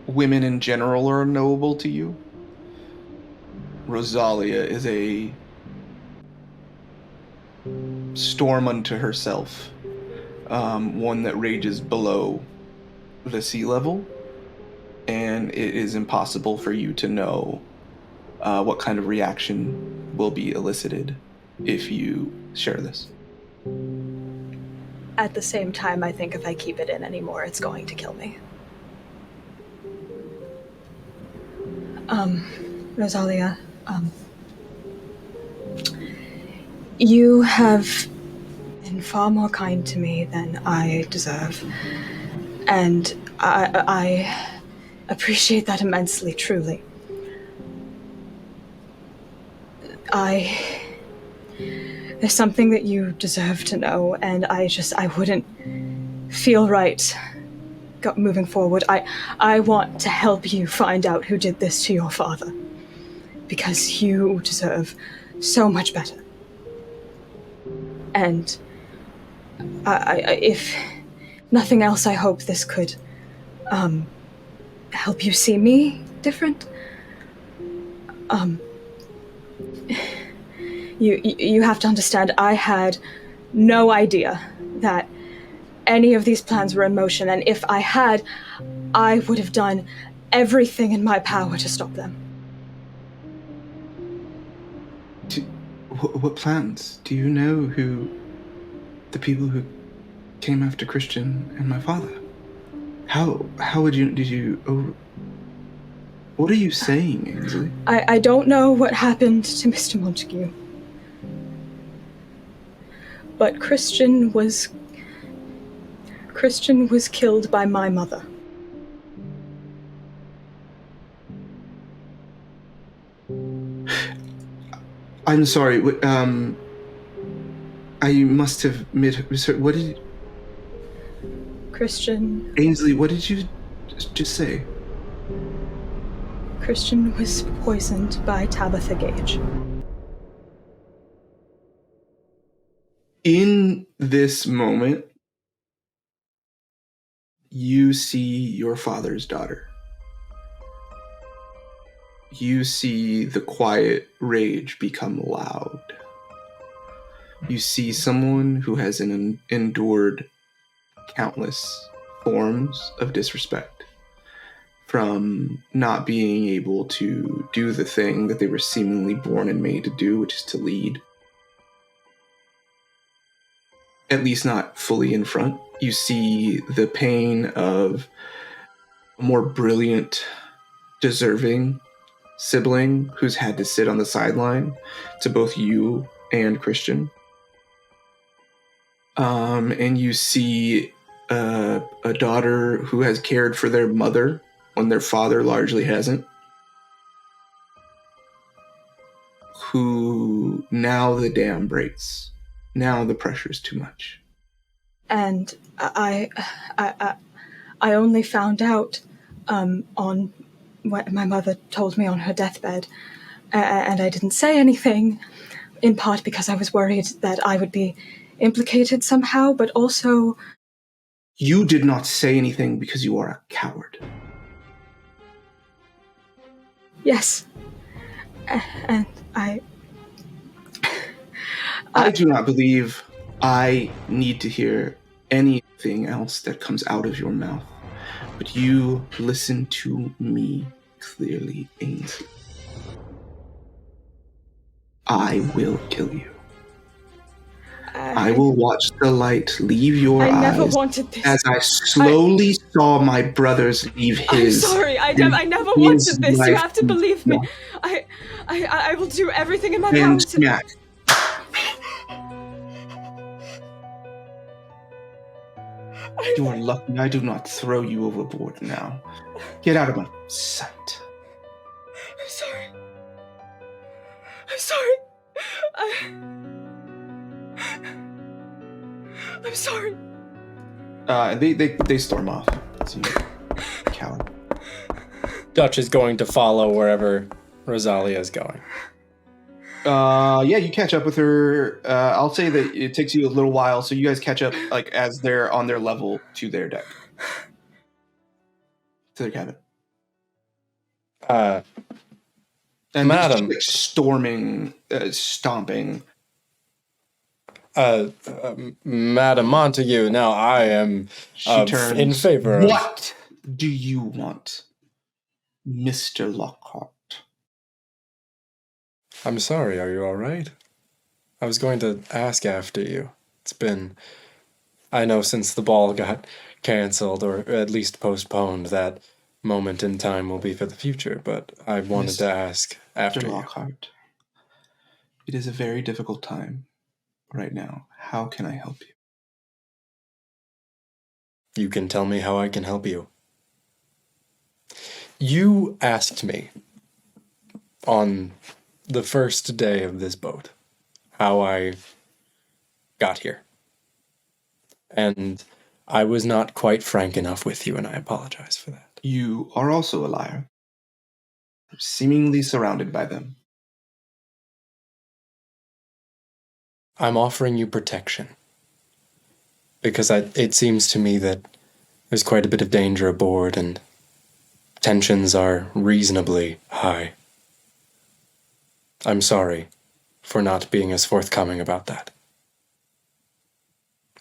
Women in general are unknowable to you. Rosalia is a storm unto herself, one that rages below the sea level, and it is impossible for you to know what kind of reaction will be elicited if you share this. At the same time, I think if I keep it in anymore, it's going to kill me. Rosalia, you have been far more kind to me than I deserve, and I appreciate that immensely, truly. There's something that you deserve to know, and I wouldn't feel right moving forward. I want to help you find out who did this to your father, because you deserve so much better. And if nothing else, I hope this could help you see me different. You have to understand, I had no idea that any of these plans were in motion, and if I had, I would have done everything in my power to stop them. What plans? Do you know who the people who came after Christian and my father? How did you what are you saying, Ainsley? I don't know what happened to Mr. Montague, but Christian was killed by my mother. I'm sorry. I must have what did Christian... Ainsley, what did you just say? Christian was poisoned by Tabitha Gage. In this moment, you see your father's daughter. You see the quiet rage become loud. You see someone who has endured countless forms of disrespect, from not being able to do the thing that they were seemingly born and made to do, which is to lead. At least not fully in front. You see the pain of a more brilliant, deserving sibling who's had to sit on the sideline to both you and Christian. And you see a daughter who has cared for their mother when their father largely hasn't, who now the dam breaks. Now the pressure's too much. And I only found out on what my mother told me on her deathbed, and I didn't say anything, in part because I was worried that I would be implicated somehow, but also... You did not say anything because you are a coward. Yes. And I do not believe I need to hear anything else that comes out of your mouth. But you listen to me clearly, Ainsley. I will kill you. I will watch the light leave your eyes. I never wanted this. As I slowly saw my brothers leave his. I'm sorry. I never wanted this. You have to believe me. I will do everything in my power And to... smack. You are lucky I do not throw you overboard now. Get out of my sight. I'm sorry. I'm sorry. I'm sorry. And they storm off. So Callum. Dutch is going to follow wherever Rosalia is going. Yeah, you catch up with her. I'll say that it takes you a little while, so you guys catch up like as they're on their level to their deck, to their cabin. And Madam, like storming, stomping. Madam Montague, now I am She turns in favor of... What do you want, Mr. Lockhart? I'm sorry, are you all right? I was going to ask after you. It's been, I know since the ball got cancelled, or at least postponed, that moment in time will be for the future, but I wanted to ask after Mr. you. Lockhart, it is a very difficult time right now. How can I help you? You can tell me how I can help you. You asked me on the first day of this boat how I got here. And I was not quite frank enough with you, and I apologize for that. You are also a liar, seemingly surrounded by them. I'm offering you protection. Because it seems to me that there's quite a bit of danger aboard, and tensions are reasonably high. I'm sorry for not being as forthcoming about that.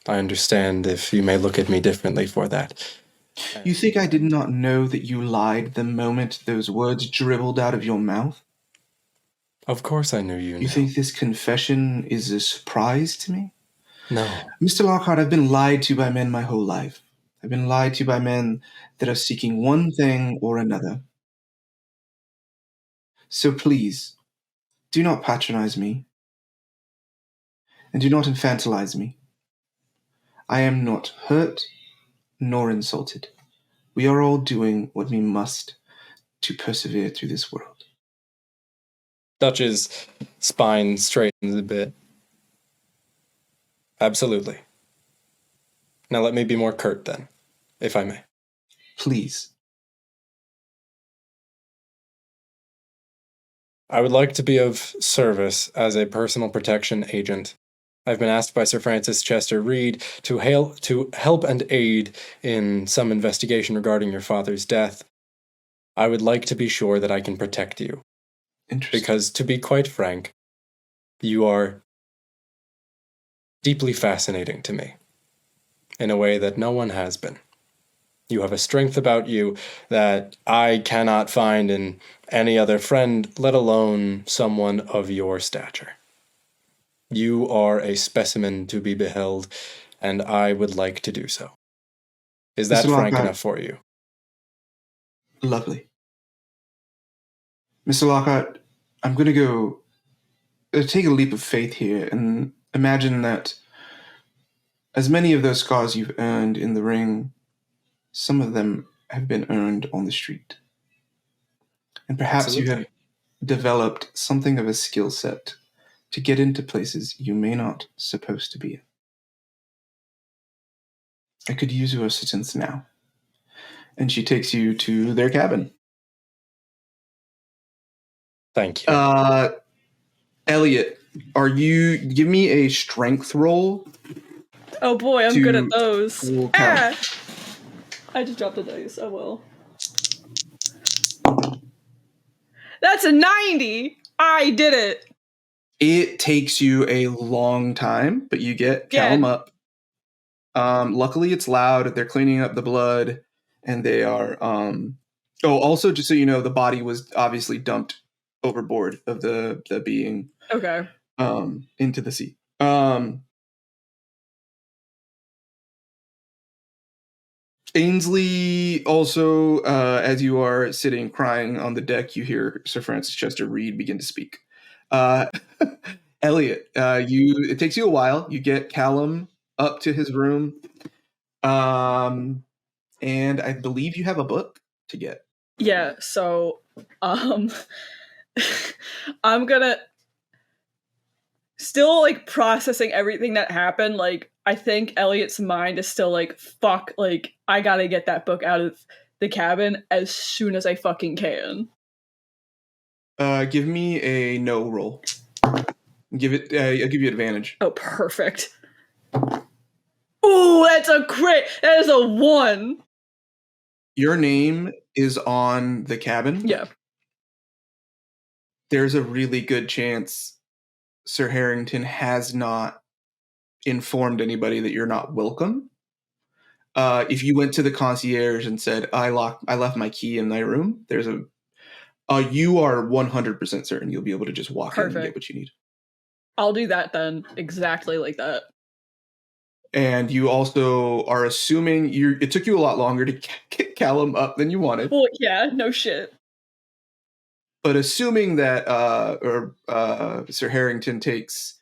I understand if you may look at me differently for that. You think I did not know that you lied the moment those words dribbled out of your mouth? Of course I knew you knew. You think this confession is a surprise to me? No. Mr. Lockhart, I've been lied to by men my whole life. I've been lied to by men that are seeking one thing or another. So please, do not patronize me. And do not infantilize me. I am not hurt nor insulted. We are all doing what we must to persevere through this world. Dutch's spine straightens a bit. Absolutely. Now let me be more curt then, if I may. Please. I would like to be of service as a personal protection agent. I've been asked by Sir Francis Chester Reed to help and aid in some investigation regarding your father's death. I would like to be sure that I can protect you. Interesting. Because, to be quite frank, you are deeply fascinating to me, in a way that no one has been. You have a strength about you that I cannot find in any other friend, let alone someone of your stature. You are a specimen to be beheld, and I would like to do so. Is that Mr. frank Lockhart, enough for you? Lovely. Mr. Lockhart, I'm going to go take a leap of faith here and imagine that as many of those scars you've earned in the ring, some of them have been earned on the street. And perhaps you have developed something of a skill set to get into places you may not supposed to be in. I could use your assistance now. And she takes you to their cabin. Thank you. Elliot, give me a strength roll. Oh boy, I'm good at those. Full count. I just dropped a dice. Oh well. That's a 90! I did it! It takes you a long time, but you get Callum up. Luckily, it's loud. They're cleaning up the blood, and they are... also, just so you know, the body was obviously dumped overboard of the being. Okay. Into the sea. Ainsley, also, as you are sitting crying on the deck, you hear Sir Francis Chester Reed begin to speak. Elliot, it takes you a while. You get Callum up to his room, and I believe you have a book to get. Yeah, so, I'm gonna... Still, processing everything that happened, I think Elliot's mind is still like, fuck, like, I gotta get that book out of the cabin as soon as I fucking can. Give me a no roll. I'll give you advantage. Oh, perfect. Ooh, that's a crit! That is a 1! Your name is on the cabin. Yeah. There's a really good chance Sir Harrington has not informed anybody that you're not welcome. If you went to the concierge and said, I left my key in my room, there's you are 100% certain you'll be able to just walk in and get what you need. I'll do that then, exactly like that. And you also are assuming it took you a lot longer to get Callum up than you wanted. Well, yeah, no shit. But assuming that Sir Harrington takes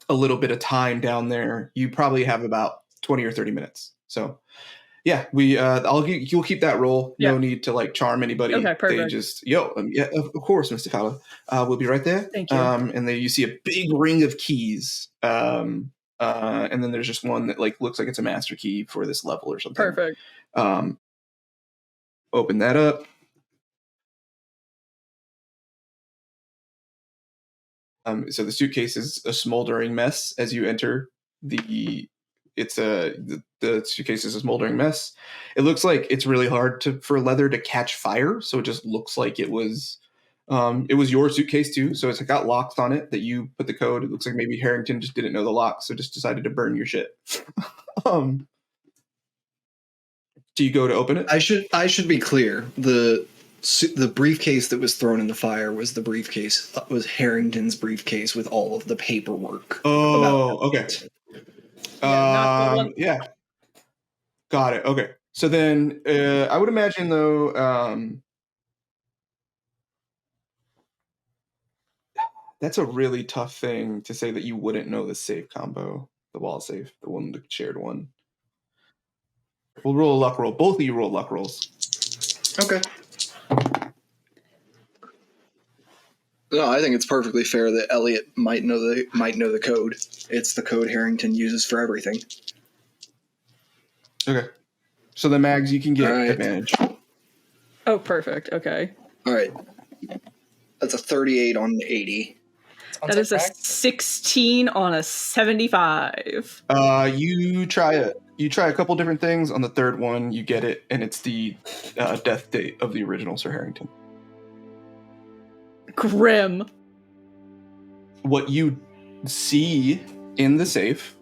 a little bit of time down there, you probably have about 20 or 30 minutes. So yeah, you'll keep that roll. Yeah. No need to like charm anybody. Okay, perfect. They just, yeah, of course, Mr. Fowler. We'll be right there. Thank you. And then you see a big ring of keys. And then there's just one that like looks like it's a master key for this level or something. Perfect. Open that up. So the suitcase is a smoldering mess as you enter. The suitcase is a smoldering mess. It looks like it's really hard for leather to catch fire, so it just looks like it was your suitcase too. So it's got locks on it that you put the code. It looks like maybe Harrington just didn't know the lock, so just decided to burn your shit. Do you go to open it? I should be clear. The briefcase that was thrown in the fire was Harrington's briefcase with all of the paperwork. Oh, okay. Yeah, yeah. Got it. Okay. So then I would imagine though, that's a really tough thing to say that you wouldn't know the safe combo, the wall safe, the shared one. We'll roll a luck roll. Both of you roll luck rolls. Okay. No, I think it's perfectly fair that Elliot might know the code. It's the code Harrington uses for everything. Okay. So the mags you can get advantage. Oh, perfect. Okay. All right. That's a 38 on 80. That is a 16 on a 75. You try a couple different things. On the third one, you get it, and it's the death date of the original Sir Harrington. Grim. What you see in the safe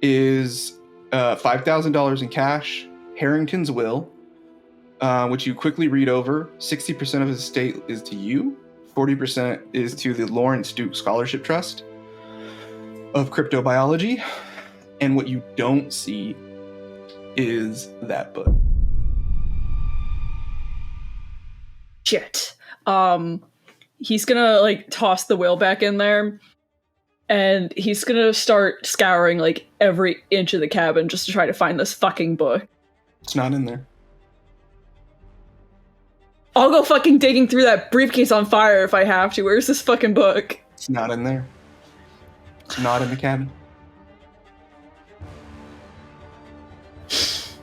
is $5,000 in cash, Harrington's will, which you quickly read over. 60% of his estate is to you. 40% is to the Lawrence Duke Scholarship Trust of Cryptobiology. And what you don't see is that book. Shit. He's gonna like toss the will back in there, and he's gonna start scouring like every inch of the cabin just to try to find this fucking book. It's not in there. I'll go fucking digging through that briefcase on fire if I have to. Where's this fucking book? It's not in there. It's not in the cabin. Shit.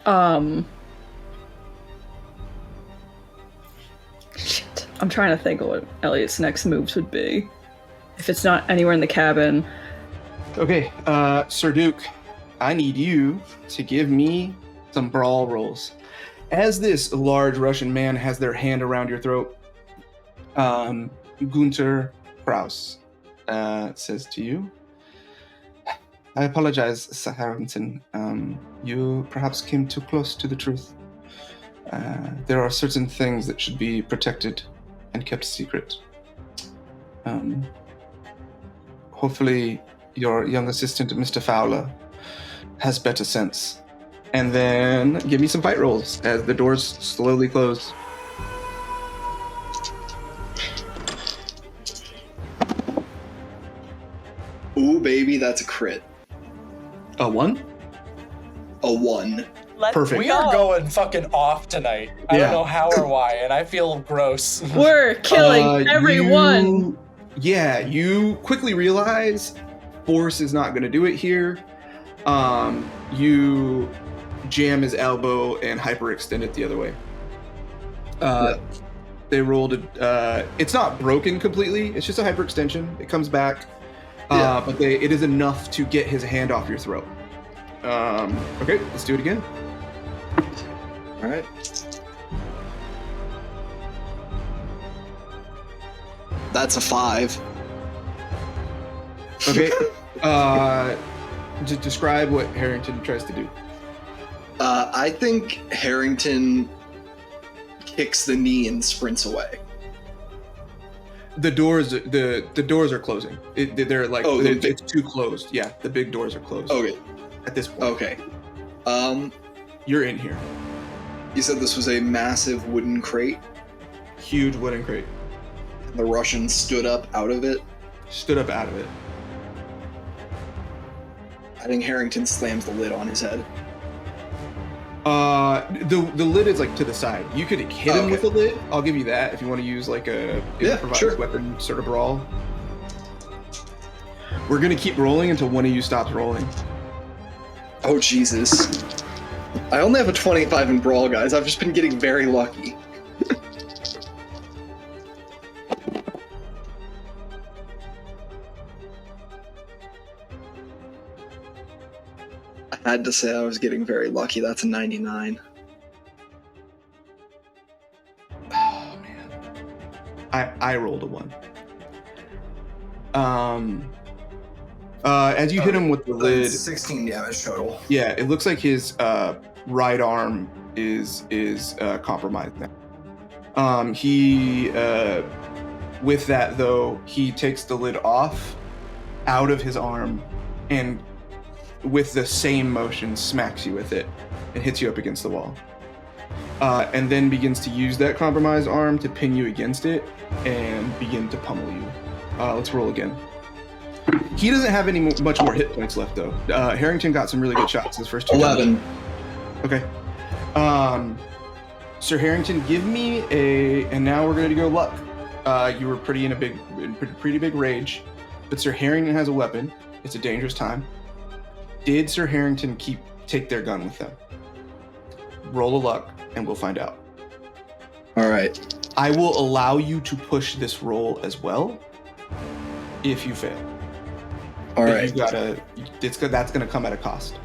I'm trying to think of what Elliot's next moves would be. If it's not anywhere in the cabin. Okay, Sir Duke, I need you to give me some brawl rolls. As this large Russian man has their hand around your throat, Gunther Krause says to you, I apologize, Sir Harrington. You perhaps came too close to the truth. There are certain things that should be protected and kept secret. Hopefully your young assistant, Mr. Fowler, has better sense. And then give me some fight rolls as the doors slowly close. Ooh, baby, that's a crit. A 1? A 1. Let's Perfect. We are going fucking off tonight. I don't know how or why, and I feel gross. We're killing everyone. Yeah, you quickly realize force is not going to do it here. You jam his elbow and hyperextend it the other way. They rolled it's not broken completely. It's just a hyperextension. It comes back, but it is enough to get his hand off your throat. Okay, let's do it again. All right. That's a 5. Okay. To describe what Harrington tries to do. I think Harrington kicks the knee and sprints away. The doors are closing. They're like it's too closed. Yeah, the big doors are closed. Okay. At this point. Okay. You're in here. You said this was a massive wooden crate. Huge wooden crate. The Russian stood up out of it. Stood up out of it. I think Harrington slams the lid on his head. The lid is like to the side. You could hit him with the lid. I'll give you that if you want to use like a improvised weapon sort of brawl. We're gonna keep rolling until one of you stops rolling. Oh Jesus! I only have a 25 in brawl, guys. I've just been getting very lucky. I had to say I was getting very lucky. That's a 99. Oh man. I rolled a 1. As you hit him with the lid, 16 damage total. Yeah, it looks like his right arm is compromised now. He with that though, he takes the lid off out of his arm and with the same motion smacks you with it and hits you up against the wall. And then begins to use that compromised arm to pin you against it and begin to pummel you. Let's roll again. He doesn't have much more hit points left though. Harrington got some really good shots his first 2 11. Okay. Sir Harrington, give me and now we're going to go luck. You were pretty big rage, but Sir Harrington has a weapon. It's a dangerous time. Did Sir Harrington take their gun with them? Roll a luck, and we'll find out. All right. I will allow you to push this roll as well, if you fail. All right. That's going to come at a cost.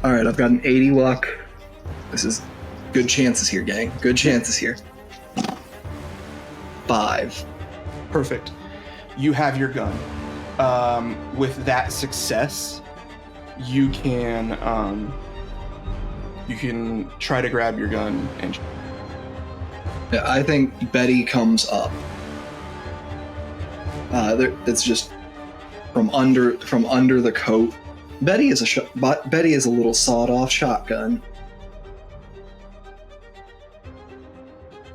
All right, I've got an 80 luck. This is good chances here, gang. Good chances here. 5. Perfect. You have your gun. With that success, you can try to grab your gun and. Yeah, I think Betty comes up. It's just from under the coat. Betty is a little sawed-off shotgun.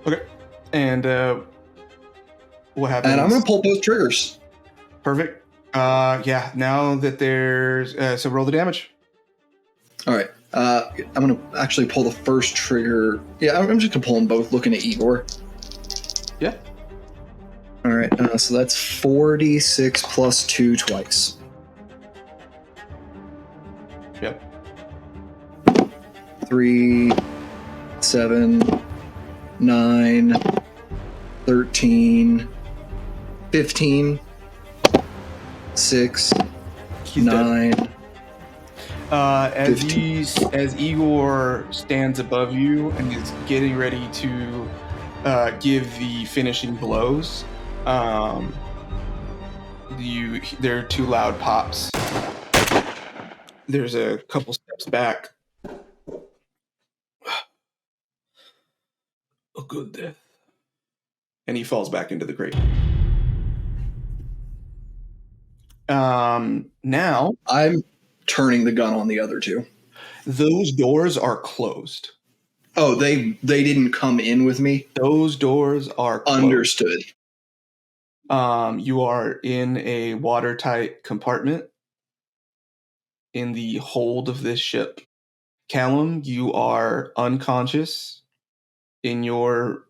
Okay, and what happens? And I'm gonna pull both triggers. Perfect. Yeah. Now that there's so roll the damage. All right. I'm gonna actually pull the first trigger. Yeah, I'm just gonna pull them both. Looking at Igor. Yeah. All right. So that's 46 plus 2 twice. Yep. 3, 7, 9, 13, 15, 6, He's 9. dead. As Igor stands above you and is getting ready to give the finishing blows, there are 2 loud pops. There's a couple steps back. A good death. And he falls back into the crate. Now I'm turning the gun on the other 2. Those doors are closed. Oh, they didn't come in with me? Those doors are closed. Understood. You are in a watertight compartment in the hold of this ship. Callum, you are unconscious in your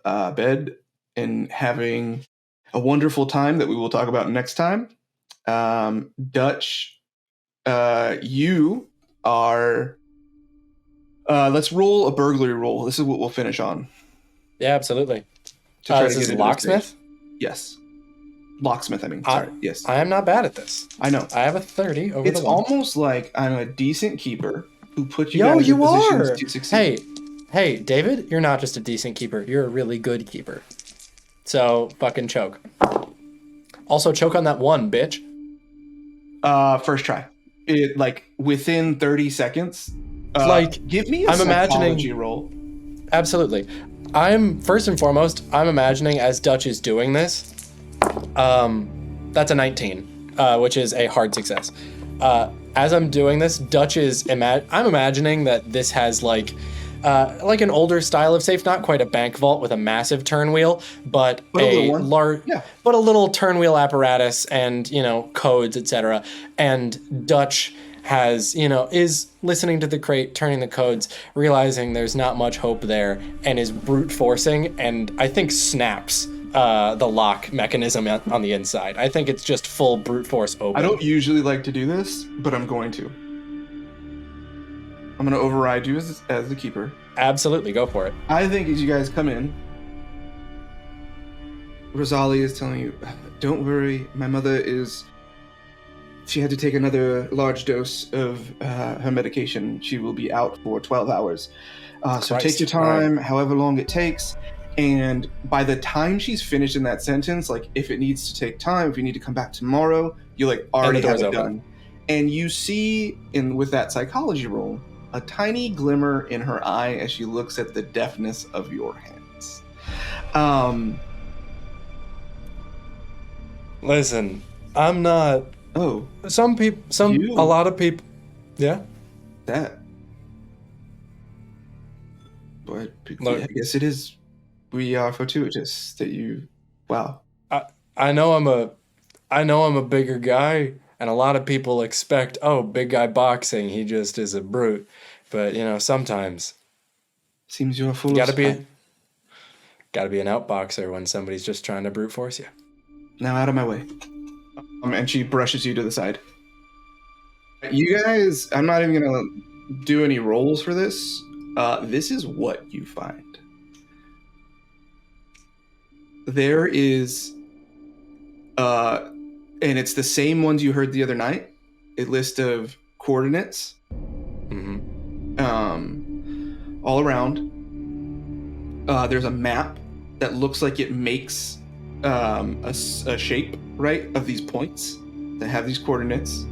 bed and having a wonderful time that we will talk about next time. Dutch, you are... let's roll a burglary roll. This is what we'll finish on. Yeah, absolutely. To try This to is get into the locksmith? stage. Yes. Locksmith, I mean. Sorry. Yes. I am not bad at this. I know. I have a 30 over It's the 1. almost like I'm a decent keeper who put you Yo, guys you in positions are. to succeed. Hey, David, you're not just a decent keeper. You're a really good keeper. So, fucking choke. Also, choke on that 1, bitch. First try. It like within 30 seconds. Give me a I'm psychology roll. Absolutely. First and foremost, I'm imagining as Dutch is doing this, that's a 19, which is a hard success. As I'm doing this, Dutch is, I'm imagining that this has like an older style of safe, not quite a bank vault with a massive turn wheel, but a large, but a little turn wheel apparatus and, codes, etc. And Dutch has, is listening to the crate, turning the codes, realizing there's not much hope there, and is brute forcing, and I think snaps the lock mechanism on the inside. I think it's just full brute force open. I don't usually like to do this, but I'm going to. I'm going to override you as the keeper. Absolutely, go for it. I think as you guys come in, Rosalia is telling you, don't worry, my mother is... She had to take another large dose of her medication. She will be out for 12 hours. So take your time, however long it takes. And by the time she's finished in that sentence, like if it needs to take time, if you need to come back tomorrow, you like already have it done. And you see with that psychology roll, a tiny glimmer in her eye as she looks at the deftness of your hands. Listen, I'm not... Oh. A lot of people... Yeah? That. But I guess it is... We are fortuitous that you... Wow. I know I'm a bigger guy, and a lot of people expect, big guy boxing, he just is a brute. But, sometimes... Seems you're full of... Gotta be an outboxer when somebody's just trying to brute force you. Now out of my way. And she brushes you to the side. You guys, I'm not even gonna do any rolls for this. This is what you find. There is, and it's the same ones you heard the other night. A list of coordinates, all around. There's a map that looks like it makes a shape, right, of these points that have these coordinates.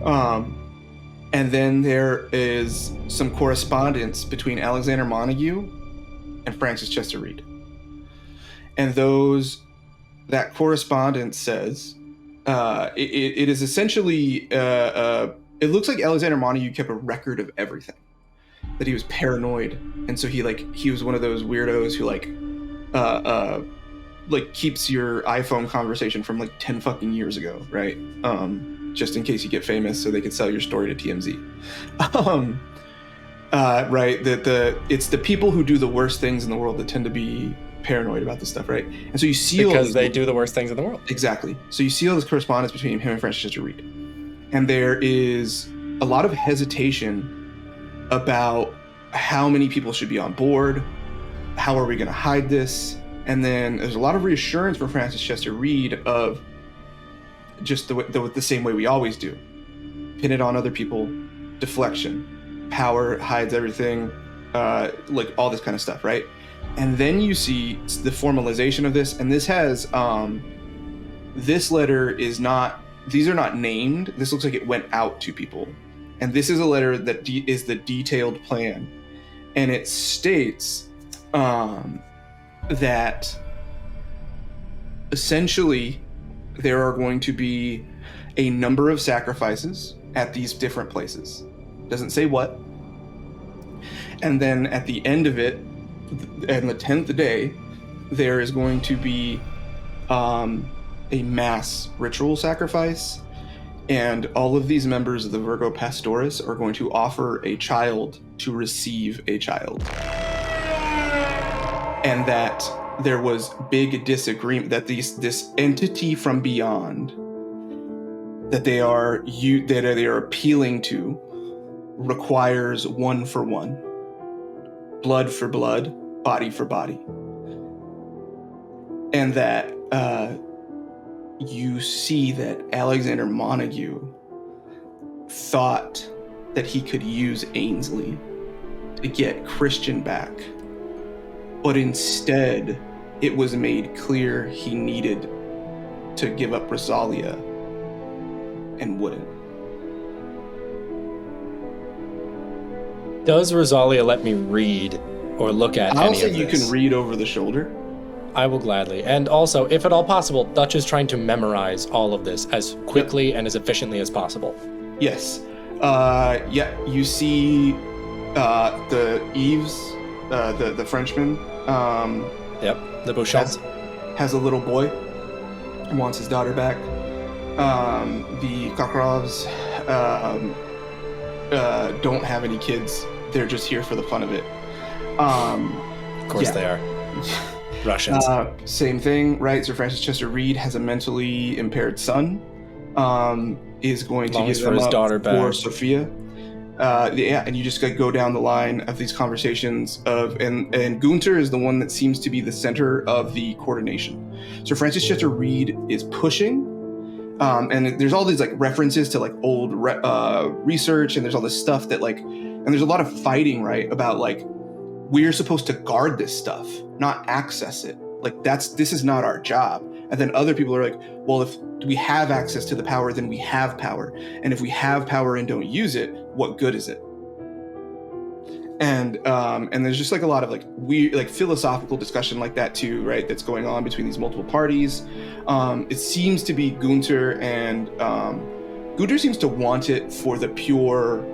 And then there is some correspondence between Alexander Montague and Francis Chester Reed. And that correspondence says, it is essentially, it looks like Alexander Montague kept a record of everything. That he was paranoid, and so he was one of those weirdos who keeps your iPhone conversation from 10 fucking years ago, right? Just in case you get famous, so they could sell your story to TMZ. Right? It's the people who do the worst things in the world that tend to be paranoid about this stuff, right? And so you see because they do the worst things in the world. Exactly. So you see all this correspondence between him and Francis Chester Reed, and there is a lot of hesitation about how many people should be on board, how are we going to hide this, and then there's a lot of reassurance from Francis Chester Reed of just the same way we always do. Pin it on other people, deflection, power hides everything, all this kind of stuff, right? And then you see the formalization of this, and this has, this letter is not, these are not named, this looks like it went out to people. And this is a letter that is the detailed plan. And it states that essentially there are going to be a number of sacrifices at these different places. Doesn't say what. And then at the end of it, and the 10th day, there is going to be a mass ritual sacrifice, and all of these members of the Virgo Pastoris are going to offer a child to receive a child. And that there was big disagreement that this entity from beyond that they are appealing to requires one for one, blood for blood, body for body, and that you see that Alexander Montague thought that he could use Ainsley to get Christian back, but instead it was made clear he needed to give up Rosalia and wouldn't. Does Rosalia let me read or look at I'll any say of you this? can read over the shoulder. I will gladly. And also, if at all possible, Dutch is trying to memorize all of this as quickly and as efficiently as possible. Yes. You see the Yves, the Frenchman. Yep, the Beauchamps. Has a little boy and wants his daughter back. The Krause don't have any kids. They're just here for the fun of it. Of course they are. Russians. Same thing, right? Sir Francis Chester Reed has a mentally impaired son. Is going to give for his daughter back. For Sophia. And you just go down the line of these conversations and Gunther is the one that seems to be the center of the coordination. Sir Francis Chester Reed is pushing, and there's all these like references to like old research, and there's all this stuff that like, and there's a lot of fighting, right, about like we're supposed to guard this stuff, not access it. Like this is not our job. And then other people are like, well, if we have access to the power, then we have power. And if we have power and don't use it, what good is it? And there's just like a lot of like weird, like philosophical discussion like that too, right? That's going on between these multiple parties. It seems to be Gunther, and Gunther seems to want it for the pure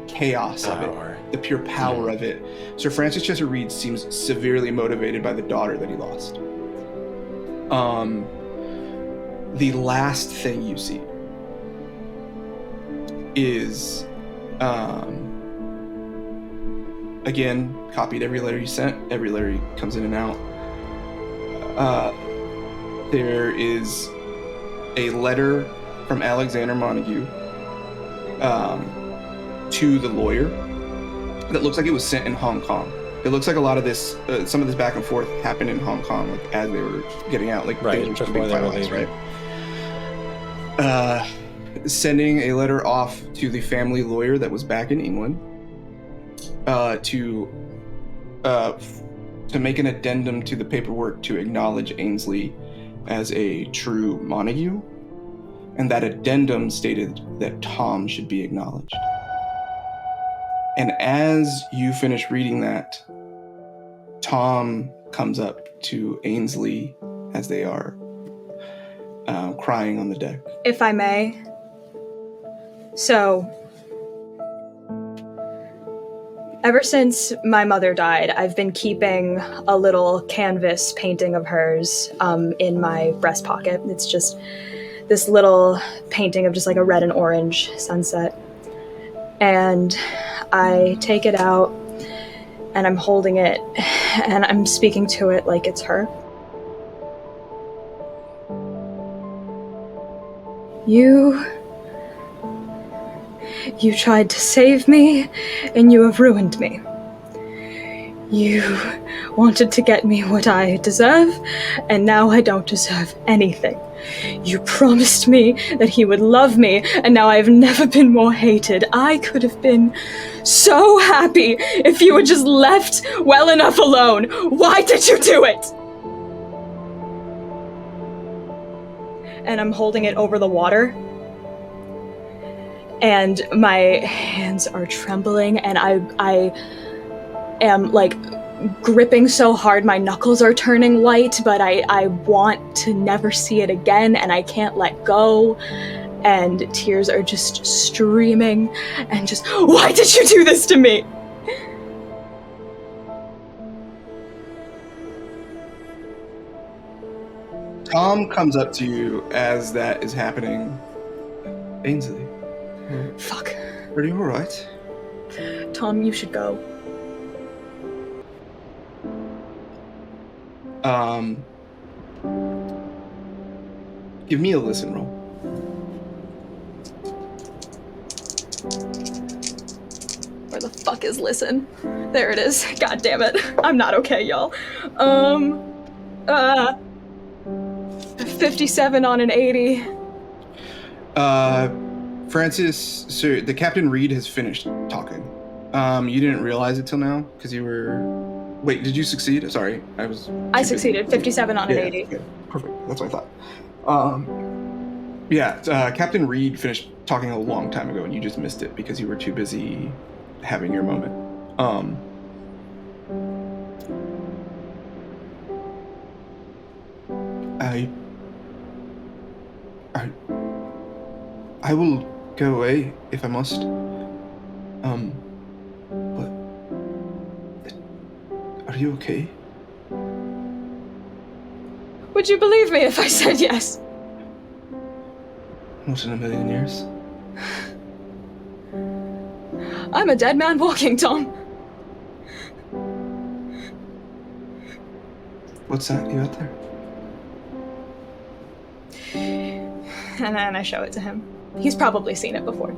chaos of it, the pure power of it. Sir Francis Chester Reed seems severely motivated by the daughter that he lost. The last thing you see is, again, copied every letter you sent, every letter comes in and out. There is a letter from Alexander Montague to the lawyer that looks like it was sent in Hong Kong. It looks like a lot of this, some of this back and forth happened in Hong Kong, like as they were getting out, like right, things were just being before they were finalized, leaving. right? Sending a letter off to the family lawyer that was back in England to make an addendum to the paperwork to acknowledge Ainsley as a true Montague, and that addendum stated that Tom should be acknowledged. And as you finish reading that, Tom comes up to Ainsley as they are crying on the deck. If I may. So, ever since my mother died, I've been keeping a little canvas painting of hers in my breast pocket. It's just this little painting of just like a red and orange sunset. And I take it out and I'm holding it and I'm speaking to it like it's her. You tried to save me, and you have ruined me. You wanted to get me what I deserve, and now I don't deserve anything. You promised me that he would love me, and now I've never been more hated. I could have been so happy if you were just left well enough alone. Why did you do it? And I'm holding it over the water. And my hands are trembling, and I am like gripping so hard my knuckles are turning white, but I want to never see it again, and I can't let go. And tears are just streaming, and just, why did you do this to me? Tom comes up to you as that is happening. Ainsley. Fuck. Are you alright? Tom, you should go. Give me a listen roll. Where the fuck is listen? There it is. God damn it. I'm not okay, y'all. 57 on an 80. Francis, so the Captain Reed has finished talking. You didn't realize it till now because you were. Wait, did you succeed? Sorry, I succeeded. 57 on an 80. Okay, perfect. That's what I thought. Captain Reed finished talking a long time ago, and you just missed it because you were too busy having your moment. I will go away if I must. But are you okay? Would you believe me if I said yes? Not in a million years. I'm a dead man walking, Tom. What's that you got there? And then I show it to him. He's probably seen it before.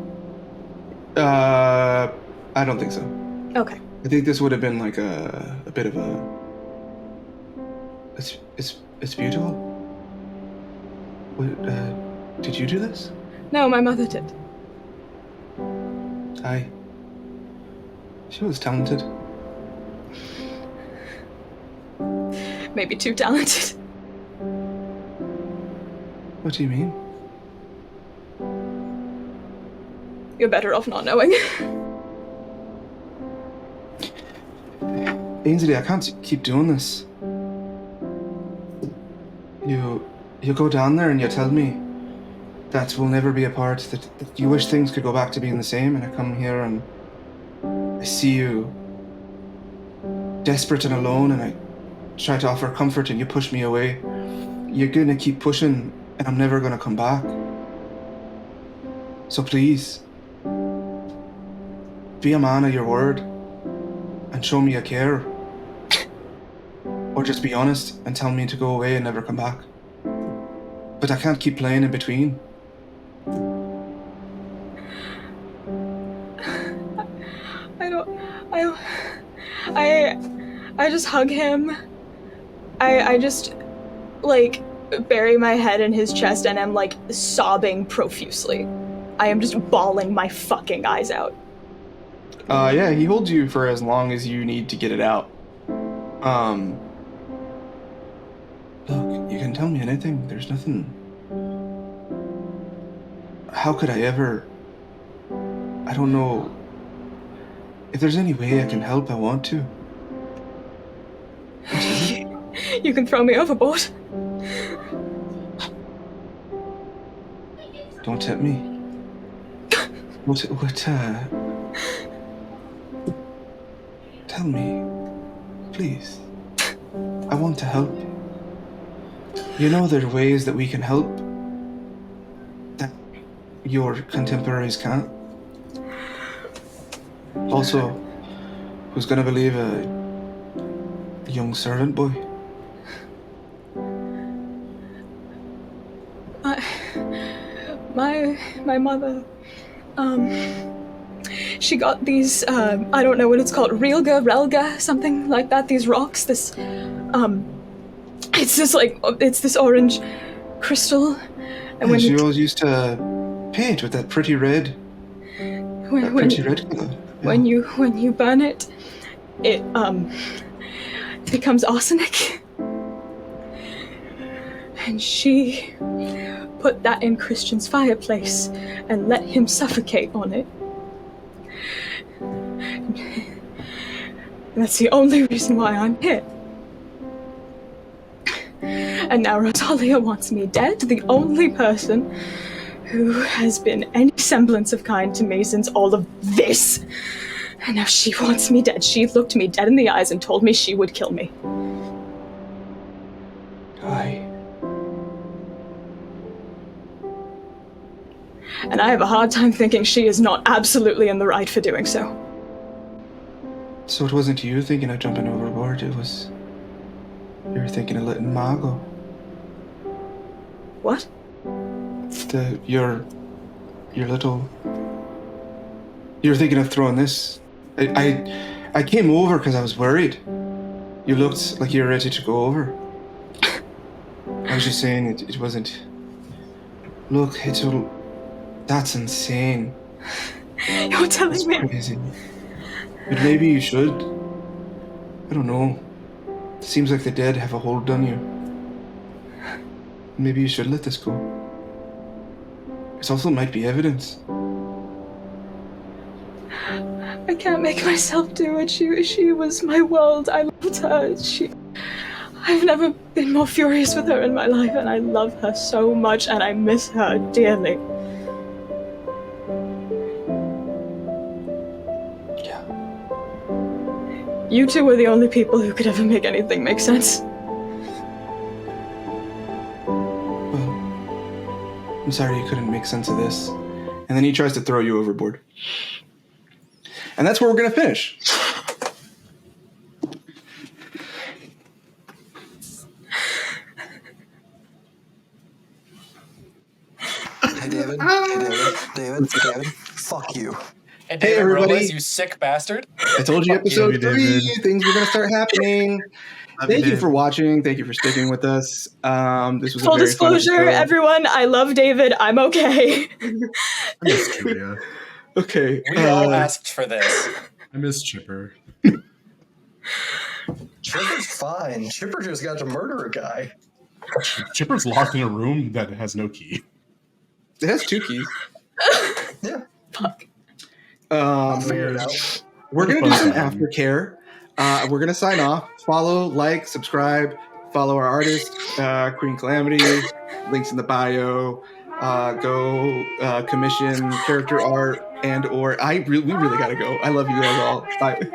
I don't think so. Okay. I think this would have been like a bit of a. It's beautiful. What, did you do this? No, my mother did. She was talented. Maybe too talented. What do you mean? You're better off not knowing. Ainsley, I can't keep doing this. You go down there and you tell me that we'll never be apart, that you wish things could go back to being the same, and I come here and I see you desperate and alone, and I try to offer comfort and you push me away. You're gonna keep pushing and I'm never gonna come back. So please, be a man of your word and show me a care. Or just be honest and tell me to go away and never come back. But I can't keep playing in between. I just hug him. I just, like, bury my head in his chest and am, like, sobbing profusely. I am just bawling my fucking eyes out. Yeah, he holds you for as long as you need to get it out. Look, you can tell me anything. There's nothing. How could I ever... I don't know. If there's any way I can help, I want to. You can throw me overboard. Don't tempt me. Tell me, please. I want to help. You know there are ways that we can help that your contemporaries can't. Also, who's gonna believe a young servant boy? My mother, she got these, I don't know what it's called, relga, something like that, these rocks, it's this orange crystal. And when she always used to paint with that pretty red, red color. Yeah. When you burn it, it becomes arsenic. And she put that in Christian's fireplace and let him suffocate on it. And that's the only reason why I'm here. And now Rosalia wants me dead, the only person who has been any semblance of kind to me since all of this. And now she wants me dead. She looked me dead in the eyes and told me she would kill me. And I have a hard time thinking she is not absolutely in the right for doing so. So it wasn't you thinking of jumping overboard, it was You were thinking of letting Ma go. What? Your little. You were thinking of throwing this. I came over because I was worried. You looked like you were ready to go over. I was just saying it wasn't. Look, that's insane. You're telling That's me. crazy. But maybe you should. I don't know. It seems like the dead have a hold on you. Maybe you should let this go. It also might be evidence. I can't make myself do it. She was my world. I loved her. I've never been more furious with her in my life, and I love her so much, and I miss her dearly. Yeah. You two were the only people who could ever make anything make sense. Well, I'm sorry you couldn't make sense of this. And then he tries to throw you overboard. And that's where we're going to finish. Hey, David. David. Fuck you. Hey, Hey, David everybody. Robles, you sick bastard. I told you Fuck episode you, 3, David. things were going to start happening. Thank you for watching. Thank you for sticking with us. This was Full a very fun disclosure, episode. everyone, I love David. I'm okay. I miss Julia. Okay. We all asked for this. I miss Chipper. Chipper's fine. Chipper just got to murder a guy. Chipper's locked in a room that has no key. It has 2 keys. Yeah. Fuck. I'll figure it out. We're going to do some aftercare. We're going to sign off. Follow, like, subscribe. Follow our artist, Queen Calamity. Links in the bio. Go commission character art and/or we really got to go. I love you guys all. Bye.